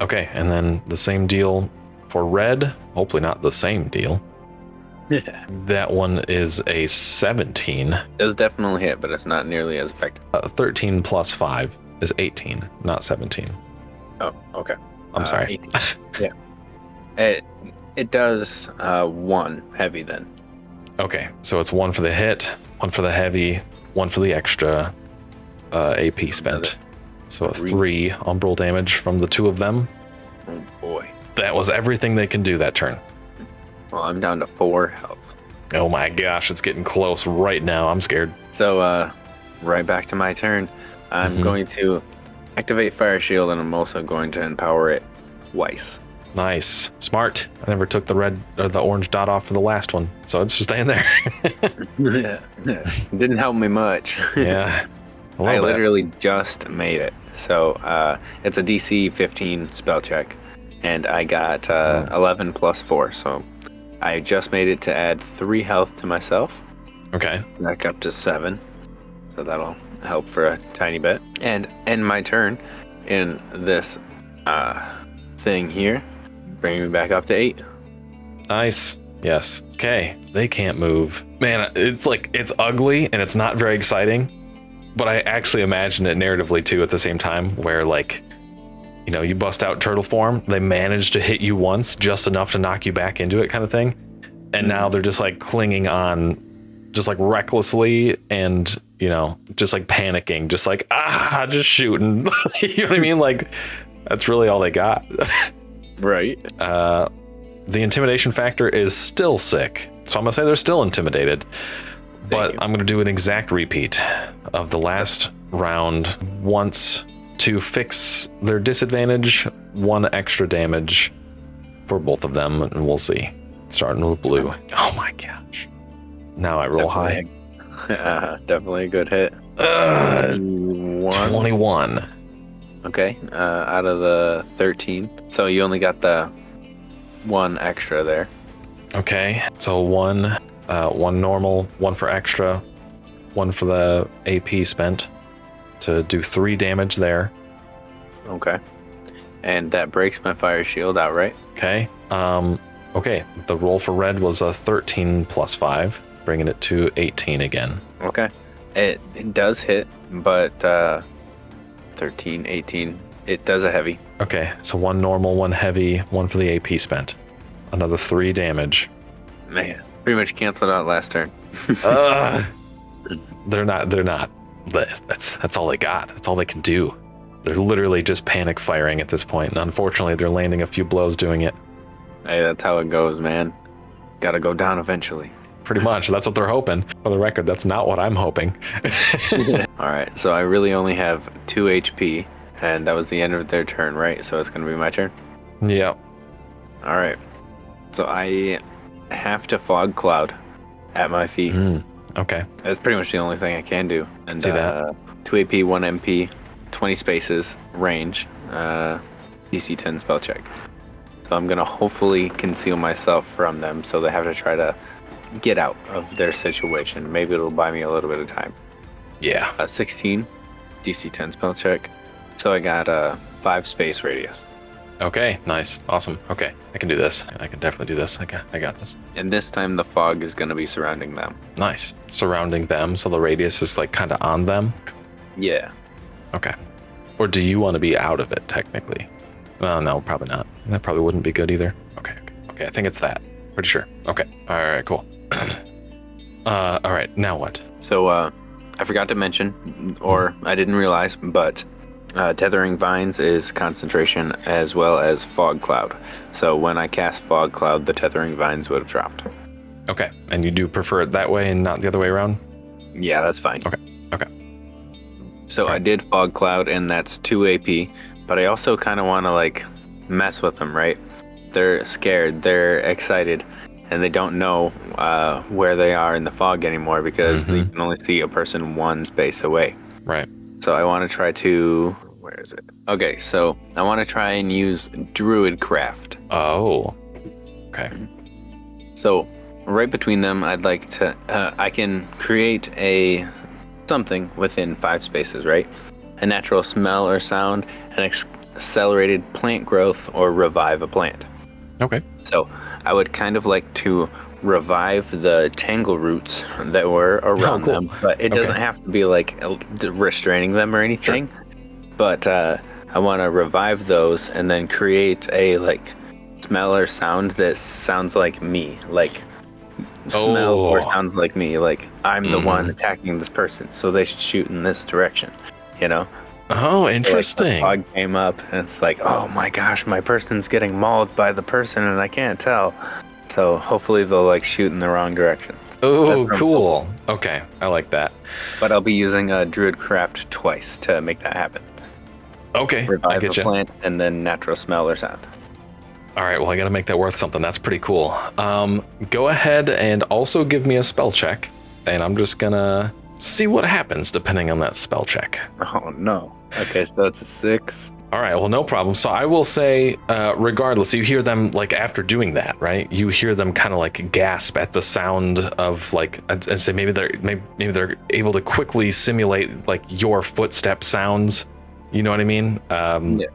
Okay, and then the same deal for red. Hopefully not the same deal. Yeah. That one is a 17. It does definitely hit, but it's not nearly as effective. 13 plus 5 is 18, not 17. Oh, okay. I'm sorry. Yeah. It does 1 heavy then. Okay, so it's 1 for the hit, 1 for the heavy, 1 for the extra, AP spent. So a 3 umbral damage from the 2 of them. Oh boy. That was everything they can do that turn. Well, I'm down to 4 health. Oh my gosh, it's getting close right now. I'm scared. So, right back to my turn. I'm going to activate Fire Shield, and I'm also going to empower it twice. Nice. Smart. I never took the red or the orange dot off for the last one, so it's just staying there. Yeah. Didn't help me much. Yeah. I literally just made it. So it's a DC 15 spell check, and I got 11 plus 4. So I just made it to add 3 health to myself. Okay. Back up to 7. So that'll help for a tiny bit. And end my turn in this thing here, bringing me back up to 8. Nice. Yes. Okay. They can't move. Man, it's like, it's ugly and it's not very exciting. But I actually imagine it narratively too at the same time, where like, you know, you bust out turtle form, they manage to hit you once, just enough to knock you back into it kind of thing. And now they're just like clinging on just like recklessly and, you know, just like panicking, just like, just shooting. You know what I mean? Like, that's really all they got. Right. The intimidation factor is still sick. So I'm going to say they're still intimidated. But I'm going to do an exact repeat of the last round once to fix their disadvantage, 1 extra damage for both of them, and we'll see. Starting with blue. Oh my gosh. Now I roll high. Definitely a good hit. 21. Okay, out of the 13. So you only got the 1 extra there. Okay, so 1 normal, 1 for extra, 1 for the AP spent to do 3 damage there. Okay. And that breaks my fire shield outright. Okay. Okay, the roll for red was a 13 plus 5, bringing it to 18 again. Okay. It does hit, but 13, 18, it does a heavy. Okay, so 1 normal, 1 heavy, 1 for the AP spent. Another 3 damage. Man, pretty much canceled out last turn. They're not. That's all they got. That's all they can do. They're literally just panic firing at this point. And unfortunately, they're landing a few blows doing it. Hey, that's how it goes, man. Gotta go down eventually. Pretty much. That's what they're hoping. For the record, that's not what I'm hoping. All right, so I really only have 2 HP, and that was the end of their turn, right? So it's gonna be my turn? Yep. All right. So I have to fog cloud at my feet. Okay. That's pretty much the only thing I can do. And See that. 2 AP, 1 MP, 20 spaces, range, DC 10 spell check. So I'm gonna hopefully conceal myself from them, so they have to try to get out of their situation. Maybe it'll buy me a little bit of time. Yeah. 16, DC 10 spell check. So I got a 5 space radius. Okay. Nice. Awesome. Okay. I can do this. I can definitely do this. I got this. And this time the fog is gonna be surrounding them. Nice. Surrounding them, so the radius is like kind of on them. Yeah. Okay. Or do you want to be out of it technically? Well, no, probably not. That probably wouldn't be good either. Okay. I think it's that. Pretty sure. Okay. All right. Cool. All right. Now what? So I forgot to mention, or I didn't realize, but tethering vines is concentration as well as fog cloud. So when I cast fog cloud, the tethering vines would have dropped. Okay. And you do prefer it that way and not the other way around? Yeah, that's fine. Okay. So I did fog cloud, and that's 2 AP, but I also kind of want to like mess with them, right? They're scared, they're excited, and they don't know where they are in the fog anymore because you can only see a person 1 space away. Right. So I want to try to, where is it? Okay, so I want to try and use Druid craft. Oh. Okay. So right between them, I'd like to, I can create a something within 5 spaces, right? A natural smell or sound, an accelerated plant growth, or revive a plant. Okay. So I would kind of like to revive the tangle roots that were around them, but it doesn't have to be like restraining them or anything. Sure. But I want to revive those and then create a like smell or sound that sounds like me, like smells or sounds like me, like I'm the one attacking this person, so they should shoot in this direction. you know? Oh, interesting. Like the fog came up, and it's like, oh my gosh, my person's getting mauled by the person, and I can't tell. So hopefully they'll like shoot in the wrong direction. Oh, cool. Okay, I like that. But I'll be using a Druid Craft twice to make that happen. Okay, I Revive get a you. plant, and then natural smell or sound. All right, well, I got to make that worth something. That's pretty cool. Go ahead and also give me a spell check, and I'm just gonna see what happens depending on that spell check. Oh no. Okay, so it's a 6. All right, well, no problem. So I will say, regardless, you hear them like after doing that, right? You hear them kind of like gasp at the sound of like, I'd say maybe they're able to quickly simulate like your footstep sounds. You know what I mean? Yeah.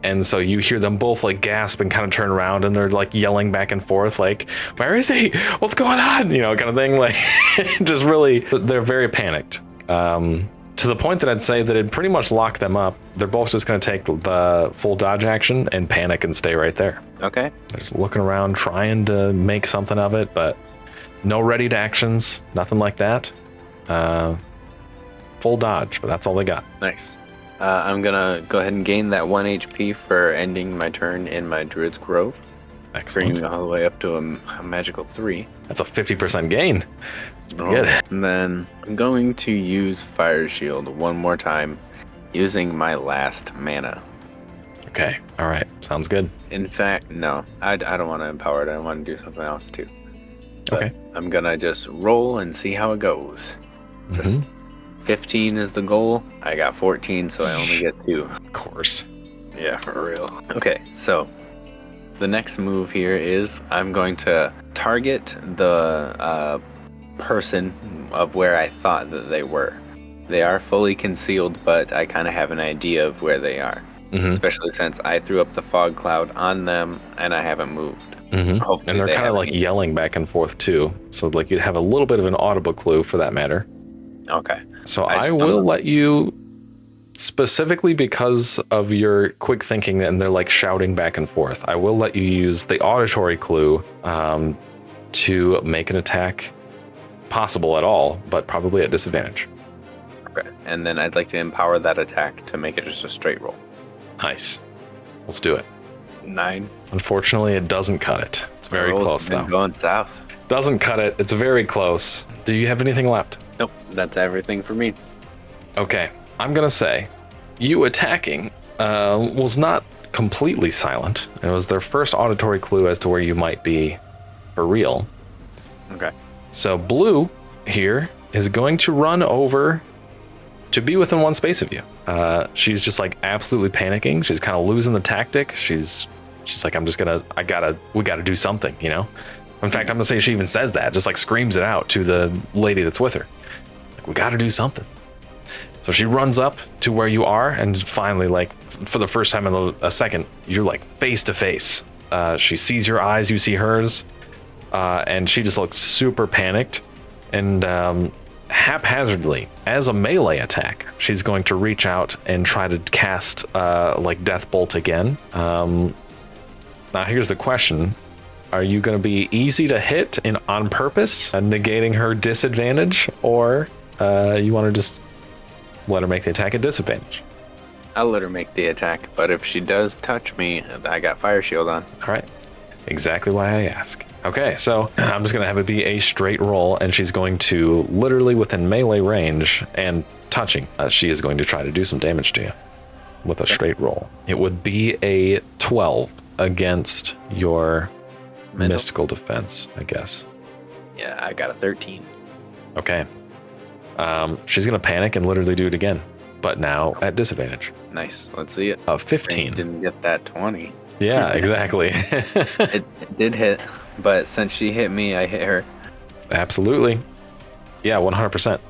And so you hear them both like gasp and kind of turn around, and they're like yelling back and forth, like, "Where is he? What's going on?" You know, kind of thing. Like, just really, they're very panicked. To the point that I'd say that it'd pretty much lock them up. They're both just going to take the full dodge action and panic and stay right there. Okay. They're just looking around, trying to make something of it, but no readied actions, nothing like that. Full dodge, but that's all they got. Nice. I'm gonna go ahead and gain that 1 HP for ending my turn in my Druid's Grove. Excellent. Bringing me all the way up to a magical 3. That's a 50% gain. Good. And then I'm going to use Fire Shield one more time using my last mana. Okay. All right. Sounds good. In fact, no, I don't want to empower it. I want to do something else too. But Okay. I'm gonna just roll and see how it goes. Just 15 is the goal. I got 14, so I only get 2. Of course. Yeah, for real. Okay, so the next move here is I'm going to target the person of where I thought that they were. They are fully concealed, but I kind of have an idea of where they are. Especially since I threw up the fog cloud on them and I haven't moved. Hopefully And they're kind of like yelling back and forth too. So like you'd have a little bit of an audible clue for that matter. Okay. So I will let you, specifically because of your quick thinking and they're like shouting back and forth, I will let you use the auditory clue to make an attack possible at all, but probably at disadvantage. Okay. And then I'd like to empower that attack to make it just a straight roll. Nice. Let's do it. 9. Unfortunately, it doesn't cut it. It's very close though. Going south. Doesn't cut it. It's very close. Do you have anything left? Nope. That's everything for me. Okay. I'm going to say you attacking was not completely silent. It was their first auditory clue as to where you might be for real. Okay. So Blue here is going to run over to be within one space of you. She's just like absolutely panicking. She's kind of losing the tactic. She's like, we gotta do something, you know? In fact, I'm gonna say she even says that, just like screams it out to the lady that's with her. Like, we gotta do something. So she runs up to where you are, and finally, like, for the first time in a second, you're like face to face. She sees your eyes, you see hers, and she just looks super panicked. And haphazardly, as a melee attack, she's going to reach out and try to cast like Death Bolt again. Now here's the question. Are you going to be easy to hit on purpose, negating her disadvantage, or you want to just let her make the attack at disadvantage? I'll let her make the attack, but if she does touch me, I got Fire Shield on. All right. Exactly why I ask. Okay, so I'm just going to have it be a straight roll, and she's going to literally within melee range and touching, she is going to try to do some damage to you with a straight roll. It would be a 12 against your mystical defense, I guess. Yeah, I got a 13. Okay. She's going to panic and literally do it again, but now at disadvantage. Nice. Let's see it. 15. Didn't get that 20. Yeah, exactly. It did hit, but since she hit me, I hit her. Absolutely. Yeah, 100%.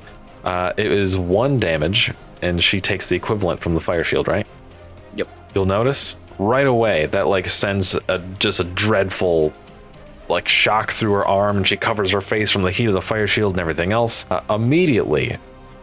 It is 1 damage, and she takes the equivalent from the fire shield, right? Yep. You'll notice right away that like sends just a dreadful like shock through her arm, and she covers her face from the heat of the fire shield and everything else. Immediately,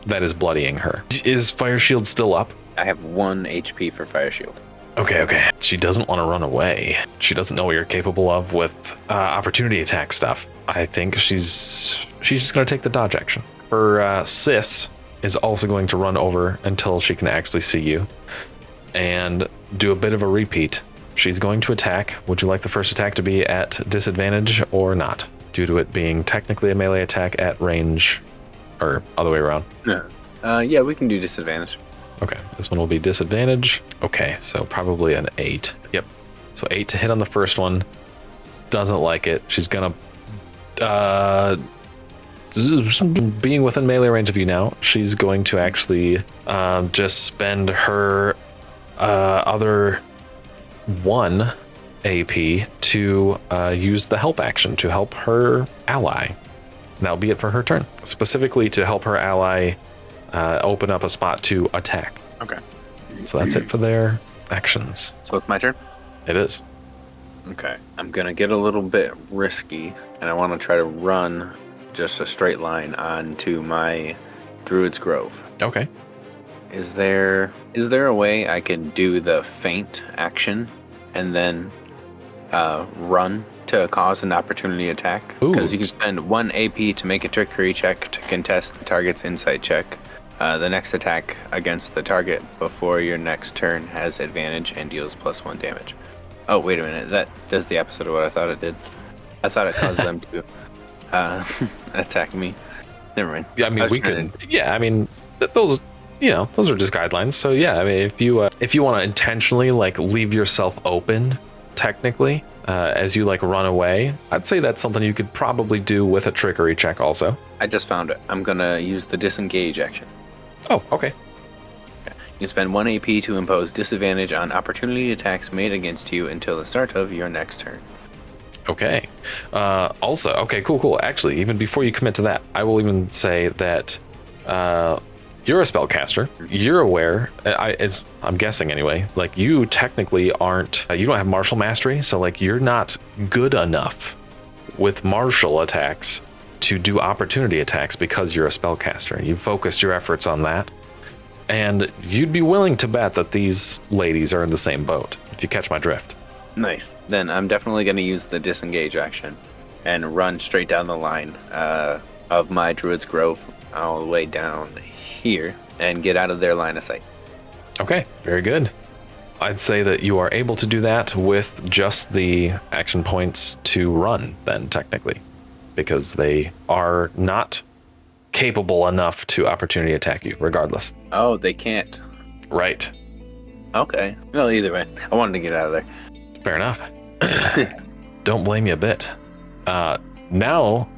that is bloodying her. Is fire shield still up? I have 1 HP for Fire Shield. Okay. She doesn't want to run away. She doesn't know what you're capable of with opportunity attack stuff. I think she's just going to take the dodge action. Her sis is also going to run over until she can actually see you and do a bit of a repeat. She's going to attack. Would you like the first attack to be at disadvantage or not? Due to it being technically a melee attack at range, or other way around? Yeah, we can do disadvantage. Okay, this one will be disadvantage. Okay, so probably an 8. Yep. So 8 to hit on the first one. Doesn't like it. She's gonna being within melee range of you now, she's going to actually just spend her other 1 AP to use the help action to help her ally. That'll be it for her turn. Specifically to help her ally open up a spot to attack. Okay. So that's it for their actions. So it's my turn? It is. Okay. I'm going to get a little bit risky, and I want to try to run just a straight line onto my Druid's Grove. Okay. Is there a way I can do the feint action and then run to cause an opportunity attack? Because you can spend 1 AP to make a trickery check to contest the target's insight check. The next attack against the target before your next turn has advantage and deals +1 damage. Oh, wait a minute. That does the opposite of what I thought it did. I thought it caused them to attack me. Never mind. Yeah, I mean, we could. Yeah, I mean, those are just guidelines. So yeah, I mean, if you want to intentionally like leave yourself open, technically, as you like run away, I'd say that's something you could probably do with a trickery check also. I just found it. I'm gonna use the disengage action. Oh, okay. You spend 1 AP to impose disadvantage on opportunity attacks made against you until the start of your next turn. Okay. Also, okay, cool. Actually, even before you commit to that, I will even say that you're a spellcaster. You're aware, I'm guessing anyway, like you technically aren't, you don't have martial mastery, so like you're not good enough with martial attacks to do opportunity attacks because you're a spellcaster. You focused your efforts on that. And you'd be willing to bet that these ladies are in the same boat, if you catch my drift. Nice. Then I'm definitely going to use the disengage action and run straight down the line of my Druid's Grove all the way down here and get out of their line of sight. Okay, very good. I'd say that you are able to do that with just the action points to run, then, technically, because they are not capable enough to opportunity attack you, regardless. Oh, they can't. Right. Okay. Well, either way, I wanted to get out of there. Fair enough. Don't blame you a bit. Now,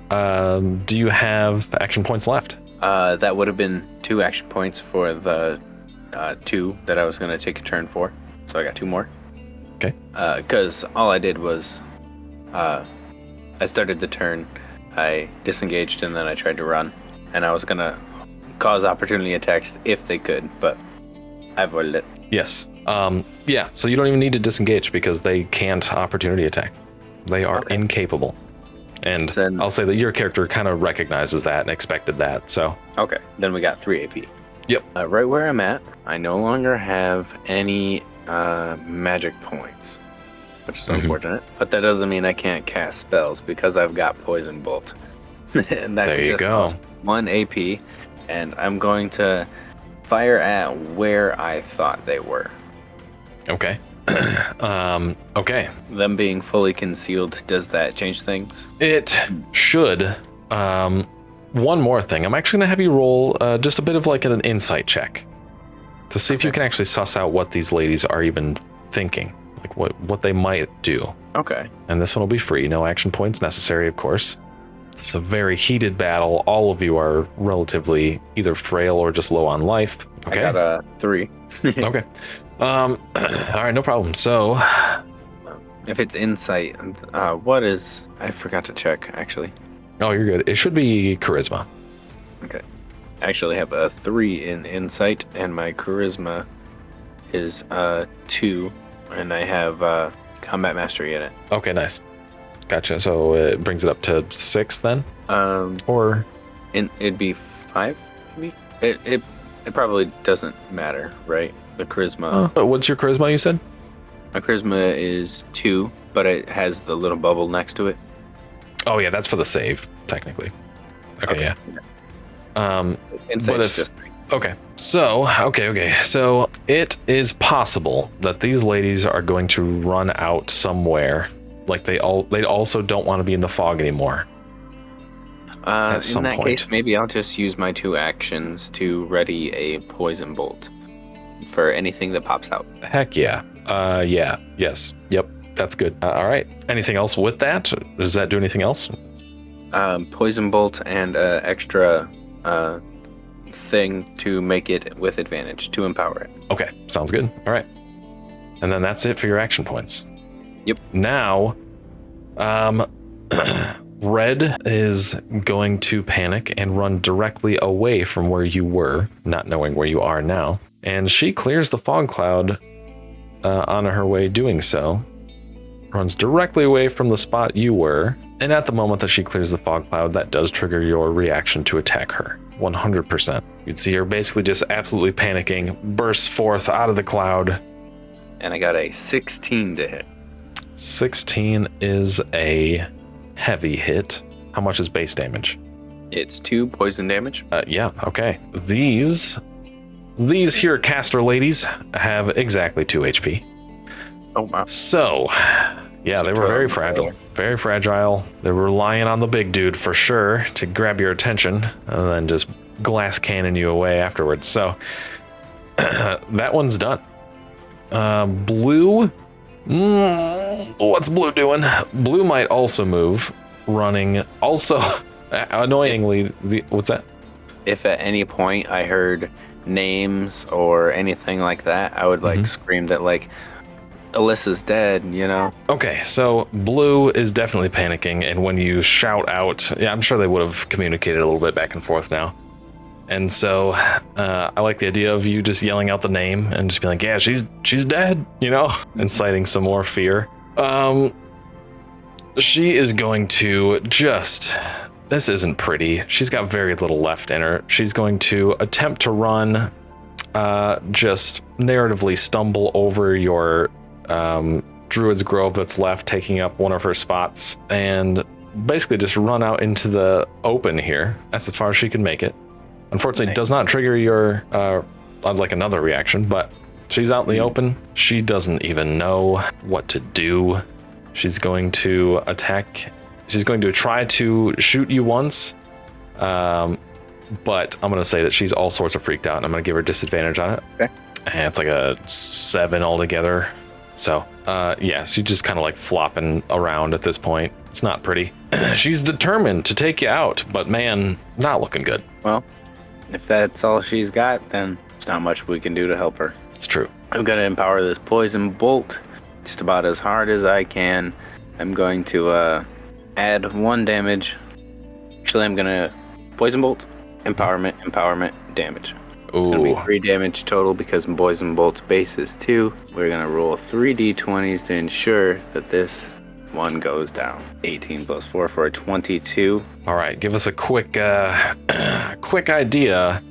do you have action points left? That would have been 2 action points for the 2 that I was going to take a turn for. So I got 2 more. Okay. Because all I did was I started the turn, I disengaged, and then I tried to run. And I was going to cause opportunity attacks if they could, but I avoided it. Yes. Yeah, so you don't even need to disengage because they can't opportunity attack. They are incapable. And then, I'll say that your character kind of recognizes that and expected that, so. Okay, then we got 3 AP. Yep. Right where I'm at, I no longer have any magic points, which is unfortunate. But that doesn't mean I can't cast spells because I've got Poison Bolt. And that there you just go. costs 1 AP, and I'm going to fire at where I thought they were. Okay. Okay. Them being fully concealed, does that change things? It should. One more thing. I'm actually going to have you roll just a bit of like an insight check to see if you can actually suss out what these ladies are even thinking, like what they might do. Okay. And this one will be free. No action points necessary, of course. It's a very heated battle. All of you are relatively either frail or just low on life. Okay. I got a 3. Okay. All right, no problem. So, if it's insight, what is? I forgot to check actually. Oh, you're good. It should be charisma. Okay. I actually have a 3 in insight, and my charisma is 2, and I have combat mastery in it. Okay, nice. Gotcha. So it brings it up to 6 then? Or it'd be 5 maybe? It probably doesn't matter, right? The charisma. What's your charisma, you said? My charisma is 2, but it has the little bubble next to it. Oh yeah, that's for the save, technically. Okay. Yeah. Insight's just 3. Okay. So it is possible that these ladies are going to run out somewhere. Like they also don't want to be in the fog anymore. In that case, maybe I'll just use my 2 actions to ready a poison bolt for anything that pops out. Heck yeah. Yes. Yep. That's good. All right. Anything else with that? Does that do anything else? Poison bolt and extra thing to make it with advantage to empower it. Okay. Sounds good. All right. And then that's it for your action points. Yep. Now, Red is going to panic and run directly away from where you were, not knowing where you are now. And she clears the fog cloud on her way doing so. Runs directly away from the spot you were. And at the moment that she clears the fog cloud, that does trigger your reaction to attack her. 100%. You'd see her basically just absolutely panicking, bursts forth out of the cloud. And I got a 16 to hit. 16 is a heavy hit. How much is base damage? It's 2 poison damage. Yeah, okay. These here caster ladies have exactly 2 HP. Oh, wow. So, yeah, they were very fragile. Very fragile. They were relying on the big dude for sure to grab your attention and then just glass cannon you away afterwards. So, that one's done. Blue. What's Blue doing? Blue might also move, running. Also, annoyingly, what's that? If at any point I heard names or anything like that, I would scream that Alyssa's dead, you know? Okay, so Blue is definitely panicking, and when you shout out, yeah, I'm sure they would have communicated a little bit back and forth now. And so I like the idea of you just yelling out the name and just being like, yeah, she's dead, you know, inciting some more fear. She is going to this isn't pretty. She's got very little left in her. She's going to attempt to run, just narratively stumble over your Druid's Grove that's left, taking up one of her spots, and basically just run out into the open here. That's as far as she can make it. Unfortunately, it does not trigger your, another reaction, but she's out in the open. She doesn't even know what to do. She's going to attack. She's going to try to shoot you once, but I'm going to say that she's all sorts of freaked out, and I'm going to give her disadvantage on it. Okay. And it's like a 7 altogether. So, yeah, she's just kind of like flopping around at this point. It's not pretty. She's determined to take you out, but man, not looking good. Well, if that's all she's got, then there's not much we can do to help her. It's true. I'm going to empower this poison bolt just about as hard as I can. I'm going to add 1 damage. Actually, I'm going to poison bolt, empowerment, damage. Ooh. It's going to be 3 damage total because poison bolt's base is 2. We're going to roll 3 d20s to ensure that this one goes down. 18 plus 4 for a 22. All right, give us a quick idea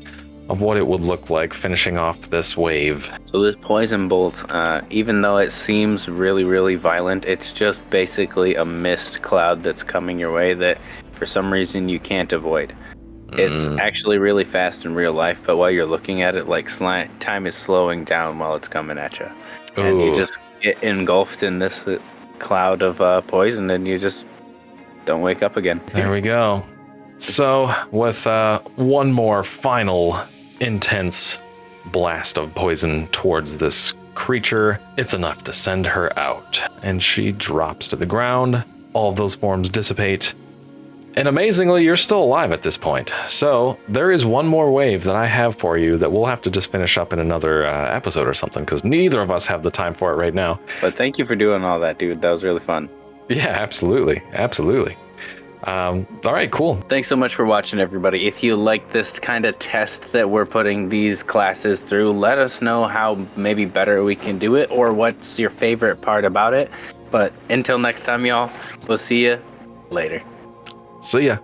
of what it would look like finishing off this wave. So this poison bolt, even though it seems really, really violent, it's just basically a mist cloud that's coming your way that for some reason you can't avoid. It's actually really fast in real life, but while you're looking at it, time is slowing down while it's coming at you. Ooh. And you just get engulfed in this cloud of poison, and you just don't wake up again. There we go. So with one more final intense blast of poison towards this creature, it's enough to send her out, and she drops to the ground. All of those forms dissipate, and amazingly, you're still alive at this point. So there is one more wave that I have for you that we'll have to just finish up in another episode or something, because neither of us have the time for it right now. But thank you for doing all that, dude. That was really fun. Yeah, absolutely. All right, cool. Thanks so much for watching, everybody. If you like this kind of test that we're putting these classes through, let us know how maybe better we can do it, or what's your favorite part about it. But until next time, y'all, we'll see you later. See ya.